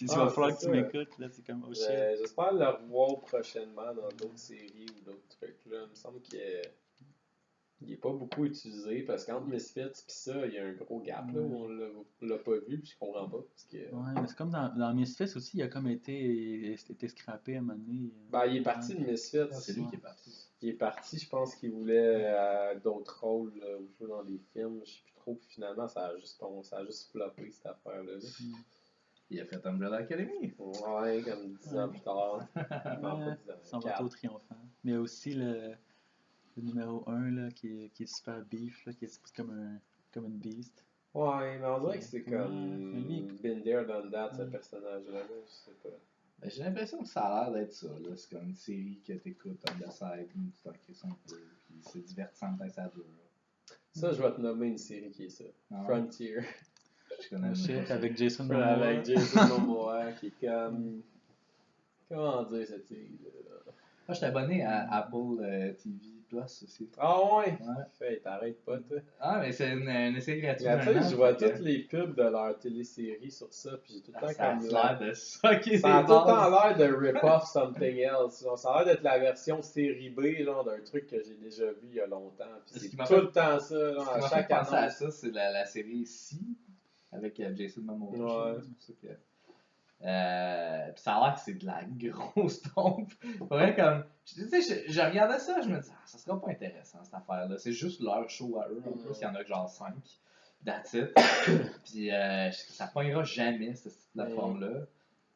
[SPEAKER 1] il
[SPEAKER 2] Ah,
[SPEAKER 1] va
[SPEAKER 2] c'est
[SPEAKER 1] falloir que tu
[SPEAKER 2] ça.
[SPEAKER 1] m'écoutes. Là, c'est comme, oh shit.
[SPEAKER 2] J'espère le revoir prochainement dans d'autres séries ou d'autres trucs, là. Il me semble qu'il est pas beaucoup utilisé parce qu'entre Misfits et ça, il y a un gros gap là, où on l'a pas vu, puis je comprends pas. Parce que,
[SPEAKER 1] Ouais, mais c'est comme dans Misfits aussi, il a comme été scrappé à un moment donné.
[SPEAKER 2] ben, il est parti de Misfits.
[SPEAKER 3] C'est lui qui est parti.
[SPEAKER 2] Il est parti, je pense qu'il voulait d'autres rôles ou jouer dans des films, je sais plus trop, puis finalement ça a juste floppé cette affaire-là.
[SPEAKER 3] Il a fait Umbrella Academy.
[SPEAKER 2] Ouais, comme 10 ans plus tard. Non, pas 10 ans.
[SPEAKER 1] Son retour triomphant. Mais il y a aussi le numéro 1 là, qui est super beef, là, qui est comme une beast.
[SPEAKER 2] Ouais, mais on dirait que c'est comme
[SPEAKER 1] lui,
[SPEAKER 2] been there, done that, ce personnage-là, je sais pas.
[SPEAKER 3] Ben, j'ai l'impression que ça a l'air d'être ça. Là. C'est comme une série que t'écoutes on the side, tu t'en crisses un peu, puis c'est divertissant tant que ça dure.
[SPEAKER 2] Ça, je vais te nommer une série qui est ça.
[SPEAKER 3] Ah ouais?
[SPEAKER 2] Frontier.
[SPEAKER 1] Je connais shit avec Jason Momoa.
[SPEAKER 2] Avec Jason Momoa, qui est comme... Comment dire cette série-là?
[SPEAKER 3] Moi, je suis abonné à Apple TV Plus aussi.
[SPEAKER 2] Ah ouais?
[SPEAKER 3] Ouais.
[SPEAKER 2] Fait, t'arrêtes pas, toi.
[SPEAKER 3] Ah, mais c'est une essai gratuite.
[SPEAKER 2] Mais tu sais, je vois toutes les pubs de leur télésérie sur ça, puis j'ai tout le temps
[SPEAKER 3] ça
[SPEAKER 2] comme...
[SPEAKER 3] a l'air de ça.
[SPEAKER 2] Ça a tout le temps l'air de rip-off something else. Genre, ça a l'air d'être la version série B, genre d'un truc que j'ai déjà vu il y a longtemps. Puis c'est tout le temps ça, genre, à chaque annonce.
[SPEAKER 3] Ce qui m'a fait penser à ça, c'est la série Si, avec Jason Momoa.
[SPEAKER 2] Ouais.
[SPEAKER 3] C'est pour ça que... Puis ça a l'air que c'est de la grosse tombe. Vrai comme. Tu sais, je regardais ça, je me disais, ça sera pas intéressant cette affaire-là. C'est juste leur show à eux. En plus, il y en a genre 5. That's it. Puis ça pognera jamais cette plateforme-là.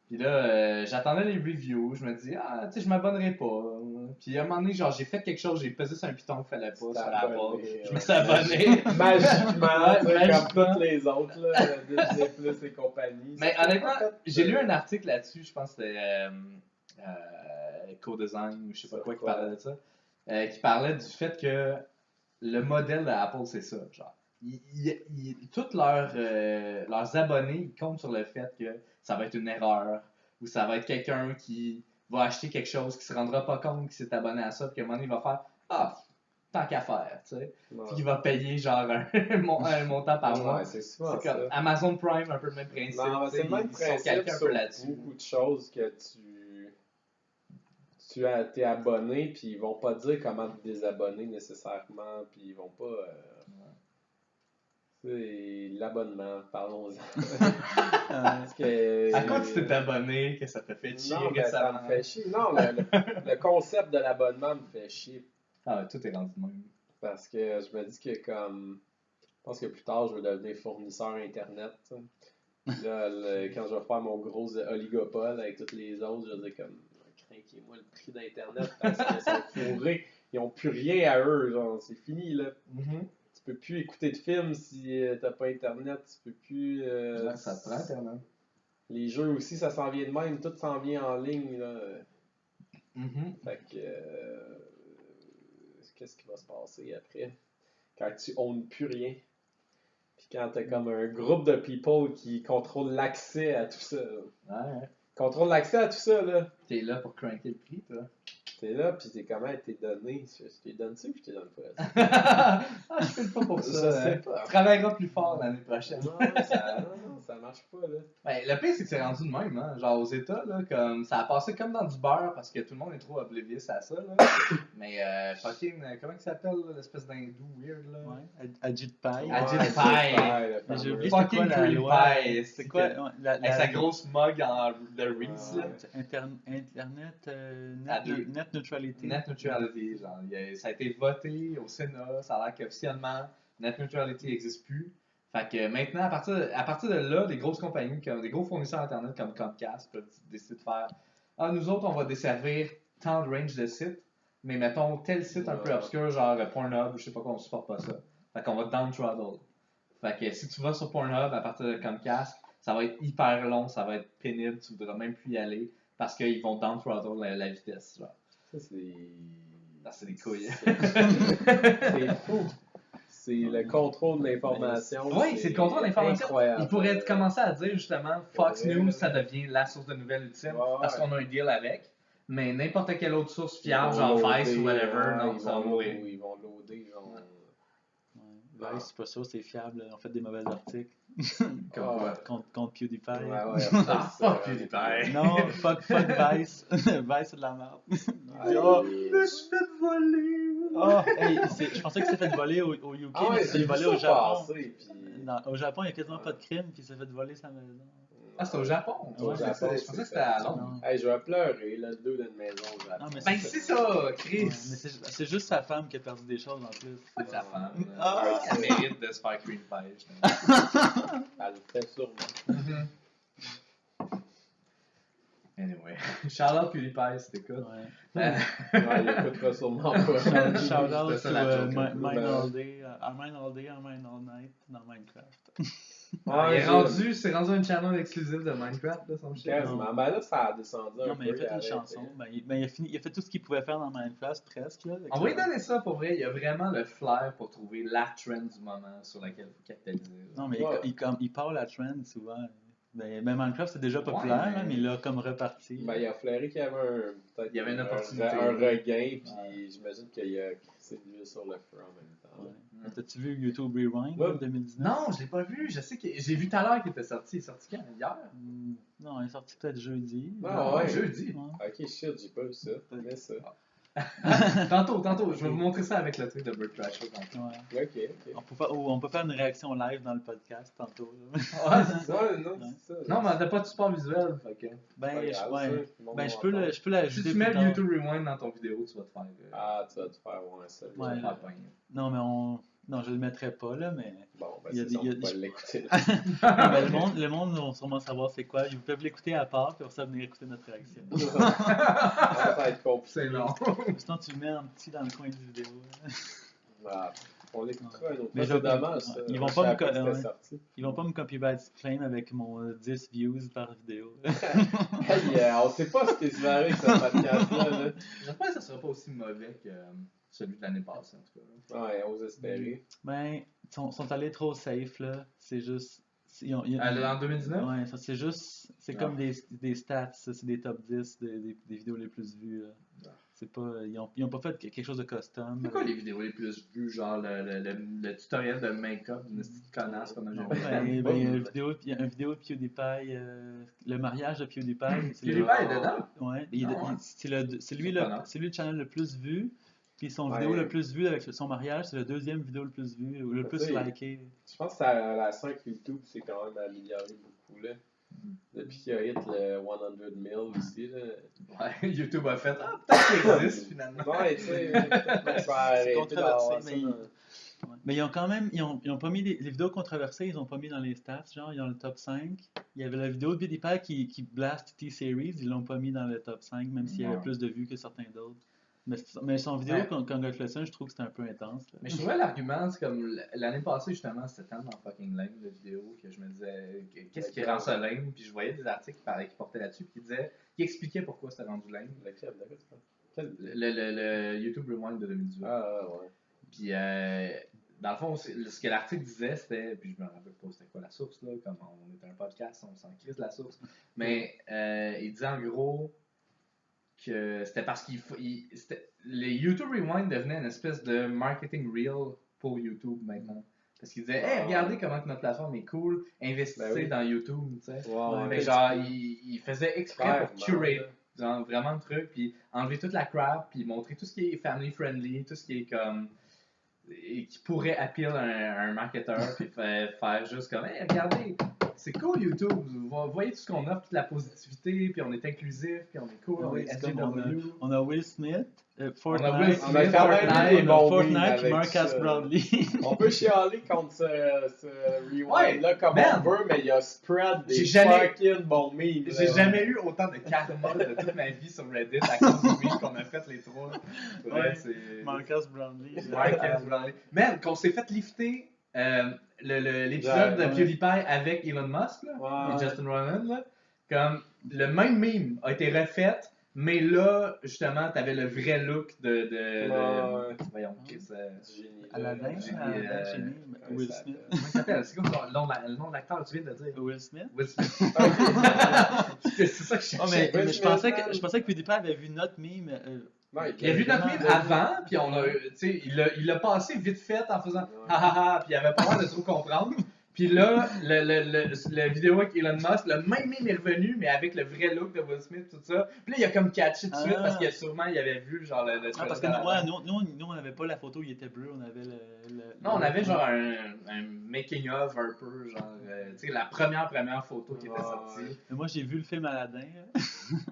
[SPEAKER 3] Puis là, j'attendais les reviews. Je me dis, tu sais, je m'abonnerai pas. Puis à un moment donné, genre, j'ai fait quelque chose, j'ai pesé sur un piton qu'il fallait pas sur la porte. Je me suis abonné.
[SPEAKER 2] Magiquement, comme toutes les autres, là, Disney Plus et compagnie.
[SPEAKER 3] Mais honnêtement, j'ai lu un article là-dessus, je pense que c'était Co-Design ou je sais pas quoi qui parlait de ça. Qui parlait du fait que le modèle d'Apple, c'est ça. Genre, tous leurs abonnés, ils comptent sur le fait que ça va être une erreur ou ça va être quelqu'un qui va acheter quelque chose, qui se rendra pas compte qu'il s'est abonné à ça, puis qu'à un moment donné, il va faire tant qu'à faire, tu sais. Puis il va payer genre un montant par mois.
[SPEAKER 2] Ouais, c'est souvent ça.
[SPEAKER 3] Comme Amazon Prime, un peu le même principe.
[SPEAKER 2] Non, c'est le même principe
[SPEAKER 3] un peu
[SPEAKER 2] sur
[SPEAKER 3] là-dessus.
[SPEAKER 2] beaucoup de choses que tu t'es abonné, puis ils vont pas dire comment te désabonner nécessairement, puis ils vont pas... C'est l'abonnement, parlons-en. Parce que,
[SPEAKER 3] À quoi tu t'es abonné que ça te fait chier
[SPEAKER 2] non, ben, ça
[SPEAKER 3] récemment?
[SPEAKER 2] me fait chier. Non, le concept de l'abonnement me fait chier.
[SPEAKER 3] Ah, tout est rendu de même.
[SPEAKER 2] Parce que je me dis que comme... Je pense que plus tard, je vais devenir fournisseur Internet. T'sais. Là, quand je vais faire mon gros oligopole avec tous les autres, je vais dire comme... Crinquez-moi le prix d'Internet parce qu'ils sont fourrés. Ils n'ont plus rien à eux. Genre, c'est fini, là. Tu peux plus écouter de films si t'as pas Internet. Tu peux plus...
[SPEAKER 3] Ça te prend Internet.
[SPEAKER 2] Les jeux aussi, ça s'en vient de même. Tout s'en vient en ligne, là. Fait que... qu'est-ce qui va se passer après? Quand tu owns plus rien. Puis quand t'as comme un groupe de people qui contrôle l'accès à tout ça.
[SPEAKER 3] Ouais.
[SPEAKER 2] Contrôle l'accès à tout ça, là.
[SPEAKER 3] T'es là pour cranker le prix, toi.
[SPEAKER 2] T'es là, pis t'es comment t'es donné? Je t'ai donné ça ou je t'ai donné pas?
[SPEAKER 3] Ah, je fais pas pour ça.
[SPEAKER 2] Je sais pas.
[SPEAKER 3] Tu travailleras plus fort l'année prochaine.
[SPEAKER 2] Non, ça marche pas, là.
[SPEAKER 3] Ben, le pire, c'est que c'est rendu de même, hein. Genre aux États, là, comme ça a passé comme dans du beurre parce que tout le monde est trop oblivious à ça, là. Mais fucking, comment il s'appelle, là, l'espèce d'hindou weird, là?
[SPEAKER 1] Ouais, Ajit Pai.
[SPEAKER 3] Ajit
[SPEAKER 2] Ouais,
[SPEAKER 3] Pai.
[SPEAKER 1] Mais j'ai oublié
[SPEAKER 3] Fucking
[SPEAKER 1] c'est quoi la
[SPEAKER 3] cream
[SPEAKER 1] loi.
[SPEAKER 3] pie.
[SPEAKER 1] C'est quoi
[SPEAKER 3] Avec sa grosse mug de Reese, là.
[SPEAKER 1] Internet,
[SPEAKER 3] Adieu.
[SPEAKER 1] net neutrality.
[SPEAKER 3] Net neutrality, genre, ça a été voté au Sénat, ça a l'air qu'officiellement, net neutrality n'existe plus. Fait que maintenant, à partir de là, des grosses compagnies, comme des gros fournisseurs Internet comme Comcast peuvent décider de faire nous autres, on va desservir tant de range de sites, mais mettons tel site un peu obscur, genre Pornhub, je sais pas quoi, on supporte pas ça. Fait qu'on va down throttle. Fait que si tu vas sur Pornhub à partir de Comcast, ça va être hyper long, ça va être pénible, tu voudras même plus y aller parce qu'ils vont down throttle la vitesse. Genre.
[SPEAKER 2] Ça, c'est.
[SPEAKER 3] C'est des couilles.
[SPEAKER 2] C'est fou. C'est le contrôle de l'information.
[SPEAKER 3] Oui, c'est le contrôle de l'information.
[SPEAKER 2] Incroyable.
[SPEAKER 3] Il pourrait commencer à dire justement Fox News, ça devient la source de nouvelles ultime parce qu'on a un deal avec. Mais n'importe quelle autre source fiable, genre Vice ou whatever, non, ça va mourir.
[SPEAKER 2] Ils vont loader, genre.
[SPEAKER 1] Vice, c'est pas sûr, c'est fiable. On fait des mauvais articles. Contre PewDiePie.
[SPEAKER 3] Fuck PewDiePie.
[SPEAKER 1] Non, fuck Vice. Vice, c'est de la merde.
[SPEAKER 3] Je me suis fait voler.
[SPEAKER 1] Hey, je pensais que c'était fait voler au UK, mais il s'est volé au Japon. Au Japon, il n'y a quasiment pas de crime, puis il s'est fait voler sa maison.
[SPEAKER 3] Ah, c'est au Japon?
[SPEAKER 2] Ouais,
[SPEAKER 3] je pensais que c'était à Londres.
[SPEAKER 2] Hey, je vais pleurer, là, le dos d'une maison au Japon.
[SPEAKER 3] Ben, c'est ça, Chris!
[SPEAKER 1] Mais c'est juste sa femme qui a perdu des choses en plus.
[SPEAKER 3] C'est sa femme. Elle mérite de se faire cream pie.
[SPEAKER 2] Elle le fait sûrement.
[SPEAKER 3] Anyway, shout-out PewDiePie si t'écoutes.
[SPEAKER 2] Ouais, il écoutera sûrement pas.
[SPEAKER 1] Shout-out to Mine All Day, I Mine All Day, I Mine All Night dans Minecraft.
[SPEAKER 3] C'est rendu un channel exclusif de Minecraft, là, son shit.
[SPEAKER 2] Quasiment. Ben là, ça a descendu un peu.
[SPEAKER 1] Non, mais il a fait une chanson. Il a fait tout ce qu'il pouvait faire dans Minecraft, presque. Là,
[SPEAKER 3] on va lui donner ça pour vrai. Il a vraiment le flair pour trouver la trend du moment sur laquelle il faut capitaliser.
[SPEAKER 1] Non, mais il parle la trend souvent. Ben, Minecraft, c'est déjà populaire, là, mais il a comme reparti.
[SPEAKER 2] Ben, il a flairé qu'il y avait
[SPEAKER 3] il y avait une opportunité.
[SPEAKER 2] Un regain, puis j'imagine qu'il a crissé de l'huile sur le feu en même temps.
[SPEAKER 1] Ouais. T'as-tu vu YouTube Rewind en 2019?
[SPEAKER 3] Non, je l'ai pas vu. Je sais que j'ai vu tout à l'heure qu'il était sorti. Il est sorti quand? Hier?
[SPEAKER 1] Non, il est sorti peut-être jeudi.
[SPEAKER 2] Ah ouais,
[SPEAKER 3] jeudi.
[SPEAKER 2] Ouais. Ok, shit, j'ai pas vu ça. Mais ça.
[SPEAKER 3] tantôt, je vais vous montrer ça avec le truc de Bird Crasher tantôt.
[SPEAKER 2] Ouais. Ok.
[SPEAKER 1] On peut faire une réaction live dans le podcast tantôt.
[SPEAKER 3] Ouais, c'est ça.
[SPEAKER 2] C'est ça.
[SPEAKER 3] Non, mais t'as pas de support visuel. Fait que...
[SPEAKER 1] je peux l'ajouter.
[SPEAKER 3] Si tu mets le YouTube Rewind dans ton vidéo, tu vas te faire.
[SPEAKER 2] Tu vas te faire, ça.
[SPEAKER 1] Non, mais non, je le mettrai pas, là, mais.
[SPEAKER 2] Bon, on va l'écouter.
[SPEAKER 1] Le monde va sûrement savoir c'est quoi. Ils peuvent l'écouter à part, puis ça venir écouter notre réaction.
[SPEAKER 2] Ça va être compliqué.
[SPEAKER 3] C'est long.
[SPEAKER 1] Sinon, tu le mets en petit dans le coin de vidéo.
[SPEAKER 2] On l'écoutera un autre.
[SPEAKER 1] Mais
[SPEAKER 2] c'est dommage, ça.
[SPEAKER 1] Ils vont pas me copyright claim avec mon 10 views par vidéo.
[SPEAKER 2] On sait pas ce qui se passe avec ce podcast-là.
[SPEAKER 3] J'espère que ça sera pas aussi mauvais que celui de l'année passée, en tout cas.
[SPEAKER 2] Ouais, on ose espérer.
[SPEAKER 1] Ben, ils sont allés trop safe, là. C'est juste.
[SPEAKER 3] En 2019?
[SPEAKER 1] Ouais, ça, c'est juste. C'est comme des stats, ça, c'est des top 10 des vidéos les plus vues. C'est pas, ils ont pas fait quelque chose de custom.
[SPEAKER 3] C'est quoi les vidéos les plus vues, genre le tutoriel de make-up d'une petite connasse qu'on a jamais
[SPEAKER 1] Ben, il y a une vidéo de PewDiePie, le mariage de PewDiePie.
[SPEAKER 3] PewDiePie est dedans?
[SPEAKER 1] Ouais, c'est lui le channel le plus vu. Puis son vidéo le plus vue avec son mariage, c'est la deuxième vidéo le plus vue, ou le plus liké.
[SPEAKER 2] Je pense que la 5 YouTube, c'est quand même amélioré beaucoup, là. Depuis qu'il y a hit le 100 000 aussi, là.
[SPEAKER 3] Ouais, YouTube a fait, peut-être qu'il existe, finalement.
[SPEAKER 2] Ouais, tu sais, peut-être arrêter
[SPEAKER 1] controversé, mais ils ont quand même, ils ont pas mis les vidéos controversées, ils ont pas mis dans les stats, genre, ils ont le top 5. Il y avait la vidéo de PewDiePie qui blast T-Series, ils l'ont pas mis dans le top 5, même s'il y avait plus de vues que certains d'autres. Mais son vidéo, Congratulations, je trouve que c'était un peu intense. Là.
[SPEAKER 3] Mais je trouvais l'argument, c'est comme l'année passée, justement, c'était tellement fucking lame de vidéo que je me disais, qu'est-ce qui rend ça lame? Puis je voyais des articles qui portaient là-dessus, puis qui expliquaient pourquoi c'était rendu lame. Le YouTube Rewind de 2018.
[SPEAKER 2] Ah, ouais.
[SPEAKER 3] Puis, dans le fond, ce que l'article disait, c'était, puis je me rappelle pas c'était quoi la source, là, comme on était un podcast, on s'en crisse la source, mais il disait en gros que c'était parce les YouTube Rewind devenaient une espèce de marketing reel pour YouTube maintenant. Parce qu'il disait, hey, regardez comment notre plateforme est cool, investissez dans YouTube, tu sais. Fait genre, il faisait exprès pour curate, genre, vraiment le truc, puis enlever toute la crap, puis montrer tout ce qui est family friendly, tout ce qui est comme. Et qui pourrait appeler un marketeur, puis faire juste comme, hey, regardez, c'est cool YouTube, vous voyez tout ce qu'on offre, toute la positivité, puis on est inclusif, puis on est cool, on est SJW.
[SPEAKER 1] On a Will Smith, Fortnite,
[SPEAKER 2] on a quand même des bons
[SPEAKER 1] Fortnite, Marcus Brownlee.
[SPEAKER 2] On peut chialer contre ce rewind-là comme on veut, mais il y a spread des fucking bons memes.
[SPEAKER 3] J'ai jamais eu autant de karma de toute ma vie sur Reddit à cause du meme qu'on a fait les trois.
[SPEAKER 1] Ouais, c'est Marcus Brownlee.
[SPEAKER 3] Man, qu'on s'est fait lifter l'épisode de PewDiePie avec Elon Musk là, et Justin Roiland, là, comme le même meme a été refait, mais là, justement, t'avais le vrai look de voyons,
[SPEAKER 1] Aladdin, Will Smith.
[SPEAKER 3] Comment il s'appelle? C'est quoi le nom de l'acteur, tu viens de dire?
[SPEAKER 1] Will Smith.
[SPEAKER 3] C'est ça que je cherchais.
[SPEAKER 1] Mais je pensais que PewDiePie avait vu notre meme.
[SPEAKER 3] Il a vu notre meme avant, puis il l'a passé vite fait en faisant ha, puis il avait pas l'air de trop comprendre. Puis là, la vidéo avec Elon Musk, le même meme est revenu, mais avec le vrai look de Will Smith, tout ça. Puis là, il a comme catché tout de suite parce qu'il sûrement il avait vu genre le
[SPEAKER 1] parce que nous, on n'avait pas la photo, il était bleu, on avait
[SPEAKER 3] Non, on avait genre un making of un peu, genre, tu sais, la première photo qui était sortie.
[SPEAKER 1] Mais moi, j'ai vu le film Aladdin.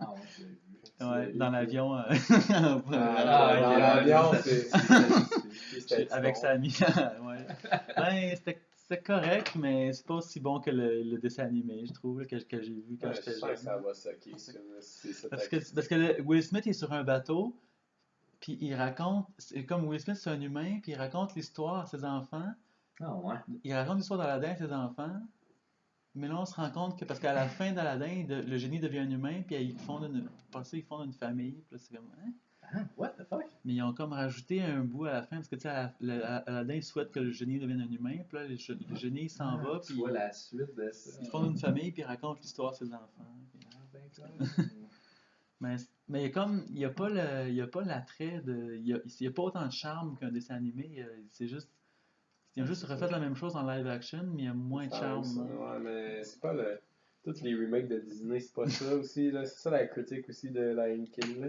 [SPEAKER 3] Ah ouais, je l'ai vu.
[SPEAKER 1] Ouais, dans l'avion.
[SPEAKER 2] Dans l'avion,
[SPEAKER 1] c'est avec Samy. Ouais, c'était correct, mais c'est pas aussi bon que le dessin animé, je trouve, que j'ai vu quand j'étais jeune.
[SPEAKER 2] Ça va socker.
[SPEAKER 1] Parce que Will Smith est sur un bateau, puis il raconte, comme Will Smith c'est un humain, puis il raconte l'histoire à ses enfants.
[SPEAKER 3] Ah ouais.
[SPEAKER 1] Il raconte l'histoire d'Aladin à ses enfants. Mais là, on se rend compte que parce qu'à la fin d'Aladin, le génie devient un humain, puis ils fondent une famille. Puis là, c'est comme, hein?
[SPEAKER 3] What the fuck?
[SPEAKER 1] Mais ils ont comme rajouté un bout à la fin, parce que tu sais, Aladin souhaite que le génie devienne un humain, puis là, le génie s'en va, puis
[SPEAKER 3] tu vois la suite de ça.
[SPEAKER 1] Ils fondent une famille, puis ils racontent l'histoire à ses enfants. Mais il n'y a pas l'attrait il n'y a pas autant de charme qu'un dessin animé. Ils ont juste refait la même chose en live action, mais il y a moins de charme.
[SPEAKER 2] Ouais, mais c'est pas tous les remakes de Disney, c'est pas ça aussi. Là. C'est ça la critique aussi de Lion King. Là.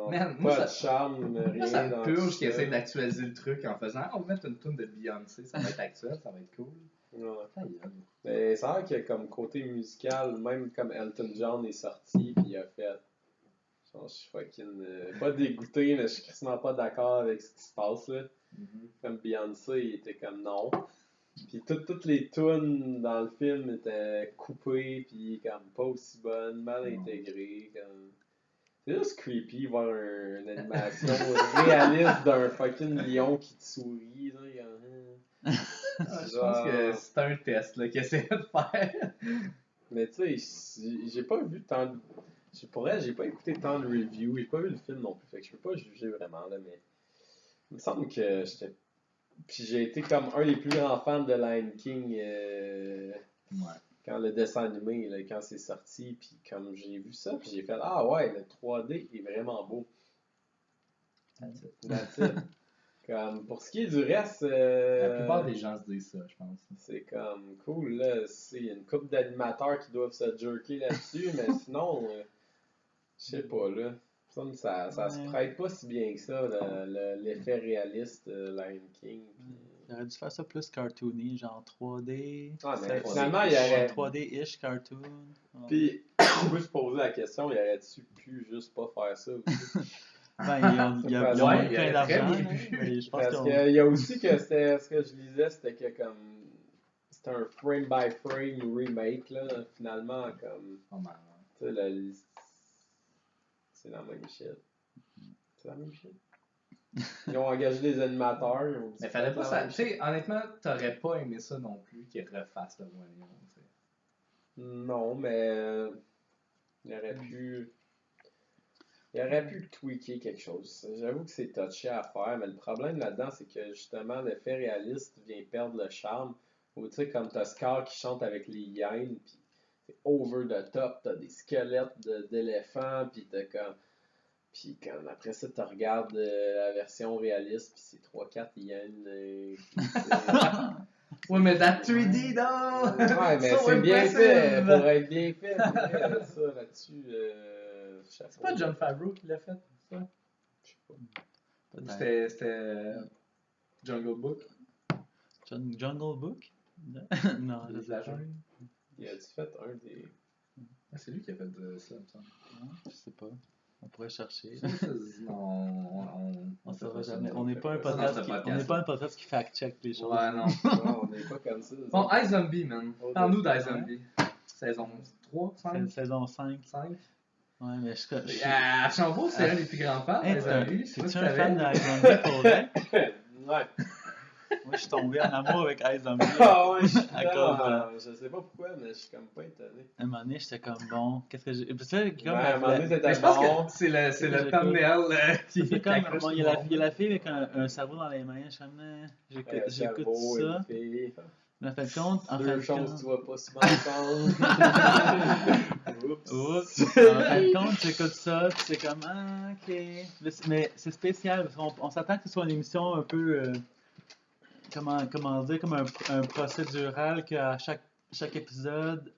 [SPEAKER 3] Man,
[SPEAKER 2] pas de charme, rien.
[SPEAKER 3] Moi, ça me purge qu'ils essaient d'actualiser le truc en faisant on va mettre une tune de Beyoncé, ça va être actuel, ça va être cool.
[SPEAKER 2] Ouais. Mais c'est vrai qu'il y a comme côté musical, même comme Elton John est sorti, puis il a fait. Genre, je suis fucking. Pas dégoûté, mais je suis quasiment pas d'accord avec ce qui se passe là. Comme Beyoncé, il était comme non. Puis toutes les tunes dans le film étaient coupées, puis comme pas aussi bonnes, mal intégrées. Comme... C'est juste creepy voir une animation réaliste d'un fucking lion qui te sourit. Là,
[SPEAKER 3] je pense que c'est un test qu'il essaie de faire.
[SPEAKER 2] Mais tu sais, j'ai pas vu tant de. J'ai pas écouté tant de reviews, j'ai pas vu le film non plus, fait que je peux pas juger vraiment, là, mais. Il me semble que j'étais. Puis j'ai été comme un des plus grands fans de Lion King. quand le dessin animé, là, quand c'est sorti, puis comme j'ai vu ça, puis j'ai fait ah ouais, le 3D est vraiment beau. That's it. Comme, pour ce qui est du reste,
[SPEAKER 3] La plupart des gens se disent ça, je pense.
[SPEAKER 2] c'est comme cool, là. C'est une couple d'animateurs qui doivent se jerker là-dessus, mais sinon, je sais pas, là. Ça se prête pas si bien que ça, l'effet réaliste Lion King.
[SPEAKER 1] Il aurait dû faire ça plus cartoony, genre 3D.
[SPEAKER 2] Ah, mais finalement, il y aurait.
[SPEAKER 1] 3D-ish cartoon.
[SPEAKER 2] Puis, on peut se poser la question, il aurait-tu pu juste pas faire ça aussi?
[SPEAKER 1] Ben, il y a plein d'argent.
[SPEAKER 2] Parce qu'il y a aussi que c'était, ce que je lisais, c'était que comme. C'était un frame-by-frame remake, là, finalement, comme. Tu sais, c'est la même shit. C'est la même shit. Ils ont engagé des animateurs. Ils ont dit
[SPEAKER 3] mais fallait pas ça. Tu sais, honnêtement, t'aurais pas aimé ça non plus qu'ils refassent le Roi Lion.
[SPEAKER 2] Non, mais. Il aurait pu. Il aurait pu tweaker quelque chose. J'avoue que c'est touché à faire, mais le problème là-dedans, c'est que justement, l'effet réaliste vient perdre le charme. Ou tu sais, comme t'as Scar qui chante avec les hyènes, pis c'est over the top, t'as des squelettes d'éléphants, pis t'as comme. Pis comme après ça, tu regardes la version réaliste, pis c'est 3-4 hyènes.
[SPEAKER 3] Ouais, mais that 3D, non!
[SPEAKER 2] Ouais, mais c'est bien fait, pour être bien fait. Ça, là-dessus,
[SPEAKER 3] c'est pas Jon Favreau qui l'a fait, ça?
[SPEAKER 2] Je sais pas.
[SPEAKER 3] C'était Jungle Book?
[SPEAKER 1] Jungle Book? Non, je sais pas.
[SPEAKER 2] Il a-tu fait un des...
[SPEAKER 3] Ah, c'est lui qui a fait ça, il me semble.
[SPEAKER 1] Je sais pas. On pourrait chercher.
[SPEAKER 3] On
[SPEAKER 1] saura jamais. On n'est pas un podcast qui fact-check les choses.
[SPEAKER 3] Ouais, non.
[SPEAKER 2] Non, on n'est pas comme ça.
[SPEAKER 3] Bon, iZombie, man. Parle-nous d'iZombie. Saison 3, 5?
[SPEAKER 1] Saison 5.
[SPEAKER 3] 5?
[SPEAKER 1] Ouais, mais
[SPEAKER 3] À Chambaud, c'est un des plus grands fans d'iZombie.
[SPEAKER 1] C'est-tu un fan d'iZombie pour vrai?
[SPEAKER 2] Ouais.
[SPEAKER 1] Moi, je suis tombé en amour avec iZombie.
[SPEAKER 2] Ah ouais, je sais pas pourquoi, mais je suis comme pas étonné.
[SPEAKER 1] À un moment donné, j'étais comme bon, qu'est-ce que j'ai. Parce que
[SPEAKER 2] à un moment donné, c'était
[SPEAKER 3] je pense que c'est le thumbnail qui
[SPEAKER 1] fait comme. Bon, il y a la fille avec un cerveau dans les mains. Je suis comme, j'écoute ça. Mais en fin de compte.
[SPEAKER 2] Deux choses, tu vois pas souvent ensemble.
[SPEAKER 1] Oups. En fin de compte, j'écoute ça, puis c'est comme, ok. Mais c'est spécial, parce qu'on s'attend que ce soit une émission un peu. Comment dire, comme un procédural qu'à chaque épisode,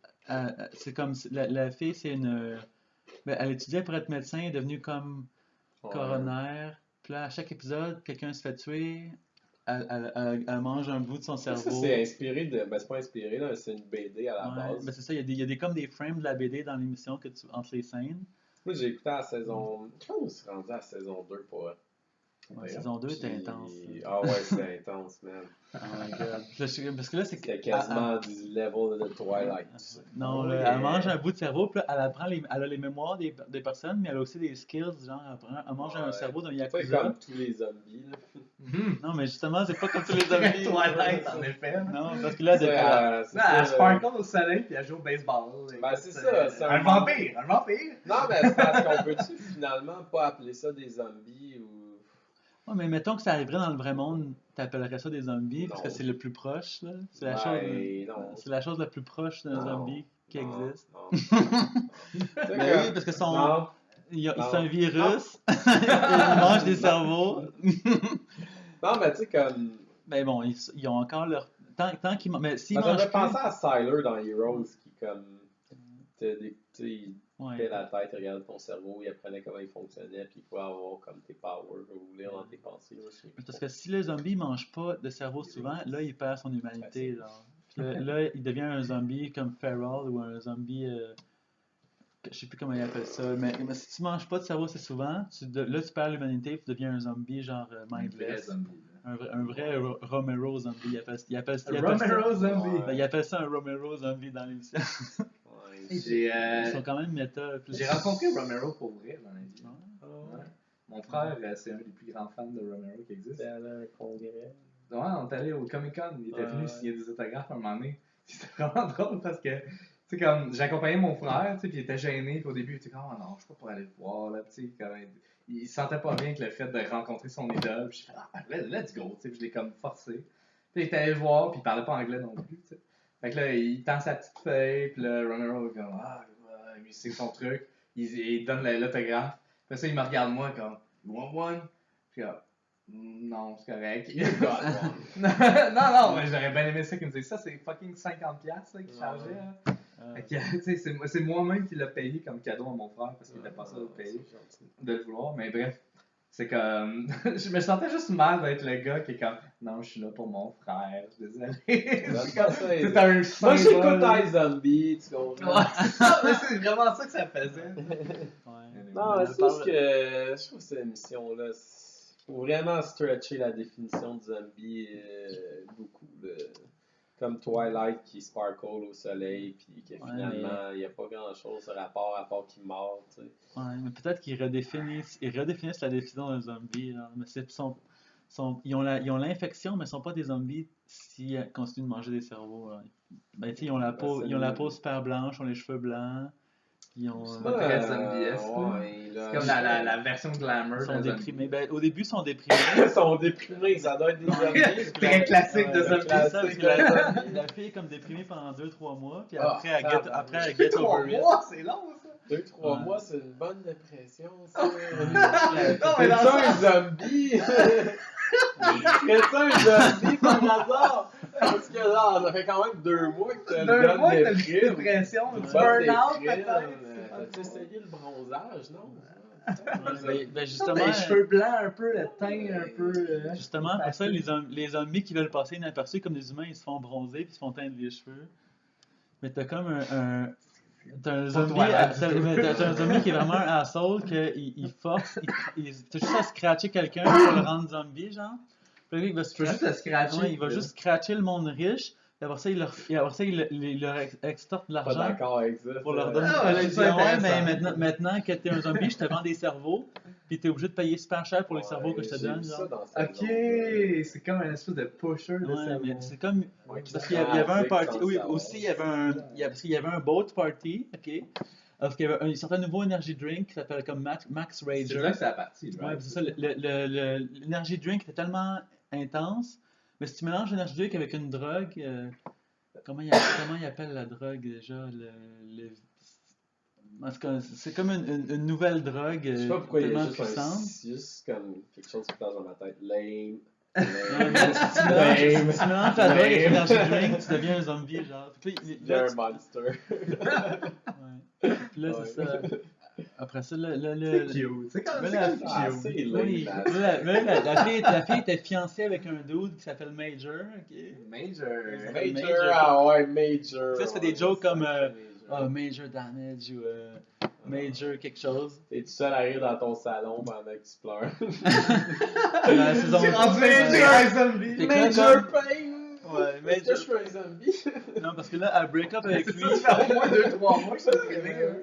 [SPEAKER 1] c'est comme la fille, c'est une. Elle étudiait pour être médecin, elle est devenue comme coroner. Puis là, à chaque épisode, quelqu'un se fait tuer, elle mange un bout de son cerveau.
[SPEAKER 2] Ça, c'est inspiré de. Ben, c'est pas inspiré, là, c'est une BD à la base.
[SPEAKER 1] Ben c'est ça, il y a comme des frames de la BD dans l'émission entre les scènes.
[SPEAKER 2] Moi, j'ai écouté à la saison. Je pense qu'on s'est rendu à la saison 2 pour.
[SPEAKER 1] La saison 2 était intense.
[SPEAKER 2] Ah ouais, c'est intense, man.
[SPEAKER 1] Oh my god. Parce que là,
[SPEAKER 2] c'est quasiment du level de Twilight.
[SPEAKER 1] Non, là, elle mange un bout de cerveau, puis là, elle a les mémoires des personnes, mais elle a aussi des skills, genre, elle mange un cerveau d'un yakuza.
[SPEAKER 2] C'est pas comme tous les zombies, là.
[SPEAKER 1] Non, mais justement, c'est pas comme tous les zombies.
[SPEAKER 3] Twilight, en effet.
[SPEAKER 1] Non, parce que là,
[SPEAKER 3] elle sparkle au soleil, puis elle joue au baseball.
[SPEAKER 2] Ben, c'est ça.
[SPEAKER 3] C'est un vampire.
[SPEAKER 2] Non, mais c'est parce qu'on peut-tu finalement pas appeler ça des zombies ou.
[SPEAKER 1] Ouais, mais mettons que ça arriverait dans le vrai monde, t'appellerais ça des zombies, parce que c'est le plus proche, là. C'est la chose la plus proche d'un zombie qui existe. Mais oui, parce que c'est un virus, il mange des cerveaux.
[SPEAKER 2] Non, mais tu sais, comme.
[SPEAKER 1] Mais bon, ils ont encore leur. Tant qu'ils mangent. Mais s'ils
[SPEAKER 2] mangent. J'avais pensé à Sylar dans Heroes, qui, comme. Il fait la tête, il regarde ton cerveau, il apprenait comment il fonctionnait, puis il pouvait avoir comme tes powers ou lire dans tes pensées aussi.
[SPEAKER 1] Parce que si le zombie ne mange pas de cerveau souvent, là, il perd son humanité. Genre. Là, il devient un zombie comme Feral ou un zombie. Je sais plus comment il appelle ça. Mais si tu manges pas de cerveau assez souvent, là, tu perds l'humanité, tu deviens un zombie genre mindless. Un vrai Romero zombie. Il appelle ça un Romero zombie dans l'émission. Ils sont quand même méta.
[SPEAKER 3] J'ai rencontré Romero pour vrai dans la vie. Ouais. Mon frère, c'est un des plus grands fans de Romero qui existe.
[SPEAKER 2] C'était allé à un congrès.
[SPEAKER 3] Ouais, on est allé au Comic-Con. Il était venu signer des autographes à un moment donné. C'était vraiment drôle parce que, tu sais, comme j'accompagnais mon frère, tu sais, puis il était gêné. Puis au début, il était comme, oh non, je suis pas pour aller le voir, là, tu sais. Il se sentait pas bien avec le fait de rencontrer son idole. Puis je fais, let's go, tu sais. Puis je l'ai comme forcé. Puis il était allé le voir, puis il parlait pas anglais non plus, tu sais. Fait que là, il tend sa petite feuille, puis là, Romero est comme, lui, c'est son truc. Il donne l'autographe. Après ça, il me regarde moi comme, you want one? Puis là, non, c'est correct. non, mais j'aurais bien aimé ça qu'il me dise ça, c'est fucking 50$ ça, qu'il chargeait. C'est moi-même qui l'ai payé comme cadeau à mon frère parce qu'il était pas ça de payer, de le vouloir. Mais bref, c'est comme. Je me sentais juste mal d'être le gars qui est comme, non, je suis là pour mon frère, désolé. C'est un
[SPEAKER 2] moi, j'écoute iZombie, tu comprends?
[SPEAKER 3] Mais c'est vraiment ça que ça faisait.
[SPEAKER 2] Non, c'est juste que je trouve que cette émission-là, il faut vraiment stretcher la définition de zombie beaucoup. Comme Twilight qui sparkle au soleil, puis que finalement, il n'y a pas grand-chose de rapport à part qu'il meurt, tu sais.
[SPEAKER 1] Ouais, mais peut-être qu'ils redéfinissent la définition d'un zombie. Là. Mais ils ont l'infection, mais ils sont pas des zombies s'ils continuent de manger des cerveaux. Là. Ben, ils ont la peau super blanche, ont les cheveux blancs. Ils ont,
[SPEAKER 3] c'est pas très zombie-esque. C'est comme la version glamour.
[SPEAKER 1] Ils sont déprimés. Ben, au début, ils sont déprimés.
[SPEAKER 2] Ils sont déprimés, ça doit être des zombies.
[SPEAKER 3] Très classique de
[SPEAKER 1] zombie. La fille est comme déprimée pendant 2-3 mois, puis après, elle get over it.
[SPEAKER 3] C'est long, ça.
[SPEAKER 2] 2-3 mois, c'est une bonne dépression, ça. C'est ça un zombie? C'est ça un zombie par hasard? Parce que là, ça fait quand même 2 mois que t'as une bonne
[SPEAKER 3] dépression, une burn-out
[SPEAKER 2] peut-être. T'as essayé le bronzage, non?
[SPEAKER 1] Ben justement,
[SPEAKER 3] les cheveux blancs un peu, le teint un peu.
[SPEAKER 1] Justement, après ça, les zombies qui veulent passer inaperçus comme des humains, ils se font bronzer puis ils se font teindre les cheveux. Mais t'as comme t'as un zombie qui est vraiment un asshole qu'il force, t'as juste à scratcher quelqu'un pour le rendre zombie, genre. Puis là, il va il va juste scratcher le monde riche. Et après ça, il leur extorte de l'argent.
[SPEAKER 2] Pas d'accord avec ça.
[SPEAKER 1] Pour leur donner mais maintenant que t'es un zombie, je te vends des cerveaux. Puis t'es obligé de payer super cher pour les cerveaux que je te donne.
[SPEAKER 3] Ok, c'est comme un espèce de pusher de cerveau.
[SPEAKER 1] Mais c'est comme. Parce qu'il y avait un party. Oui, aussi, parce qu'il y avait un boat party. Ok. Parce qu'il y avait un certain nouveau energy drink qui s'appelle comme Max Rager.
[SPEAKER 3] C'est là que ça a parti.
[SPEAKER 1] Ouais, c'est ça. L'energy drink était tellement intense. Mais si tu mélanges l'énergie drink avec une drogue, comment il appelle la drogue déjà? En tout cas, c'est comme une nouvelle drogue
[SPEAKER 2] je sais pas pourquoi
[SPEAKER 1] tellement
[SPEAKER 2] il y a
[SPEAKER 1] puissante.
[SPEAKER 2] C'est juste comme quelque chose qui passe dans ma tête. Lame.
[SPEAKER 1] Si tu mélanges la drogue avec l'énergie drink, tu deviens un zombie, genre.
[SPEAKER 2] Il y a un monster.
[SPEAKER 1] Ouais. Puis là, c'est ça. Après ça,
[SPEAKER 3] c'est cute. C'est comme cute.
[SPEAKER 1] La fille était fiancée avec un dude qui s'appelle Major. Okay?
[SPEAKER 2] Major. Major.
[SPEAKER 1] Ça fait des jokes comme Major Damage ou Major quelque chose.
[SPEAKER 2] T'es tout seul à rire dans ton salon pendant que tu pleures.
[SPEAKER 3] C'est rendu Major Zombie.
[SPEAKER 2] Major Pain.
[SPEAKER 1] Ouais,
[SPEAKER 2] Major, je suis un zombie.
[SPEAKER 1] Non, parce que là, elle break up avec lui.
[SPEAKER 3] Ça fait au moins 2-3 mois que ça se réveille.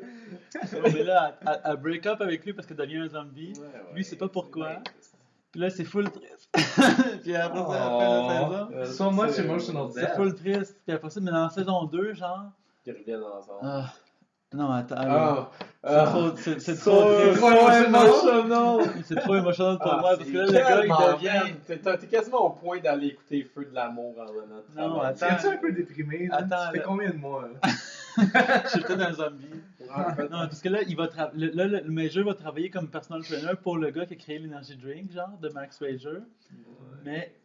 [SPEAKER 1] Mais là, elle break up avec lui parce qu'elle devient un zombie. Lui, il sait pas pourquoi. Puis là, c'est full triste. Puis après ça, après la saison.
[SPEAKER 3] So much emotional depth.
[SPEAKER 1] C'est full triste. Puis après ça, mais dans la saison 2, genre.
[SPEAKER 2] Ils reviennent ensemble.
[SPEAKER 1] Non, attends. C'est
[SPEAKER 2] trop émotionnel.
[SPEAKER 1] C'est trop émotionnel pour moi parce que là, le gars, il devient.
[SPEAKER 2] T'es quasiment au point d'aller écouter Feu de l'amour en venant.
[SPEAKER 1] Non, attends.
[SPEAKER 3] Es-tu un peu déprimé?
[SPEAKER 1] Attends.
[SPEAKER 3] Ça fait combien de mois?
[SPEAKER 1] Je suis peut-être un zombie. Non, parce que là, le Major va travailler comme personal trainer pour le gars qui a créé l'Energy Drink, genre, de Max Rager. Mais.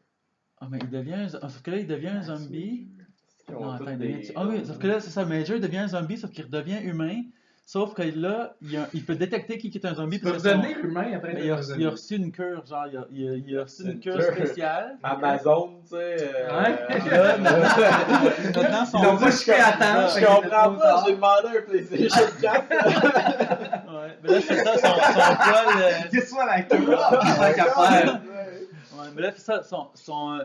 [SPEAKER 1] Mais il devient sauf que là, il devient un zombie. Non, attends, oui, sauf que là, c'est ça, Major devient un zombie, sauf qu'il redevient humain. Sauf que là, il peut détecter qui est un zombie.
[SPEAKER 3] Il peut devenir humain après.
[SPEAKER 1] Il a reçu une cure, genre, il a reçu une cure spéciale.
[SPEAKER 2] Amazon, tu sais.
[SPEAKER 1] Là, maintenant,
[SPEAKER 3] ils n'ont pas chié à temps.
[SPEAKER 2] Je comprends pas, j'ai demandé un PlayStation 4.
[SPEAKER 1] Ouais, mais là, c'est ça, son poil.
[SPEAKER 3] Qu'est-ce que soit la cure?
[SPEAKER 1] Ouais, mais là, c'est ça,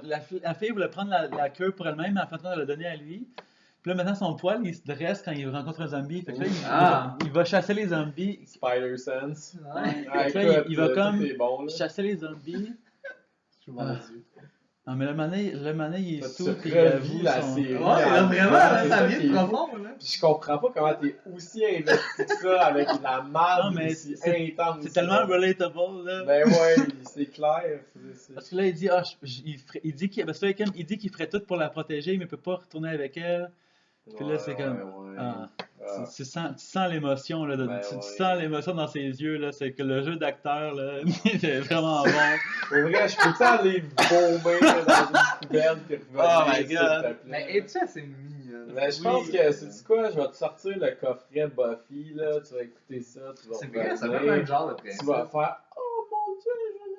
[SPEAKER 1] la fille voulait prendre la cure pour elle-même, mais en fait, elle l'a donnée à lui. Puis là, maintenant, son poil, il se dresse quand il rencontre un zombie. Fait que là, il va chasser les zombies.
[SPEAKER 2] Spider Sense.
[SPEAKER 1] Fait que là, il va comme chasser les zombies. Non, mais le mané, il est
[SPEAKER 2] Tu
[SPEAKER 1] sous puis il avoue
[SPEAKER 2] revis la
[SPEAKER 1] son...
[SPEAKER 2] série.
[SPEAKER 3] Ouais, là, vraiment, là,
[SPEAKER 2] C'est
[SPEAKER 3] ça
[SPEAKER 2] ça
[SPEAKER 3] vient
[SPEAKER 2] qui
[SPEAKER 3] de
[SPEAKER 2] est
[SPEAKER 3] profond, là.
[SPEAKER 2] Puis je comprends pas comment t'es aussi investi que ça avec la marde
[SPEAKER 1] Non, mais
[SPEAKER 2] aussi
[SPEAKER 1] c'est
[SPEAKER 2] intense.
[SPEAKER 1] c'est tellement relatable, là.
[SPEAKER 2] Ben ouais, c'est clair.
[SPEAKER 1] Parce que là, il dit, il dit qu'il ferait tout pour la protéger, mais il peut pas retourner avec elle. Puis là, c'est comme... Ah, tu sens l'émotion, là. Tu sens l'émotion dans ses yeux, là. C'est que le jeu d'acteur, là, il est vraiment bon.
[SPEAKER 2] Pour vrai, je peux aller vomir dans une poubelle puis revenir,
[SPEAKER 1] Oh my
[SPEAKER 2] s'il
[SPEAKER 1] God.
[SPEAKER 2] te plaît.
[SPEAKER 3] Mais es-tu assez mignonne?
[SPEAKER 2] Mais je pense que, c'est quoi, je vais te sortir le coffret Buffy, là, tu vas écouter ça, tu vas
[SPEAKER 3] C'est vrai, ça
[SPEAKER 2] revenir,
[SPEAKER 3] fait le même genre de principe.
[SPEAKER 2] tu vas faire « Oh mon Dieu, je l'ai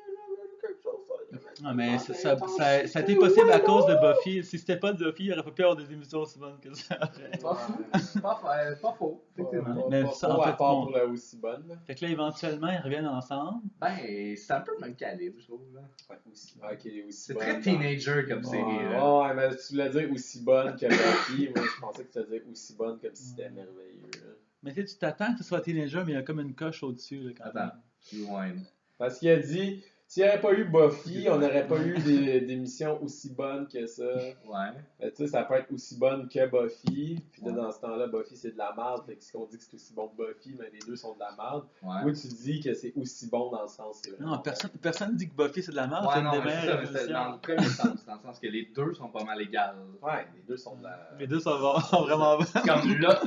[SPEAKER 2] quelque chose ça.
[SPEAKER 1] Non, mais ça a été possible à cause de Buffy. Si c'était pas de Buffy, il aurait pas pu avoir des émissions aussi bonnes que ça.
[SPEAKER 3] Pas fou. Pas faux. Effectivement.
[SPEAKER 1] Mais
[SPEAKER 2] Pas
[SPEAKER 1] ça,
[SPEAKER 2] trop
[SPEAKER 1] en
[SPEAKER 2] à
[SPEAKER 1] fait,
[SPEAKER 2] part
[SPEAKER 1] bon.
[SPEAKER 2] pour la aussi bonne. Là.
[SPEAKER 1] Fait que là, éventuellement, ils reviennent ensemble.
[SPEAKER 3] Ben, c'est un peu le même calibre, je trouve. Là.
[SPEAKER 2] Ouais, aussi. Ok, aussi
[SPEAKER 3] C'est
[SPEAKER 2] bonne.
[SPEAKER 3] très teenager comme série. Là.
[SPEAKER 2] Ouais, mais tu voulais dire aussi bonne que Buffy. Moi, je pensais que tu allais dire aussi bonne comme si c'était merveilleux. Là.
[SPEAKER 1] Mais tu sais, tu t'attends que ce soit teenager, mais il y a comme une coche au-dessus. Là, quand même.
[SPEAKER 3] Attends, rewind.
[SPEAKER 2] Parce qu'il a dit, s'il n'y avait pas eu Buffy, on n'aurait pas eu d'émissions aussi bonnes que ça.
[SPEAKER 3] Ouais.
[SPEAKER 2] Mais tu sais, ça peut être aussi bonne que Buffy. Puis là, dans ce temps-là, Buffy, c'est de la merde. Fait que si on dit que c'est aussi bon que Buffy, mais les deux sont de la merde.
[SPEAKER 3] Ouais.
[SPEAKER 2] Ou tu dis que c'est aussi bon dans le sens. C'est
[SPEAKER 1] Non, personne dit que Buffy c'est de la merde.
[SPEAKER 3] Ouais,
[SPEAKER 1] c'est
[SPEAKER 3] non,
[SPEAKER 1] une des
[SPEAKER 3] mais c'est
[SPEAKER 1] meilleures
[SPEAKER 3] ça, mais c'est
[SPEAKER 1] émissions.
[SPEAKER 3] dans le premier sens, dans le sens que les deux sont pas mal égales.
[SPEAKER 2] Ouais, les deux sont de la.
[SPEAKER 1] Les deux sont vraiment bonnes.
[SPEAKER 3] C'est comme là,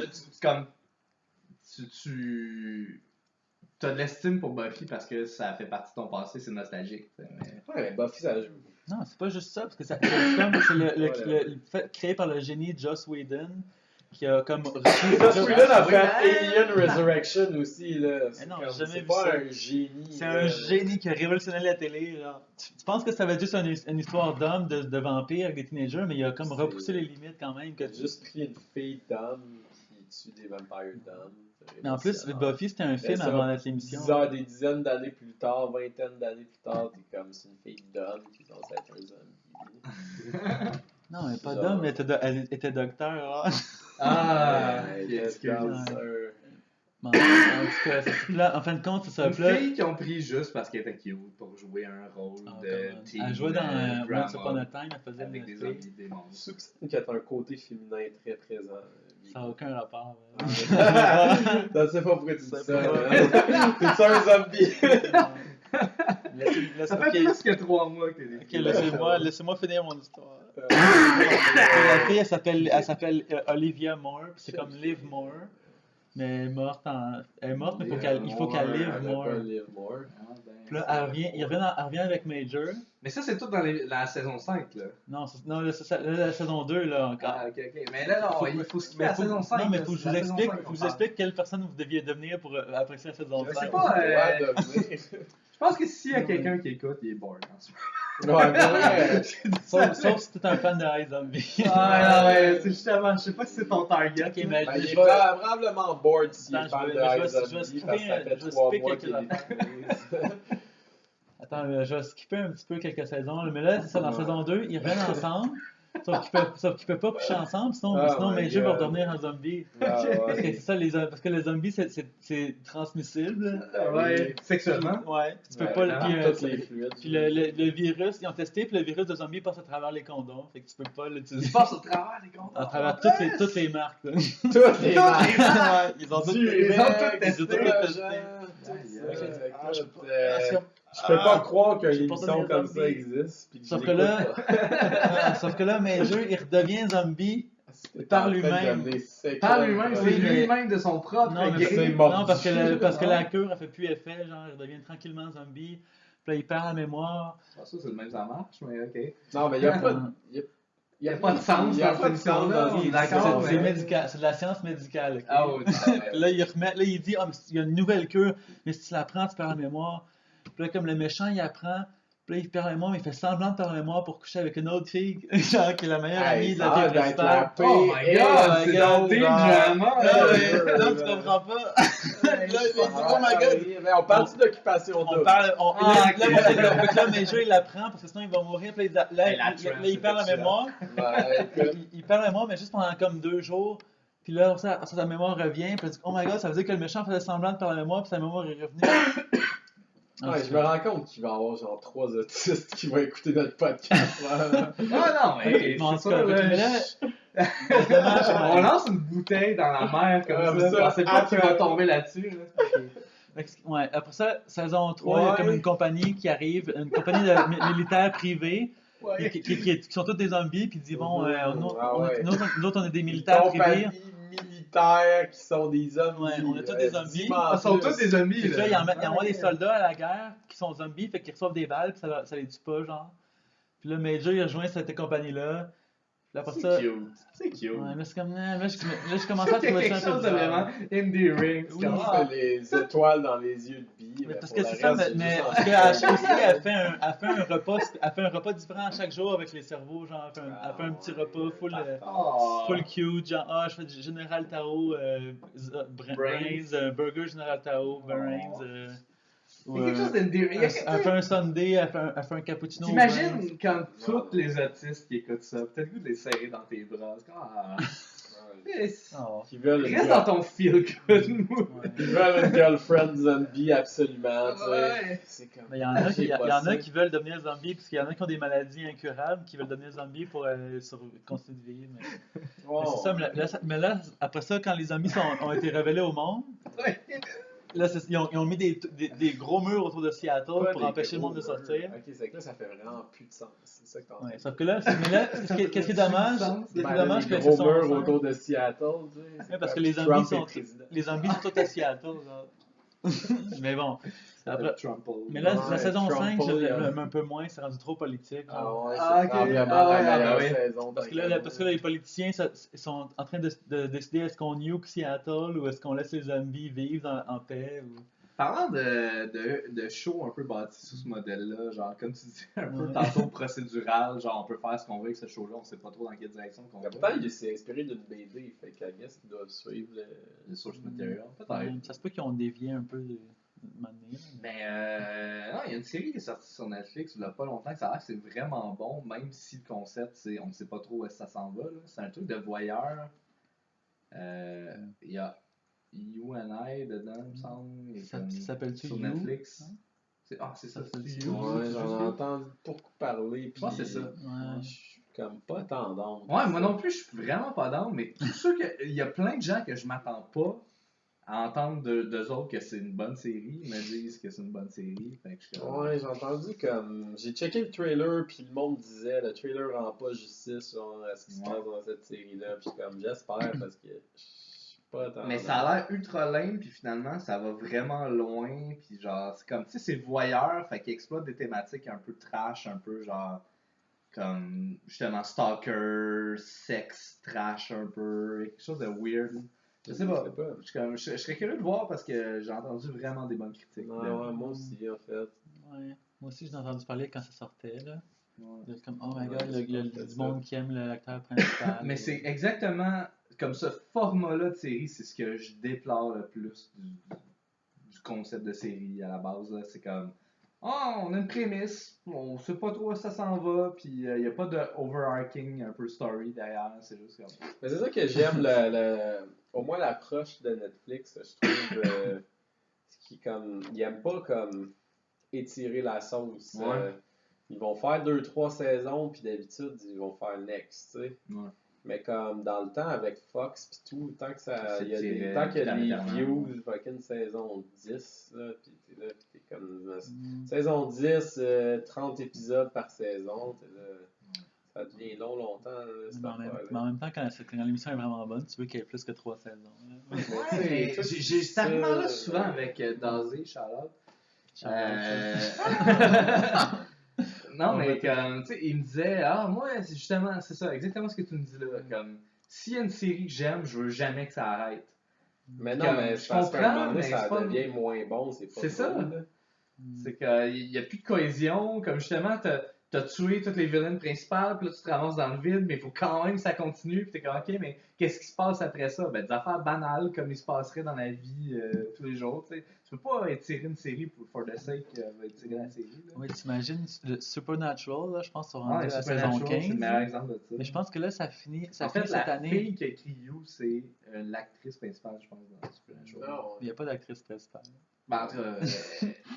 [SPEAKER 3] tu as de l'estime pour Buffy parce que ça fait partie de ton passé, c'est nostalgique. Mais...
[SPEAKER 2] Ouais, mais Buffy, ça joue.
[SPEAKER 1] Non, c'est pas juste ça, parce que c'est le fait créé par le génie Joss Whedon, qui a comme...
[SPEAKER 2] Joss Whedon a fait Alien Resurrection aussi, là.
[SPEAKER 1] Mais non, j'ai jamais
[SPEAKER 2] c'est
[SPEAKER 1] vu
[SPEAKER 2] pas
[SPEAKER 1] ça.
[SPEAKER 2] un génie.
[SPEAKER 1] C'est un génie qui a révolutionné la télé. Genre. Tu penses que ça va être juste une histoire d'homme, de vampire avec des teenagers, mais il a comme repoussé les limites quand même.
[SPEAKER 2] Il a juste pris une fille d'homme qui tue des vampires d'hommes.
[SPEAKER 1] Mais en plus, Buffy, c'était un film avant d'être l'émission.
[SPEAKER 2] Des dizaines d'années plus tard, vingtaine d'années plus tard, t'es comme c'est une fille d'homme qui pense être un zombie.
[SPEAKER 1] Non, mais pas d'homme, mais elle était docteur. Hein.
[SPEAKER 3] Ah,
[SPEAKER 1] Bon, en tout cas, là, en fin de compte, c'est ça.
[SPEAKER 3] Une fille qui ont pris juste parce qu'elle était cute pour jouer un rôle de teen.
[SPEAKER 1] Elle jouait dans
[SPEAKER 3] drama
[SPEAKER 1] Once Upon a Time, elle faisait
[SPEAKER 3] avec des
[SPEAKER 1] une
[SPEAKER 3] zombies,
[SPEAKER 1] fille.
[SPEAKER 3] des monstres.
[SPEAKER 2] Surtout qu'il y a un côté féminin très présent.
[SPEAKER 1] Ça n'a aucun rapport.
[SPEAKER 2] Je sais pas pourquoi tu dis ça. T'es un zombie.
[SPEAKER 3] Ça fait plus que 3 mois que t'es des
[SPEAKER 1] Ok, laissez-moi finir mon histoire. La fille, elle s'appelle Olivia Moore, puis c'est comme Liv Moore. Mais elle est morte, mais il faut qu'elle live more. Puis là, elle revient avec Major.
[SPEAKER 3] Mais ça, c'est tout dans la saison 5, là.
[SPEAKER 1] Non, la saison 2, là, encore.
[SPEAKER 3] Ah, ok. Mais là, non, il faut skipper la saison 5.
[SPEAKER 1] Non, mais faut que je vous explique quelle personne vous deviez devenir pour apprécier la saison 5.
[SPEAKER 3] Je sais pas, je pense que s'il y a quelqu'un qui écoute, il est bored en ce moment.
[SPEAKER 2] Ouais, ouais.
[SPEAKER 1] Sauf si t'es un fan de iZombie.
[SPEAKER 3] Ah, ouais, c'est justement, je sais pas si c'est ton target.
[SPEAKER 1] Ok, mais
[SPEAKER 2] Il est probablement bored s'il est fan de
[SPEAKER 1] je vais
[SPEAKER 2] iZombie parce que ça fait 3 mois qu'il est.
[SPEAKER 1] Attends, je vais skipper un petit peu quelques saisons, là, mais là, c'est ça, dans saison 2, ils reviennent ensemble, sauf qu'ils peuvent pas coucher ensemble, sinon Major va redevenir un zombie.
[SPEAKER 2] Parce
[SPEAKER 1] que c'est ça, parce que les zombies, c'est transmissible.
[SPEAKER 3] Ouais, sexuellement.
[SPEAKER 1] Ouais, tu peux pas le. Puis le virus, ils ont testé, puis le virus de zombie passe à travers les condoms, fait que tu peux pas l'utiliser.
[SPEAKER 3] Il passe au travers les condoms.
[SPEAKER 1] À travers toutes les marques. Là.
[SPEAKER 2] Toutes les marques.
[SPEAKER 1] Ils ont
[SPEAKER 2] toutes testé. Je peux pas croire qu'une émission comme ça existe.
[SPEAKER 1] Sauf que là, Major, il redevient zombie par lui-même.
[SPEAKER 3] Par lui-même, c'est lui-même de son propre
[SPEAKER 2] gré.
[SPEAKER 1] Non, parce que la cure, elle fait plus effet, genre, il redevient tranquillement zombie. Puis là, il perd la mémoire.
[SPEAKER 3] Ça, c'est le même, ça marche, mais ok.
[SPEAKER 2] Non, mais il n'y a pas...
[SPEAKER 3] Il n'y a pas de sens dans cette émission-là.
[SPEAKER 1] C'est médical, c'est de la science médicale. Okay?
[SPEAKER 3] Ah oui.
[SPEAKER 1] Là, il dit, il y a une nouvelle cure, mais si tu la prends, tu perds la mémoire. Puis là, comme le méchant, il apprend, puis là, il perd la mémoire, mais il fait semblant de perdre la mémoire pour coucher avec une autre fille, genre, qui est la meilleure amie de la vie universitaire.
[SPEAKER 3] Oh my god, c'est dans le drama.
[SPEAKER 1] Non, tu comprends pas. Là, il dit, oh my god.
[SPEAKER 2] Mais on parle d'occupation double.
[SPEAKER 1] Là, Major, il l'apprend, parce que sinon, il va mourir. Puis là, il perd la mémoire. Il perd la mémoire, mais juste pendant comme 2 jours. Puis là, sa mémoire revient. Puis il dit, oh my god, ça veut dire que le méchant faisait semblant de perdre la mémoire, puis sa mémoire est revenue.
[SPEAKER 2] Ouais, je me rends compte qu'il va y avoir genre 3 autistes qui vont écouter notre podcast.
[SPEAKER 3] Non, mais
[SPEAKER 1] Bon, en
[SPEAKER 3] c'est
[SPEAKER 1] tout cas,
[SPEAKER 3] ça,
[SPEAKER 1] mais là,
[SPEAKER 3] on lance une bouteille dans la mer comme ça. On sait pas qui va tomber là-dessus. Là.
[SPEAKER 1] Ouais, après ça, saison 3, il y a comme une compagnie qui arrive, une compagnie de militaires privés, qui sont tous des zombies, puis ils disent bon, nous autres, on est des militaires privés.
[SPEAKER 2] Militaires qui sont des zombies.
[SPEAKER 1] Ouais, on a tous des zombies.
[SPEAKER 3] Ils sont tous des zombies.
[SPEAKER 1] Puis là, ils envoient des soldats à la guerre qui sont zombies, fait qu'ils reçoivent des balles, puis ça les tue pas, genre. Puis là, Major, il rejoint cette compagnie-là. Puis après ça.
[SPEAKER 3] C'est cute.
[SPEAKER 1] Ouais, mais c'est comme. Là, je commençais à trouver ça un peu
[SPEAKER 3] chose de vraiment endearing.
[SPEAKER 2] Oui, il fait les étoiles dans les yeux de Bee.
[SPEAKER 1] Mais parce que c'est ça, mais parce qu'elle aussi, elle fait un repas différent chaque jour avec les cerveaux, genre, elle fait un petit repas full cute, genre, je fais du Général Tao, brains, burger Général Tao, brains.
[SPEAKER 3] C'est quelque chose d'endearing.
[SPEAKER 1] Elle fait un sundae, elle fait un cappuccino.
[SPEAKER 3] T'imagines quand tous les autistes qui écoutent ça, t'as le goût de les serrer dans tes bras. Reste dans ton feel good.
[SPEAKER 2] Ils veulent une girlfriend zombie absolument.
[SPEAKER 1] Il y en a qui veulent devenir zombie parce qu'il y en a qui ont des maladies incurables qui veulent devenir zombie pour continuer de vivre. Mais c'est ça. Mais là, après ça, quand les zombies ont été révélés au monde, là, ils ont mis des gros murs autour de Seattle pour empêcher le monde de sortir.
[SPEAKER 2] Ok, c'est que là, ça fait vraiment plus de sens. C'est ça que t'en
[SPEAKER 1] dis. Sauf que là, qu'est-ce qui est dommage?
[SPEAKER 2] C'est dommage que c'est gros murs autour de Seattle.
[SPEAKER 1] Parce que les zombies sont tous à Seattle. Mais bon. Après, mais là, la saison 5, je l'aime un peu moins, c'est rendu trop politique.
[SPEAKER 2] Saison.
[SPEAKER 1] Parce que là, les politiciens sont en train de décider est-ce qu'on nuke Seattle ou est-ce qu'on laisse les zombies vivre en paix.
[SPEAKER 3] Parlant de show un peu bâti sur ce modèle-là, genre comme tu disais, un peu tantôt procédural, genre on peut faire ce qu'on veut avec ce show-là, on sait pas trop dans quelle direction qu'on va.
[SPEAKER 2] Peut-être qu'il s'est inspiré d'une BD, fait qu'à guess qu'ils doivent suivre
[SPEAKER 3] le source material. Peut-être.
[SPEAKER 1] Ça se peut qu'ils ont dévié un peu de manière.
[SPEAKER 3] Mais non, il y a une série qui est sortie sur Netflix il y a pas longtemps que ça a l'air que c'est vraiment bon, même si le concept, on ne sait pas trop où ça s'en va. Là. C'est un truc de voyeur. Il y a You and I dedans, il me semble.
[SPEAKER 1] Ça s'appelle-tu
[SPEAKER 3] sur
[SPEAKER 1] You?
[SPEAKER 3] Netflix. C'est ça.
[SPEAKER 2] J'en ai entendu beaucoup parler.
[SPEAKER 3] Puis c'est ça.
[SPEAKER 2] Je suis comme pas tendance.
[SPEAKER 3] Ouais, moi non plus, je suis vraiment pas down, mais je suis sûr qu'il y a plein de gens que je m'attends pas à entendre d'eux autres que c'est une bonne série. Ils me disent que c'est une bonne série. Fait que
[SPEAKER 2] j'ai entendu comme. J'ai checké le trailer, puis le monde disait le trailer rend pas justice à ce qui se passe dans cette série-là. Puis comme j'espère parce que.
[SPEAKER 3] Mais ça a l'air ultra lame, puis finalement, ça va vraiment loin, puis genre, c'est comme, tu sais, c'est voyeur, fait qu'il exploite des thématiques un peu trash, un peu genre, comme, justement, stalker, sexe, trash un peu, quelque chose de weird. Je sais pas. Je serais curieux de voir parce que j'ai entendu vraiment des bonnes critiques.
[SPEAKER 2] Ouais, moi aussi, en fait.
[SPEAKER 1] Ouais, moi aussi, j'ai entendu parler quand ça sortait, là. C'est comme, oh my god, il y a du monde qui aime l'acteur principal.
[SPEAKER 3] Mais c'est exactement comme ce format-là de série, c'est ce que je déplore le plus du concept de série à la base. Là. C'est comme, on a une prémisse, on sait pas trop où ça s'en va, puis il n'y a pas de overarching un peu story derrière, c'est juste comme.
[SPEAKER 2] Mais c'est ça que j'aime, au moins l'approche de Netflix, je trouve, ils aiment pas comme étirer la sauce. Ils vont faire 2-3 saisons, puis d'habitude, ils vont faire next, tu sais.
[SPEAKER 3] Ouais.
[SPEAKER 2] Mais comme dans le temps, avec Fox pis tout, tant qu'il y a des views, fucking saison 10, là, pis t'es là, pis t'es comme... Saison 10, 30 épisodes par saison, t'es là... Ça devient longtemps, là,
[SPEAKER 1] mais en même temps, quand l'émission est vraiment bonne, tu veux qu'il y ait plus que 3 saisons.
[SPEAKER 3] Ouais, j'ai cet argument-là souvent avec Dazé, Charlotte. Non, mais comme, tu sais, il me disait, moi, c'est justement, c'est ça, exactement ce que tu me dis là. Comme, s'il y a une série que j'aime, je veux jamais que ça arrête.
[SPEAKER 2] Mais non, mais je pense qu'à un moment donné, ça devient moins bon, c'est pas.
[SPEAKER 3] C'est ça. C'est qu'il n'y a plus de cohésion. Comme justement, t'as tué toutes les vilaines principales, puis là, tu te ramasses dans le vide, mais il faut quand même que ça continue, puis t'es comme, ok, mais qu'est-ce qui se passe après ça? Ben, des affaires banales, comme il se passerait dans la vie tous les jours, tu sais. Tu peux pas étirer une série for the sake d'étirer la série. Là.
[SPEAKER 1] Oui, t'imagines le Supernatural, là, je pense, qu'ils sont rendus à la saison 15.
[SPEAKER 3] C'est le meilleur exemple de ça.
[SPEAKER 1] Mais je pense que là, ça finit cette année.
[SPEAKER 3] La fille qui a écrit You, c'est l'actrice principale, je pense, dans Supernatural.
[SPEAKER 1] Il n'y a pas d'actrice principale.
[SPEAKER 3] Ben, en tout cas,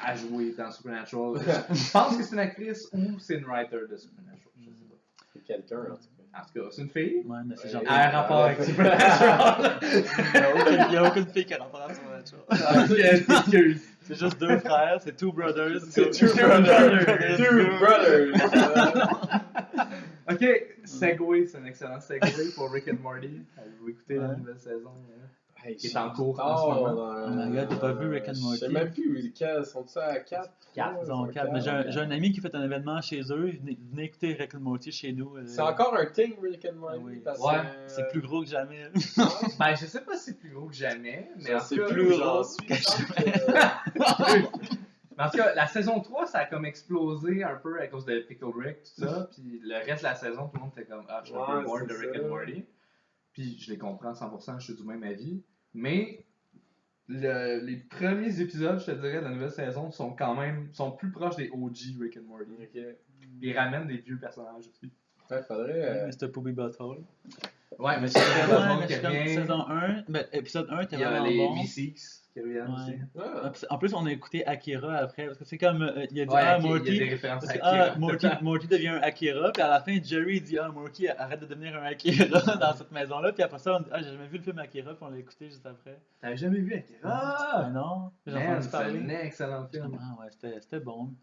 [SPEAKER 3] à jouer dans Supernatural. Je pense que c'est une actrice ou c'est une writer de Supernatural. Je sais pas.
[SPEAKER 2] C'est quelqu'un, en tout cas.
[SPEAKER 3] En tout cas, c'est une fille.
[SPEAKER 1] Ouais, mais c'est genre.
[SPEAKER 3] Elle a un rapport avec Supernatural.
[SPEAKER 1] Il n'y a aucune fille qui a rapport à Supernatural. C'est juste deux frères, c'est Two Brothers.
[SPEAKER 2] C'est Two Brothers. Two Brothers.
[SPEAKER 3] Ok, Segway, c'est un excellent Segway pour Rick and Morty. Vous écoutez la nouvelle saison qui est en cours en ce moment.
[SPEAKER 1] Oh my god, t'as pas vu Rick and Morty?
[SPEAKER 2] Je sais même plus lesquels. Sont-ils à 4?
[SPEAKER 1] 4, ils ont 4. Mais j'ai un ami qui fait un événement chez eux. Venez écouter Rick and Morty chez nous.
[SPEAKER 2] C'est encore un thing, Rick and Morty?
[SPEAKER 1] Oui.
[SPEAKER 2] Parce
[SPEAKER 3] Ouais.
[SPEAKER 1] C'est plus gros que jamais.
[SPEAKER 3] Ben, je sais pas si c'est plus gros que jamais, mais en
[SPEAKER 2] c'est
[SPEAKER 3] tout cas,
[SPEAKER 2] plus gros que jamais.
[SPEAKER 3] Mais en tout cas, la saison 3, ça a comme explosé un peu à cause de Pickle Rick, tout ça. Puis le reste de la saison, tout le monde était comme je suis un peu bored de Rick and Morty. Puis je les comprends 100%, je suis du même avis. Mais les premiers épisodes, je te dirais, de la nouvelle saison sont plus proches des OG Rick and Morty.
[SPEAKER 2] Okay.
[SPEAKER 3] Ils ramènent des vieux personnages aussi.
[SPEAKER 2] Ouais, faudrait.
[SPEAKER 1] Mr. Poopy Butthole.
[SPEAKER 3] Ouais, mais
[SPEAKER 1] saison 1, mais épisode 1 était vraiment bon.
[SPEAKER 3] Il y a les V6 qui reviennent aussi.
[SPEAKER 1] En plus, on a écouté Akira après, parce que c'est comme, il a dit,
[SPEAKER 3] Morty, il y a des références à Akira.
[SPEAKER 1] Morty devient un Akira, puis à la fin, Jerry dit, Morty arrête de devenir un Akira dans cette maison-là, puis après ça, on dit, j'ai jamais vu le film Akira, puis on l'a écouté juste après.
[SPEAKER 3] T'avais jamais vu Akira?
[SPEAKER 1] Non,
[SPEAKER 3] j'ai entendu parler. C'est un excellent film.
[SPEAKER 1] Ah ouais, c'était bon.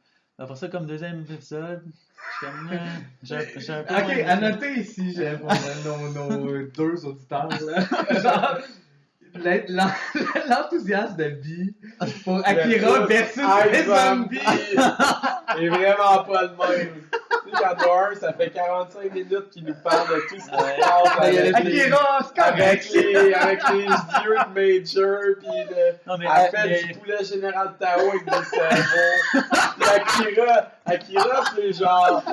[SPEAKER 1] Après ça, comme deuxième épisode, je suis comme, j'ai un peu...
[SPEAKER 3] Ok, à noter ici, pour nos deux auditeurs, là. Genre, l'enthousiasme de Bee pour Akira versus les zombies
[SPEAKER 2] est vraiment pas le même. Tu sais, quand un, ça fait 45 minutes qu'il nous parle de tout ce qui se passe avec les yeux de Major, pis elle fait du poulet Général Tao avec des cerveaux. Akira, c'est genre,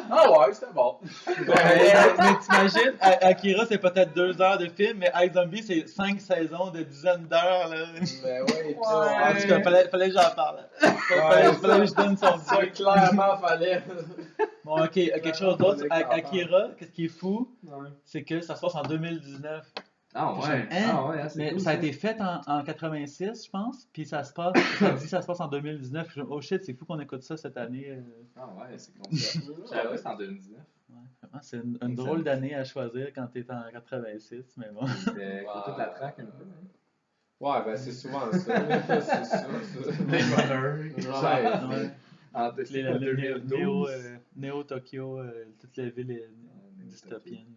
[SPEAKER 2] ouais, c'était bon.
[SPEAKER 1] Mais t'imagines, Akira, c'est peut-être 2 heures de film, mais iZombie, c'est 5 saisons de dizaines d'heures. Là.
[SPEAKER 2] Ben ouais,
[SPEAKER 1] en tout cas, fallait que j'en parle. Fallait que je donne son
[SPEAKER 2] ça, clairement, fallait.
[SPEAKER 1] Bon, ok, quelque chose d'autre. Akira, qu'est-ce qui est fou, c'est que ça se passe en 2019.
[SPEAKER 3] Ah ouais,
[SPEAKER 1] mais
[SPEAKER 3] cool,
[SPEAKER 1] ça a été fait en 86, je pense, puis ça se passe en 2019. Oh shit, c'est fou qu'on écoute ça cette année.
[SPEAKER 3] Ah ouais, c'est con ça. J'avais que c'était en 2019.
[SPEAKER 1] Ouais, c'est une drôle d'année à choisir quand t'es en 86, mais bon.
[SPEAKER 3] C'était toute la traque un peu.
[SPEAKER 2] Ouais, ben c'est souvent ça. C'est ça.
[SPEAKER 3] Les bonheurs.
[SPEAKER 1] Ouais. Néo Tokyo, toute la ville est dystopienne.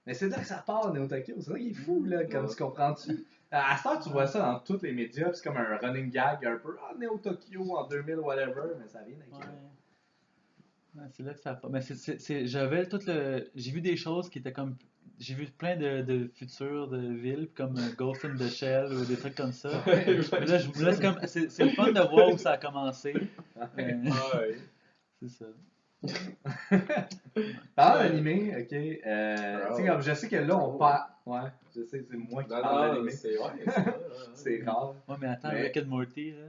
[SPEAKER 3] Mais c'est là que ça part, Neo Tokyo. C'est vrai qu'il est fou, là, comme tu comprends-tu. À ce temps, tu vois ça dans tous les médias, c'est comme un running gag un peu. Neo Tokyo en 2000, whatever, mais ça vient d'Akira.
[SPEAKER 1] Ouais, c'est là que ça part. Mais j'ai vu des choses qui étaient comme. J'ai vu plein de futurs de villes, comme Ghost in the Shell ou des trucs comme ça. Mais là, c'est le fun de voir où ça a commencé. C'est ça.
[SPEAKER 3] L'animé, ok. Tu sais, comme je sais que là, on part. Ouais, je sais, c'est moi qui parle d'animé. C'est rare.
[SPEAKER 1] Ouais, mais attends, Rick and Morty, là.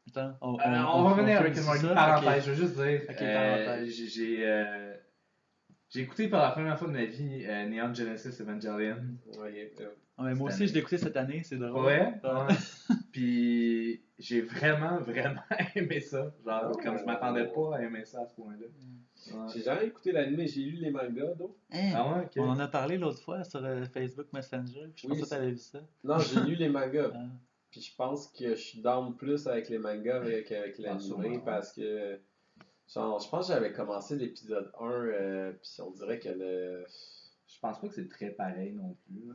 [SPEAKER 1] Attends,
[SPEAKER 3] on va revenir à Rick and Morty. Parenthèse, je veux juste dire. J'ai écouté pour la première fois de ma vie Neon Genesis Evangelion.
[SPEAKER 1] Mais moi aussi, je l'ai écouté cette année, c'est drôle.
[SPEAKER 3] Ouais. Puis j'ai vraiment, vraiment aimé ça. Genre, comme je m'attendais pas à aimer ça à ce point-là.
[SPEAKER 2] J'ai jamais écouté l'anime, j'ai lu les mangas, donc.
[SPEAKER 1] Ah ouais, on en a parlé l'autre fois sur Facebook Messenger, puis je pense que tu avais vu ça.
[SPEAKER 2] Non, j'ai lu les mangas. Puis je pense que je suis down plus avec les mangas qu'avec l'anime parce que. Genre, je pense que j'avais commencé l'épisode 1, puis on dirait que
[SPEAKER 3] je pense pas que c'est très pareil non plus.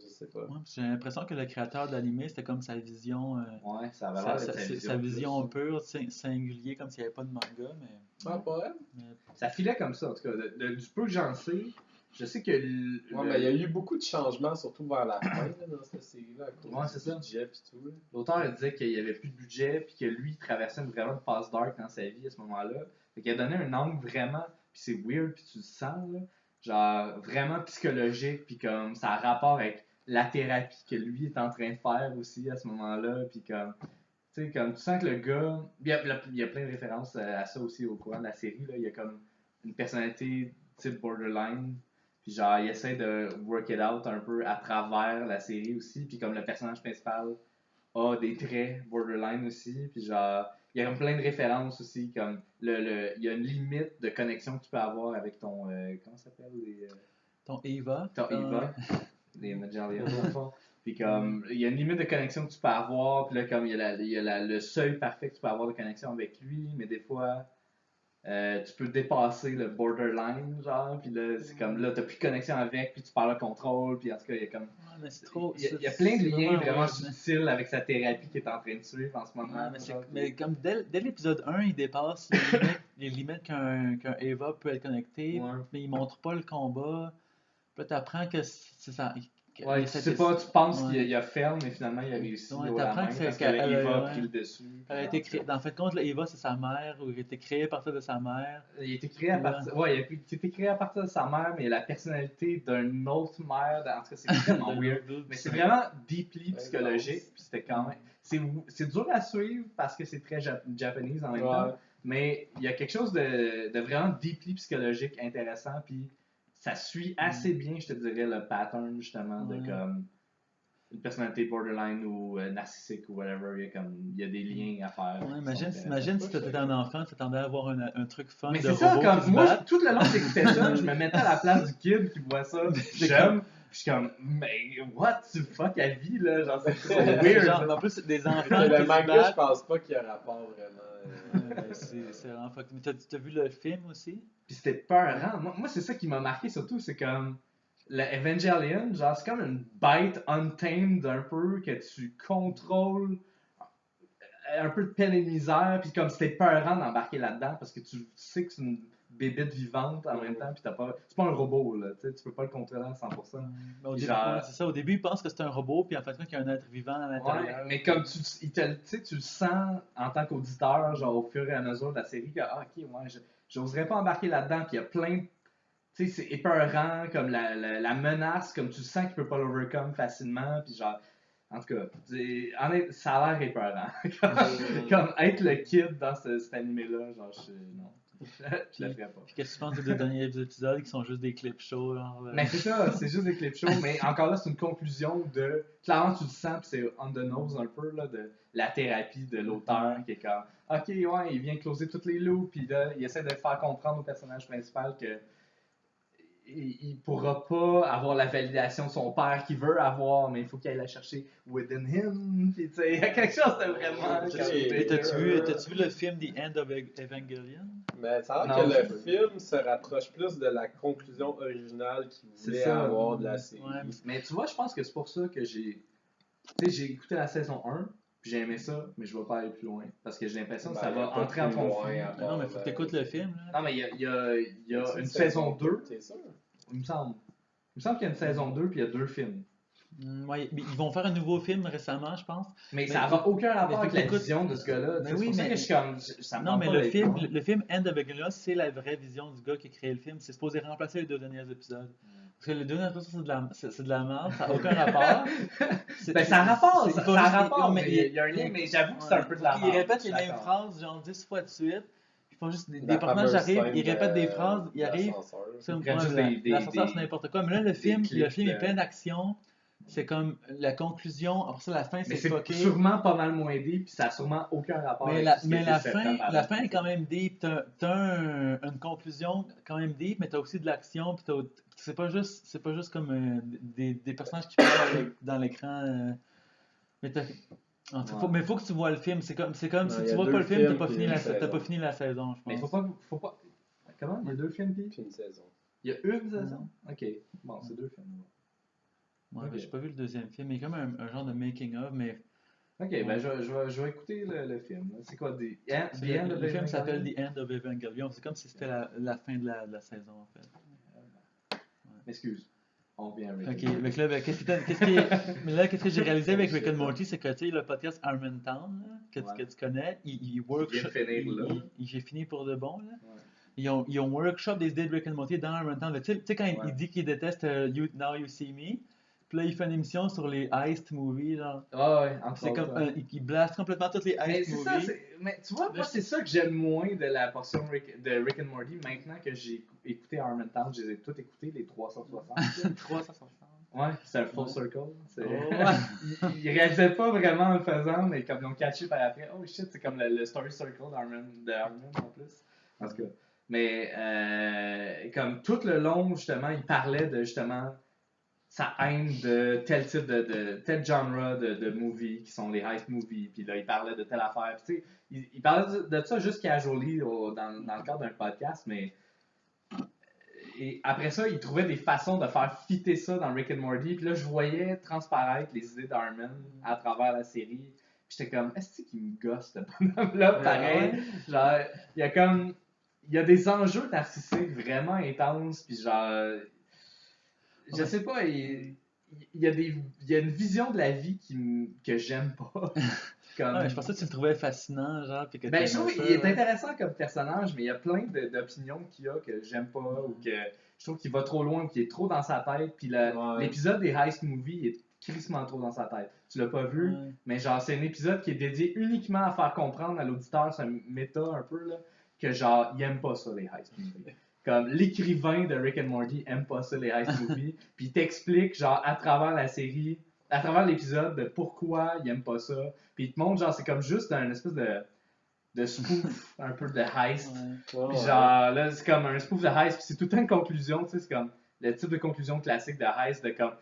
[SPEAKER 2] Je sais pas.
[SPEAKER 1] Ouais, j'ai l'impression que le créateur de l'anime, c'était comme sa vision.
[SPEAKER 3] Ouais, ça avait l'air
[SPEAKER 1] sa vision pure, singulier, comme s'il n'y avait pas de manga. Mais...
[SPEAKER 2] Ah, pas vrai?
[SPEAKER 3] Ça filait comme ça, en tout cas. Du peu que j'en sais, je sais que.
[SPEAKER 2] Mais il y a eu beaucoup de changements, surtout vers la fin dans cette série-là, à cause du budget et tout.
[SPEAKER 3] L'auteur disait qu'il n'y avait plus de budget, puis que lui, il traversait vraiment une phase dark dans sa vie à ce moment-là. Fait qu'il a donné un angle vraiment, puis c'est weird, puis tu le sens, là, genre vraiment psychologique, puis comme ça a rapport avec la thérapie que lui est en train de faire aussi à ce moment-là, puis comme. Tu sais, comme tu sens que le gars. Il y a plein de références à ça aussi au courant de la série, là. Il y a comme une personnalité type borderline. Puis genre, il essaie de work it out un peu à travers la série aussi. Puis comme le personnage principal a des traits borderline aussi, puis genre, il y a plein de références aussi, comme il y a une limite de connexion que tu peux avoir avec ton, comment ça s'appelle,
[SPEAKER 1] Ton Eva.
[SPEAKER 3] ton Eva, les Evangelions, dans le fond. Puis comme, il y a une limite de connexion que tu peux avoir, puis là, comme, il y a le seuil parfait que tu peux avoir de connexion avec lui, mais des fois, tu peux dépasser le borderline, genre, puis là, c'est comme, là, t'as plus de connexion avec, puis tu parles le contrôle, puis en tout cas, il y a comme...
[SPEAKER 1] Ouais, mais c'est trop.
[SPEAKER 3] Il y a plein de liens vraiment
[SPEAKER 1] ouais,
[SPEAKER 3] subtils avec sa thérapie qu'il est en train de suivre en ce moment.
[SPEAKER 1] Ouais, mais comme dès l'épisode 1, il dépasse les limites qu'un Eva peut être connecté,
[SPEAKER 3] Ouais.
[SPEAKER 1] mais il montre pas le combat. Puis là, t'apprends que c'est ça.
[SPEAKER 3] Ouais, tu sais pas, tu penses
[SPEAKER 1] ouais.
[SPEAKER 3] qu'il a ferme, mais finalement il a réussi
[SPEAKER 1] Ouais,
[SPEAKER 3] haut la
[SPEAKER 1] t'apprends
[SPEAKER 3] main
[SPEAKER 1] que c'est
[SPEAKER 3] parce que
[SPEAKER 1] qu'elle-
[SPEAKER 3] Eva a
[SPEAKER 1] ouais.
[SPEAKER 3] pris le dessus.
[SPEAKER 1] Elle a été créée. Dans le fait, contre Eva, c'est sa mère, ou il a été créé à partir de sa mère.
[SPEAKER 3] Il a été créé à partir, ouais, il a été créé à partir de sa mère, mais il a la personnalité d'une autre mère. En tout cas, c'est vraiment weird. Mais c'est vraiment deeply psychologique. Puis c'était quand même, c'est dur à suivre parce que c'est très japonais en même temps. Mais il y a quelque chose de vraiment deeply psychologique intéressant. Puis ça suit assez bien, je te dirais, le pattern justement de comme une personnalité borderline ou narcissique ou whatever, il y a des liens à faire.
[SPEAKER 1] Ouais, imagine si t'étais un enfant, tu t'attendais à avoir un truc fun
[SPEAKER 3] mais
[SPEAKER 1] de
[SPEAKER 3] c'est ça,
[SPEAKER 1] robot
[SPEAKER 3] comme
[SPEAKER 1] qui se
[SPEAKER 3] moi,
[SPEAKER 1] battent.
[SPEAKER 3] tout le long que j'écoutais ça, je me mettais à la place du kid qui voit ça, jeune, je suis comme, mais what the fuck à vie, là, genre c'est trop weird.
[SPEAKER 1] Genre, en plus, c'est des enfants
[SPEAKER 2] Mais
[SPEAKER 1] qui
[SPEAKER 2] le
[SPEAKER 1] se
[SPEAKER 2] manga, je
[SPEAKER 1] battent.
[SPEAKER 2] pense pas qu'il y a rapport vraiment.
[SPEAKER 1] C'est vraiment fuck. Mais t'as vu le film aussi?
[SPEAKER 3] Puis c'était peurant. Moi c'est ça qui m'a marqué surtout, c'est comme le Evangelion, genre c'est comme une bête untamed un peu que tu contrôles un peu de peine et de misère, puis comme c'était peurant d'embarquer là-dedans parce que tu sais que c'est une bébête vivante en même temps, puis c'est pas un robot, là, tu peux pas le contrôler à 100%.
[SPEAKER 1] Mais au début,
[SPEAKER 3] Genre-
[SPEAKER 1] ouais, c'est ça. Au début, ils pensent que c'est un robot, puis en fait, il y a un être vivant à l'intérieur.
[SPEAKER 3] Ouais, mais comme tu le sens en tant qu'auditeur, genre au fur et à mesure de la série, que ok, moi, j'oserais pas embarquer là-dedans, puis il y a plein de. Tu sais, c'est épeurant, comme la menace, comme tu sens qu'il peut pas l'overcome facilement, puis genre. En tout cas, ça a l'air épeurant. comme être le kid dans cet animé-là, genre, non. Je le ferais pas.
[SPEAKER 1] Puis qu'est-ce que tu penses des deux derniers épisodes qui sont juste des clips shows? Genre,
[SPEAKER 3] Mais c'est ça, c'est juste des clips shows, mais encore là, c'est une conclusion de. Clairement, tu le sens, puis c'est on the nose un peu, là, de la thérapie de l'auteur qui est comme. Ok, ouais, il vient closer toutes les loops, puis là, il essaie de faire comprendre au personnage principal que. Il pourra pas avoir la validation de son père qu'il veut avoir, mais il faut qu'il aille la chercher within him. Puis, tu sais, il y a quelque chose de vraiment.
[SPEAKER 1] T'as-tu vu le film The End of Evangelion?
[SPEAKER 2] Mais ça a l'air que le film se rapproche plus de la conclusion originale qu'il voulait avoir de la série.
[SPEAKER 1] Ouais,
[SPEAKER 3] mais tu vois, je pense que c'est pour ça que j'ai écouté la saison 1, puis j'ai aimé ça, mais je vais pas aller plus loin. Parce que j'ai l'impression que ça va entrer en conflit.
[SPEAKER 1] Non, mais faut que t'écoutes le film. Là.
[SPEAKER 3] Non, mais il y a une saison 2.
[SPEAKER 2] T'es sûr?
[SPEAKER 3] Il me semble qu'il y a une saison 2 puis il y a 2 films.
[SPEAKER 1] Ouais, ils vont faire un nouveau film récemment, je pense.
[SPEAKER 3] Mais ça n'aura aucun rapport avec la
[SPEAKER 1] écoute,
[SPEAKER 3] vision de ce gars-là.
[SPEAKER 1] Mais oui,
[SPEAKER 3] c'est pour ça que je suis comme. Ça me
[SPEAKER 1] non, mais
[SPEAKER 3] pas
[SPEAKER 1] le film End of Evangelion, c'est la vraie vision du gars qui a créé le film. C'est supposé remplacer les deux derniers épisodes. Parce que les deux derniers épisodes, c'est de la merde, ça n'a aucun rapport.
[SPEAKER 3] Ben, ça a rapport,
[SPEAKER 1] ça
[SPEAKER 3] a rapport,
[SPEAKER 1] mais
[SPEAKER 3] il y a un lien, mais j'avoue que c'est un peu de la merde.
[SPEAKER 1] Ils répètent les mêmes phrases, genre 10 fois de suite. Ils font juste des personnages arrivent, ils répètent des phrases, ils arrivent. L'ascenseur, c'est n'importe quoi. Mais là, le film est plein d'action. C'est comme la conclusion, après ça, la fin, c'est fucké.
[SPEAKER 3] Mais c'est sûrement pas mal moins deep, puis ça a sûrement aucun rapport
[SPEAKER 1] mais
[SPEAKER 3] avec
[SPEAKER 1] la fin est quand même deep. T'as une conclusion quand même deep, mais t'as aussi de l'action, puis c'est pas juste comme des personnages qui parlent dans l'écran. Mais mais faut que tu vois le film. C'est comme si tu vois pas le film, t'as pas fini la saison, je pense.
[SPEAKER 3] Mais faut pas. Comment? Il y a 2 films puis
[SPEAKER 2] une saison.
[SPEAKER 3] Il y a une saison? Ok. Bon, c'est 2 films.
[SPEAKER 1] Ouais, j'ai pas vu le deuxième film, mais comme un genre de making of, mais.
[SPEAKER 3] Ok, ben je vais écouter le film. C'est quoi The End of
[SPEAKER 1] Le film s'appelle The End of Evangelion. C'est comme si c'était la fin de la saison en fait.
[SPEAKER 3] Excuse. On revient avec.
[SPEAKER 1] Ok, donc là, qu'est-ce que j'ai réalisé avec Rick and Morty, c'est que tu sais, le podcast Harmontown, que tu connais, il workshop. J'ai fini pour de bon, là. Ils ont workshop des idées de Rick and Morty dans Harmontown. Tu sais, quand il dit qu'il déteste Now You See Me, puis là, il fait une émission sur les heist movies, genre. C'est comme, il blast complètement toutes les heist movies.
[SPEAKER 3] Mais tu vois, moi, c'est ça que j'aime moins de la portion de Rick and Morty. Maintenant que j'ai écouté Harmontown, je les ai toutes écoutées, les 360.
[SPEAKER 1] 360.
[SPEAKER 3] Ouais, c'est un full circle.
[SPEAKER 1] Ouais.
[SPEAKER 3] Ils réalisaient pas vraiment en le faisant, mais comme ils ont catché par après, oh shit, c'est comme le story circle d'Armin en plus. En tout cas. Mais comme tout le long, justement, il parlait de justement sa haine de tel type tel genre de movie qui sont les heist movies. Puis là, il parlait de telle affaire. Puis, tu sais, il parlait de ça juste casually dans le cadre d'un podcast, mais. Et après ça, il trouvait des façons de faire fitter ça dans Rick and Morty. Puis là, je voyais transparaître les idées d'Armin à travers la série. Puis j'étais comme, est-ce qu'il me gosse, ce bonhomme-là, pareil? Genre, il y a des enjeux narcissiques vraiment intenses. Puis genre, je sais pas, il y a une vision de la vie que j'aime pas.
[SPEAKER 1] Comme... je pensais que tu le trouvais fascinant, genre. Puis que
[SPEAKER 3] je trouve qu'il est intéressant comme personnage, mais il y a plein d'opinions qu'il a que j'aime pas, ou que je trouve qu'il va trop loin, ou qu'il est trop dans sa tête. Puis l'épisode des Heist Movies est crissement trop dans sa tête. Tu l'as pas vu, mais genre, c'est un épisode qui est dédié uniquement à faire comprendre à l'auditeur, c'est un méta un peu, là, que genre, il aime pas ça, les Heist Movies. Comme l'écrivain de Rick and Morty aime pas ça, les heist movies, puis il t'explique, genre, à travers la série, à travers l'épisode, de pourquoi il aime pas ça, puis il te montre, genre, c'est comme juste un espèce de spoof, un peu de heist, puis genre, là, c'est comme un spoof de heist, puis c'est tout le temps une conclusion, tu sais, c'est comme le type de conclusion classique de heist, de comme,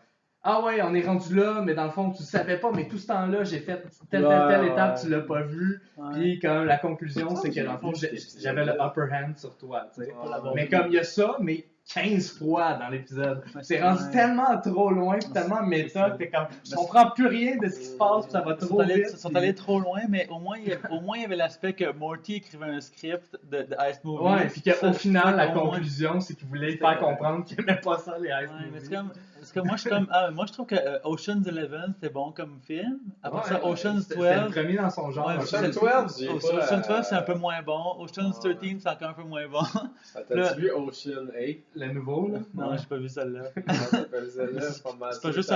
[SPEAKER 3] ah ouais, on est rendu là, mais dans le fond, tu savais pas, mais tout ce temps-là, j'ai fait telle étape, tu l'as pas vu. Puis comme la conclusion, c'est que dans le fond, j'avais le upper hand sur toi, tu sais. Mais comme il y a ça, mais 15 fois dans l'épisode. C'est rendu tellement trop loin, puis tellement méta, que t'es comme, je comprends plus rien de ce qui se passe, puis ça va trop vite.
[SPEAKER 1] Ils sont allés trop loin, mais au moins, il y avait l'aspect que Morty écrivait un script de Heist Movie.
[SPEAKER 3] Ouais, puis qu'au final, la conclusion, c'est qu'il voulait faire comprendre qu'il aimait pas ça, les Heist Movies.
[SPEAKER 1] Parce que moi, je trouve que Ocean's 11 c'était bon comme film. Après ça, Ocean's 12.
[SPEAKER 3] C'était le premier dans son genre.
[SPEAKER 2] Ocean's 12,
[SPEAKER 1] Ocean's 12, c'est un peu moins bon. Ocean's 13, c'est encore un peu moins bon.
[SPEAKER 2] T'as-tu vu Ocean 8?
[SPEAKER 3] Le nouveau, là?
[SPEAKER 1] Non, j'ai pas vu celle-là.
[SPEAKER 2] C'est
[SPEAKER 1] pas juste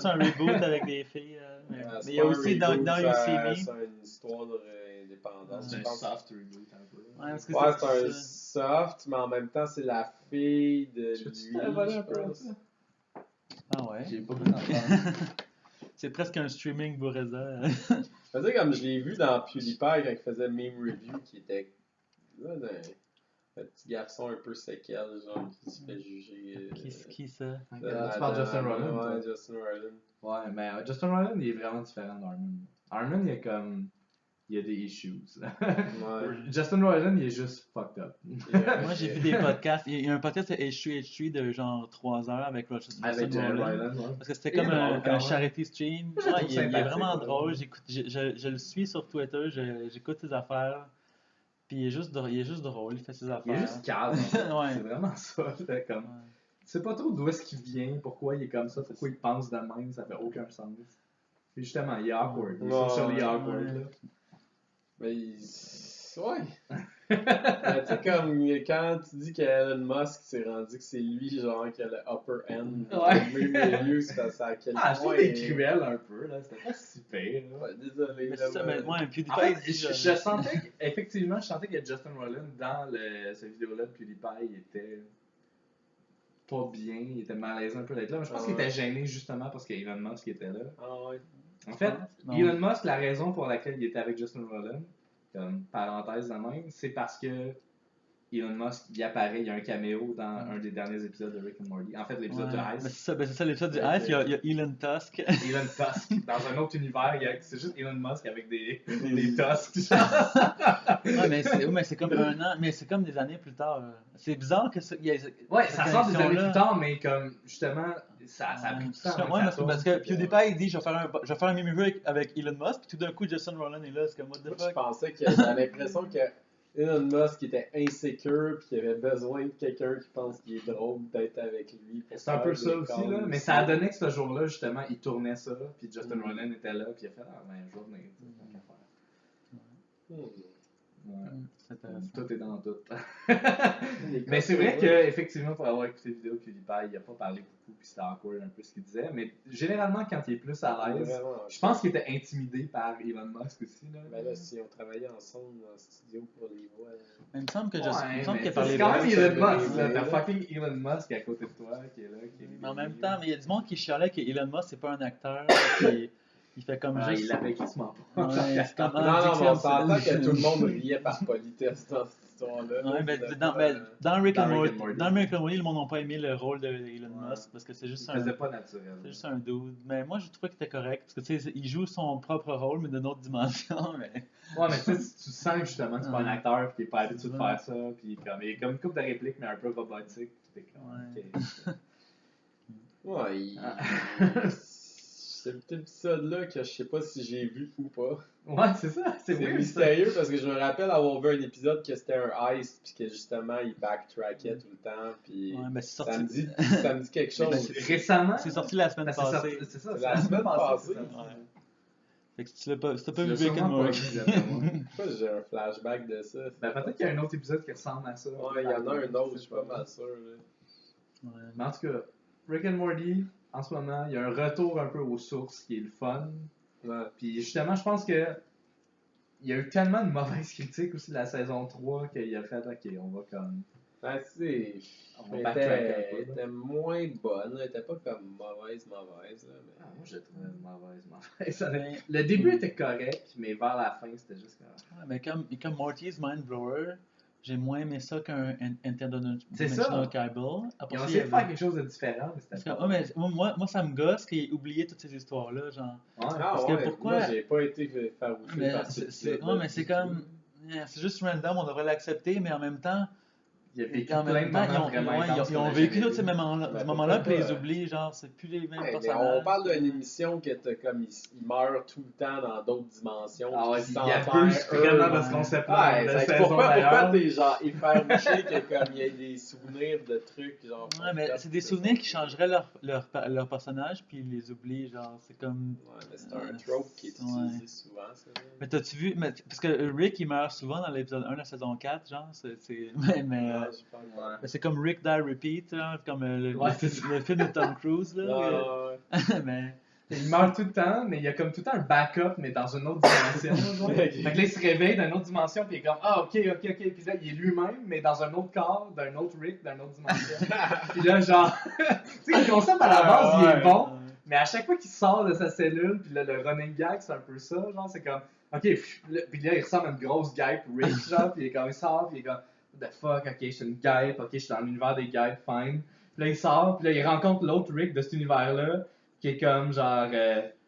[SPEAKER 1] un reboot avec des filles. Mais il y a aussi dans You See Me.
[SPEAKER 2] C'est une histoire d'indépendance.
[SPEAKER 3] C'est un soft reboot un peu.
[SPEAKER 2] Ouais, c'est un soft, mais en même temps, c'est la fille de lui.
[SPEAKER 3] Je pense.
[SPEAKER 1] Ah ouais?
[SPEAKER 3] J'ai pas pu d'entendre.
[SPEAKER 1] C'est presque un streaming Bourreza.
[SPEAKER 2] Je veux dire, comme je l'ai vu dans PewDiePie quand il faisait Meme Review, qui était là, un petit garçon un peu séquel, genre, qui se fait juger.
[SPEAKER 1] Qui ça?
[SPEAKER 3] Tu parles de Justin Roiland?
[SPEAKER 2] Ouais, Justin Roiland.
[SPEAKER 3] Ouais, mais Justin Roiland, il est vraiment différent d'Armin. Armin, il est comme... Il y a des issues. Justin Roiland, il est juste fucked up.
[SPEAKER 1] Moi, j'ai vu des podcasts. Il y a un podcast de H3H3 de genre 3 heures avec Justin Roiland. Parce que c'était comme un charity stream. Il est vraiment drôle. Je le suis sur Twitter. J'écoute ses affaires. Puis il est juste drôle. Il fait ses affaires.
[SPEAKER 3] Il est juste calme.
[SPEAKER 1] Ouais.
[SPEAKER 3] C'est vraiment ça. Comme... Tu sais pas trop d'où est-ce qu'il vient, pourquoi il est comme ça, pourquoi il pense de même. Ça fait aucun sens. Puis justement, il est awkward. Il est socially awkward. Là.
[SPEAKER 2] Mais ouais. Tu sais, comme quand tu dis qu'Elon Musk s'est rendu que c'est lui, genre, qui a le upper end.
[SPEAKER 3] Ouais.
[SPEAKER 2] C'est à quel point.
[SPEAKER 3] Je trouve qu'il est cruel un peu, là. C'était pas si pire, là.
[SPEAKER 2] Ouais, désolé.
[SPEAKER 1] Mais c'est ça, mais moi, PewDiePie.
[SPEAKER 3] En fait, je sentais qu'effectivement, je sentais que Justin Roiland, dans cette vidéo-là de PewDiePie, il était pas bien, il était malaisé un peu d'être là. Mais je pense qu'il était gêné justement parce qu'Elon Musk était là.
[SPEAKER 2] Ah ouais.
[SPEAKER 3] En fait, Elon Musk, la raison pour laquelle il était avec Justin Roiland, comme parenthèse de même, c'est parce que Elon Musk, il apparaît, il y a un caméo dans un des derniers épisodes de Rick and Morty. En fait, l'épisode de Heist.
[SPEAKER 1] C'est ça l'épisode du Heist, il y a Elon Tusk.
[SPEAKER 3] Elon Tusk, dans un autre univers, c'est juste Elon Musk avec des Tusks.
[SPEAKER 1] mais c'est comme un an, mais c'est comme des années plus tard. C'est bizarre que ça.
[SPEAKER 3] Ouais, ça sort des années plus tard, mais comme justement, ça a pris du temps.
[SPEAKER 1] Ouais, parce que PewDiePie il dit je vais faire un meme review avec Elon Musk, puis tout d'un coup Justin Roiland est là, c'est comme what the fuck.
[SPEAKER 2] Je pensais que j'avais l'impression que Elon Musk était insécure puis qu'il avait besoin de quelqu'un qui pense qu'il est drôle d'être avec lui.
[SPEAKER 3] C'est un peu ça aussi, là. Mais ça a donné que ce jour-là, justement, il tournait ça, puis Justin Roiland était là, puis il a fait un journée, tant qu'à faire.
[SPEAKER 1] c'est intéressant.
[SPEAKER 3] Tout est dans tout. Mais c'est vrai qu'effectivement, pour avoir écouté la vidéo PewDiePie, il n'a pas parlé beaucoup, puis c'était awkward un peu ce qu'il disait. Mais généralement, quand il est plus à l'aise, je pense qu'il était intimidé par Elon Musk aussi. Là.
[SPEAKER 2] Ben là, si on travaillait ensemble dans le studio pour les voix.
[SPEAKER 1] Mais il me semble que
[SPEAKER 3] Ouais,
[SPEAKER 1] il me semble qu'il a
[SPEAKER 3] c'est
[SPEAKER 1] parlé
[SPEAKER 3] quand même
[SPEAKER 1] de
[SPEAKER 3] Elon Musk, là.
[SPEAKER 2] mais-
[SPEAKER 3] T'as fucking Elon Musk à côté de toi qui est là.
[SPEAKER 1] Mais en même temps, il y a du monde qui chialait que Elon Musk, c'est pas un acteur. Puis il fait comme
[SPEAKER 3] il
[SPEAKER 1] juste.
[SPEAKER 3] l'avait quasiment pas.
[SPEAKER 1] Ouais, c'est comme
[SPEAKER 2] Non, mais on s'entend que tout le monde riait par politesse dans cette histoire-là.
[SPEAKER 1] Ouais, mais dans Rick and Morty, dans Rick and Morty, le monde n'a pas aimé le rôle de Elon Musk parce que c'est juste
[SPEAKER 3] Il faisait pas naturel.
[SPEAKER 1] c'est juste un dude. Mais moi, je trouvais qu'il était correct parce que tu sais, il joue son propre rôle, mais d'une autre dimension. Mais...
[SPEAKER 3] Ouais, mais tu sais, tu sens justement que c'est pas un acteur qui est pas habitué de faire ça. Puis comme, il y a comme une couple de répliques, mais un peu robotique. Puis t'es comme,
[SPEAKER 2] Ouais, c'est cet épisode-là que je sais pas si j'ai vu ou pas.
[SPEAKER 3] Ouais, c'est ça. C'est
[SPEAKER 2] C'est
[SPEAKER 3] weird,
[SPEAKER 2] mystérieux parce que je me rappelle avoir vu un épisode que c'était un heist puis que justement il backtrackait tout le temps puis
[SPEAKER 1] Ouais, mais c'est
[SPEAKER 2] ça
[SPEAKER 1] sorti.
[SPEAKER 2] me dit quelque chose.
[SPEAKER 3] ça. Récemment,
[SPEAKER 1] C'est sorti la semaine
[SPEAKER 3] ben, c'est
[SPEAKER 1] passée.
[SPEAKER 3] sorti- c'est ça.
[SPEAKER 2] C'est la semaine passée.
[SPEAKER 3] c'est ça.
[SPEAKER 1] Ouais. Fait que si tu l'as pas, si t'as pas
[SPEAKER 3] Tu
[SPEAKER 1] vu
[SPEAKER 3] l'as
[SPEAKER 1] Rick and
[SPEAKER 3] sûrement pas
[SPEAKER 1] Morty.
[SPEAKER 3] vu, d'après moi.
[SPEAKER 2] Pourquoi j'ai un flashback de ça?
[SPEAKER 3] Ben, peut-être qu'il y a un autre épisode qui ressemble à ça.
[SPEAKER 2] Ouais, il y en a un autre, je suis pas mal sûr. Là.
[SPEAKER 1] Ouais.
[SPEAKER 3] Mais en tout cas, Rick and Morty, en ce moment, il y a un retour un peu aux sources qui est le fun.
[SPEAKER 2] Ouais.
[SPEAKER 3] Puis justement, je pense que il y a eu tellement de mauvaises critiques aussi de la saison 3 qu'il a fait, ok, on va comme.
[SPEAKER 2] Ben,
[SPEAKER 3] On va
[SPEAKER 2] elle
[SPEAKER 3] backtrack un
[SPEAKER 2] était,
[SPEAKER 3] peu.
[SPEAKER 2] elle était moins bonne, elle était pas comme mauvaise, là, mais...
[SPEAKER 3] Ah, moi, je la trouvais mauvaise. Le début était correct, mais vers la fin, c'était juste correct.
[SPEAKER 1] Ouais, mais comme Morty's Mind Blower, j'ai moins aimé ça qu'un
[SPEAKER 3] C'est
[SPEAKER 1] Interdimensional
[SPEAKER 3] ça.
[SPEAKER 1] Cable. Après
[SPEAKER 3] Ils ont
[SPEAKER 1] ça,
[SPEAKER 3] essayé
[SPEAKER 1] il
[SPEAKER 3] de
[SPEAKER 1] y avait-
[SPEAKER 3] faire quelque chose de différent, mais
[SPEAKER 1] Parce
[SPEAKER 3] c'était
[SPEAKER 1] que,
[SPEAKER 3] pas.
[SPEAKER 1] ouais, mais moi, ça me gosse qu'il ait oublié toutes ces histoires-là. Genre.
[SPEAKER 3] Ouais.
[SPEAKER 2] Ah
[SPEAKER 1] Parce que
[SPEAKER 2] ouais,
[SPEAKER 1] pourquoi-
[SPEAKER 2] moi j'ai pas été farouché
[SPEAKER 1] Mais
[SPEAKER 2] par
[SPEAKER 1] ouais, mais c'est comme. C'est juste random, on devrait l'accepter, mais en même temps.
[SPEAKER 3] Il a vécu
[SPEAKER 1] en
[SPEAKER 3] plein
[SPEAKER 1] même
[SPEAKER 3] de
[SPEAKER 1] temps,
[SPEAKER 3] moments vraiment intenses
[SPEAKER 1] ils
[SPEAKER 3] qu'on
[SPEAKER 1] ont
[SPEAKER 3] a
[SPEAKER 1] vécu
[SPEAKER 3] jamais
[SPEAKER 1] tous ces
[SPEAKER 3] vus.
[SPEAKER 1] moments-là,
[SPEAKER 2] Ben,
[SPEAKER 1] ces moments-là, puis
[SPEAKER 2] pourquoi
[SPEAKER 1] ils
[SPEAKER 2] pas?
[SPEAKER 1] oublient, genre, c'est plus les mêmes
[SPEAKER 2] Ouais, mais
[SPEAKER 1] personnages.
[SPEAKER 2] on parle d'une émission qui était comme il meurt tout le temps dans d'autres dimensions.
[SPEAKER 3] Ah ouais,
[SPEAKER 2] puis
[SPEAKER 3] il
[SPEAKER 2] s'en
[SPEAKER 3] abuse
[SPEAKER 2] perd
[SPEAKER 3] vraiment
[SPEAKER 2] un.
[SPEAKER 3] de ce concept-là.
[SPEAKER 2] Ouais,
[SPEAKER 3] de
[SPEAKER 2] c'est
[SPEAKER 3] saison,
[SPEAKER 2] pourquoi
[SPEAKER 3] d'ailleurs.
[SPEAKER 2] t'es genre effarouché que comme il y a des souvenirs de trucs genre.
[SPEAKER 1] Ouais, mais c'est des souvenirs qui changeraient leur personnage, puis ils les oublient, genre, c'est comme.
[SPEAKER 2] Ouais, mais c'est un trope qui est
[SPEAKER 1] Ouais.
[SPEAKER 2] utilisé souvent, ça.
[SPEAKER 1] Mais t'as-tu vu, parce que Rick il meurt souvent dans l'épisode 1 de la saison 4, genre, mais
[SPEAKER 2] Ouais, je pense.
[SPEAKER 3] Ouais.
[SPEAKER 1] mais c'est comme Rick Die Repeat, genre, comme
[SPEAKER 3] Ouais, c'est ça.
[SPEAKER 1] le film de Tom Cruise, là.
[SPEAKER 2] Ouais,
[SPEAKER 1] Mais.
[SPEAKER 3] Il meurt tout le temps, mais il y a comme tout le temps un backup, mais dans une autre dimension. Genre. Fait que là, il se réveille dans une autre dimension, puis il est comme ah, ok. Puis là, il est lui-même, mais dans un autre corps, d'un autre Rick, d'une autre dimension. Puis là, genre, tu sais, le concept à la base, il est bon, mais à chaque fois qu'il sort de sa cellule, puis là, le running gag, c'est un peu ça, genre, c'est comme ok, puis là, il ressemble à une grosse guêpe, Rick, genre, puis il sort, puis il est comme what the fuck, ok, je suis une guêpe, ok, je suis dans l'univers des guêpes, fine. Puis là, il sort, puis là, il rencontre l'autre Rick de cet univers-là, qui est comme genre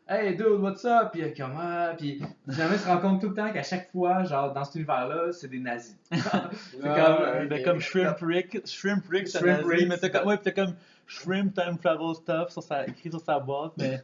[SPEAKER 3] hey dude, what's up? Puis il est comme puis finalement il se rend compte tout le temps qu'à chaque fois, genre dans cet univers-là, c'est des nazis.
[SPEAKER 1] C'est
[SPEAKER 2] Ouais,
[SPEAKER 1] comme, comme Shrimp Rick, c'est
[SPEAKER 3] Shrimp
[SPEAKER 1] nazi,
[SPEAKER 3] Rick,
[SPEAKER 1] mais t'as comme Shrimp Time Travel Stuff écrit sur sa boîte, mais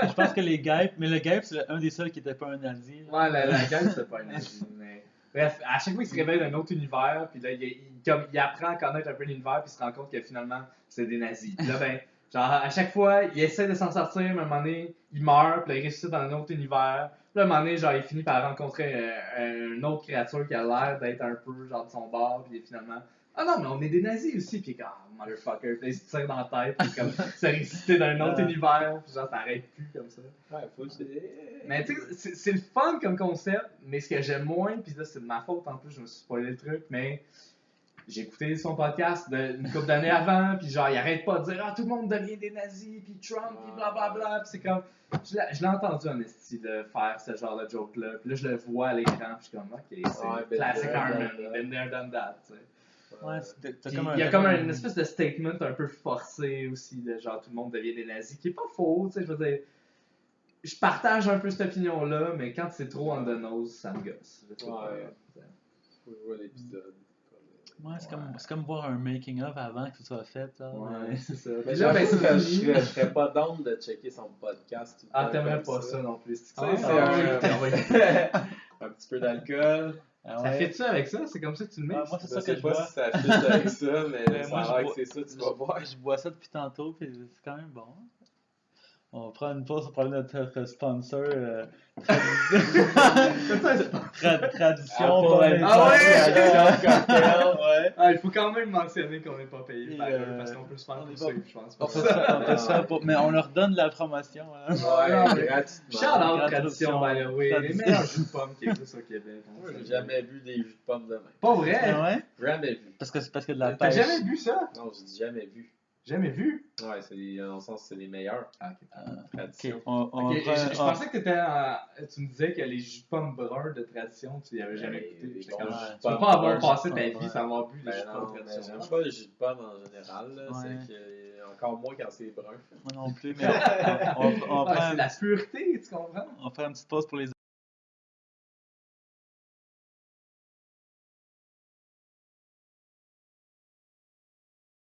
[SPEAKER 1] je pense que les Guêpes, mais le Guêpe c'est un des seuls qui était pas un nazi. Là.
[SPEAKER 3] Ouais, la gang, c'est pas un nazi. Mais... Bref, à chaque fois il se réveille d'un autre univers, puis là il apprend à connaître un peu l'univers, puis il se rend compte que finalement c'est des nazis. Puis là, ben, genre, à chaque fois, il essaie de s'en sortir, mais à un moment donné, il meurt, puis là, il ressuscite dans un autre univers. Puis là, à un moment donné, genre, il finit par rencontrer une autre créature qui a l'air d'être un peu, genre, de son bord, puis finalement, ah non, mais on est des nazis aussi, puis comme, ah, motherfucker, puis là, il se tire dans la tête, puis comme, se ressusciter d'un autre univers, puis genre, ça arrête plus comme ça.
[SPEAKER 2] Ouais, faut que
[SPEAKER 3] Mais tu sais, c'est le fun comme concept, mais ce que j'aime moins, puis là, c'est de ma faute en plus, je me suis spoilé le truc, mais. J'ai écouté son podcast une couple d'années avant, puis genre, il arrête pas de dire « Ah, tout le monde devient des nazis, puis Trump, puis blablabla », puis c'est comme... Je l'ai entendu en esti de faire ce genre de joke-là, puis là, je le vois à l'écran, puis je suis comme « Ok, c'est classic Harmon, been there, done that », tu sais.
[SPEAKER 1] Ouais,
[SPEAKER 3] Puis il y a comme une espèce de statement un peu forcé aussi, de genre, tout le monde devient des nazis, qui est pas faux, tu sais, je veux dire... Je partage un peu cette opinion-là, mais quand c'est trop on the nose, ça me gosse.
[SPEAKER 2] Ouais. Faut jouer l'épisode.
[SPEAKER 1] Ouais, c'est comme voir un making-of avant que ce soit fait. Là.
[SPEAKER 3] Ouais, c'est ça.
[SPEAKER 2] Mais
[SPEAKER 3] Là, ben,
[SPEAKER 2] j'avoue que
[SPEAKER 3] c'est fini.
[SPEAKER 2] je serais pas down de checker son podcast. Tout le
[SPEAKER 3] Ah,
[SPEAKER 2] temps
[SPEAKER 3] t'aimerais
[SPEAKER 2] comme
[SPEAKER 3] pas ça non plus.
[SPEAKER 2] Tu sais, c'est un petit peu d'alcool.
[SPEAKER 1] Ah
[SPEAKER 3] Ça
[SPEAKER 1] ouais.
[SPEAKER 3] fait-tu avec ça? C'est comme ça que tu le mets?
[SPEAKER 1] Ouais, moi, c'est
[SPEAKER 2] Je
[SPEAKER 1] ça que
[SPEAKER 2] sais
[SPEAKER 1] je
[SPEAKER 2] pas
[SPEAKER 1] bois.
[SPEAKER 2] si ça fit avec ça, mais
[SPEAKER 1] Mais
[SPEAKER 2] ça
[SPEAKER 1] moi,
[SPEAKER 2] a
[SPEAKER 1] je
[SPEAKER 2] l'air que
[SPEAKER 1] bois-
[SPEAKER 2] c'est ça, tu vas voir.
[SPEAKER 1] Je bois ça depuis tantôt, puis c'est quand même bon. On prend une pause pour parler de notre sponsor. Tradition.
[SPEAKER 3] Il faut quand même mentionner qu'on n'est pas payé par eux parce qu'on peut se faire pousser, je pense.
[SPEAKER 1] On fait ça mais on leur donne la promotion. Hein.
[SPEAKER 2] Ouais, gratuitement.
[SPEAKER 3] Shout-out Tradition, by the way. Les meilleurs jus de pommes qui existent au Québec.
[SPEAKER 2] Moi, j'ai jamais vu des jus de pommes de même.
[SPEAKER 3] Pas vrai?
[SPEAKER 1] Ouais?
[SPEAKER 2] Jamais vu.
[SPEAKER 1] Parce que de la
[SPEAKER 3] T'as
[SPEAKER 1] pêche.
[SPEAKER 3] jamais vu ça?
[SPEAKER 2] Non, j'ai jamais vu.
[SPEAKER 3] Jamais vu?
[SPEAKER 2] Ouais, dans le sens c'est les meilleurs.
[SPEAKER 3] Ah, ok.
[SPEAKER 2] Tradition.
[SPEAKER 3] Ok, je pensais que tu me disais que les jus de pommes bruns de Tradition, tu n'y avais jamais goûté. Tu peux pas avoir passé ta vie sans avoir bu des jus de pommes de Tradition.
[SPEAKER 2] J'aime pas les jus de pommes en général. Là. C'est que, encore moins quand c'est brun.
[SPEAKER 1] Moi non plus, mais on
[SPEAKER 3] C'est la pureté, tu comprends?
[SPEAKER 1] on fait une petite pause pour les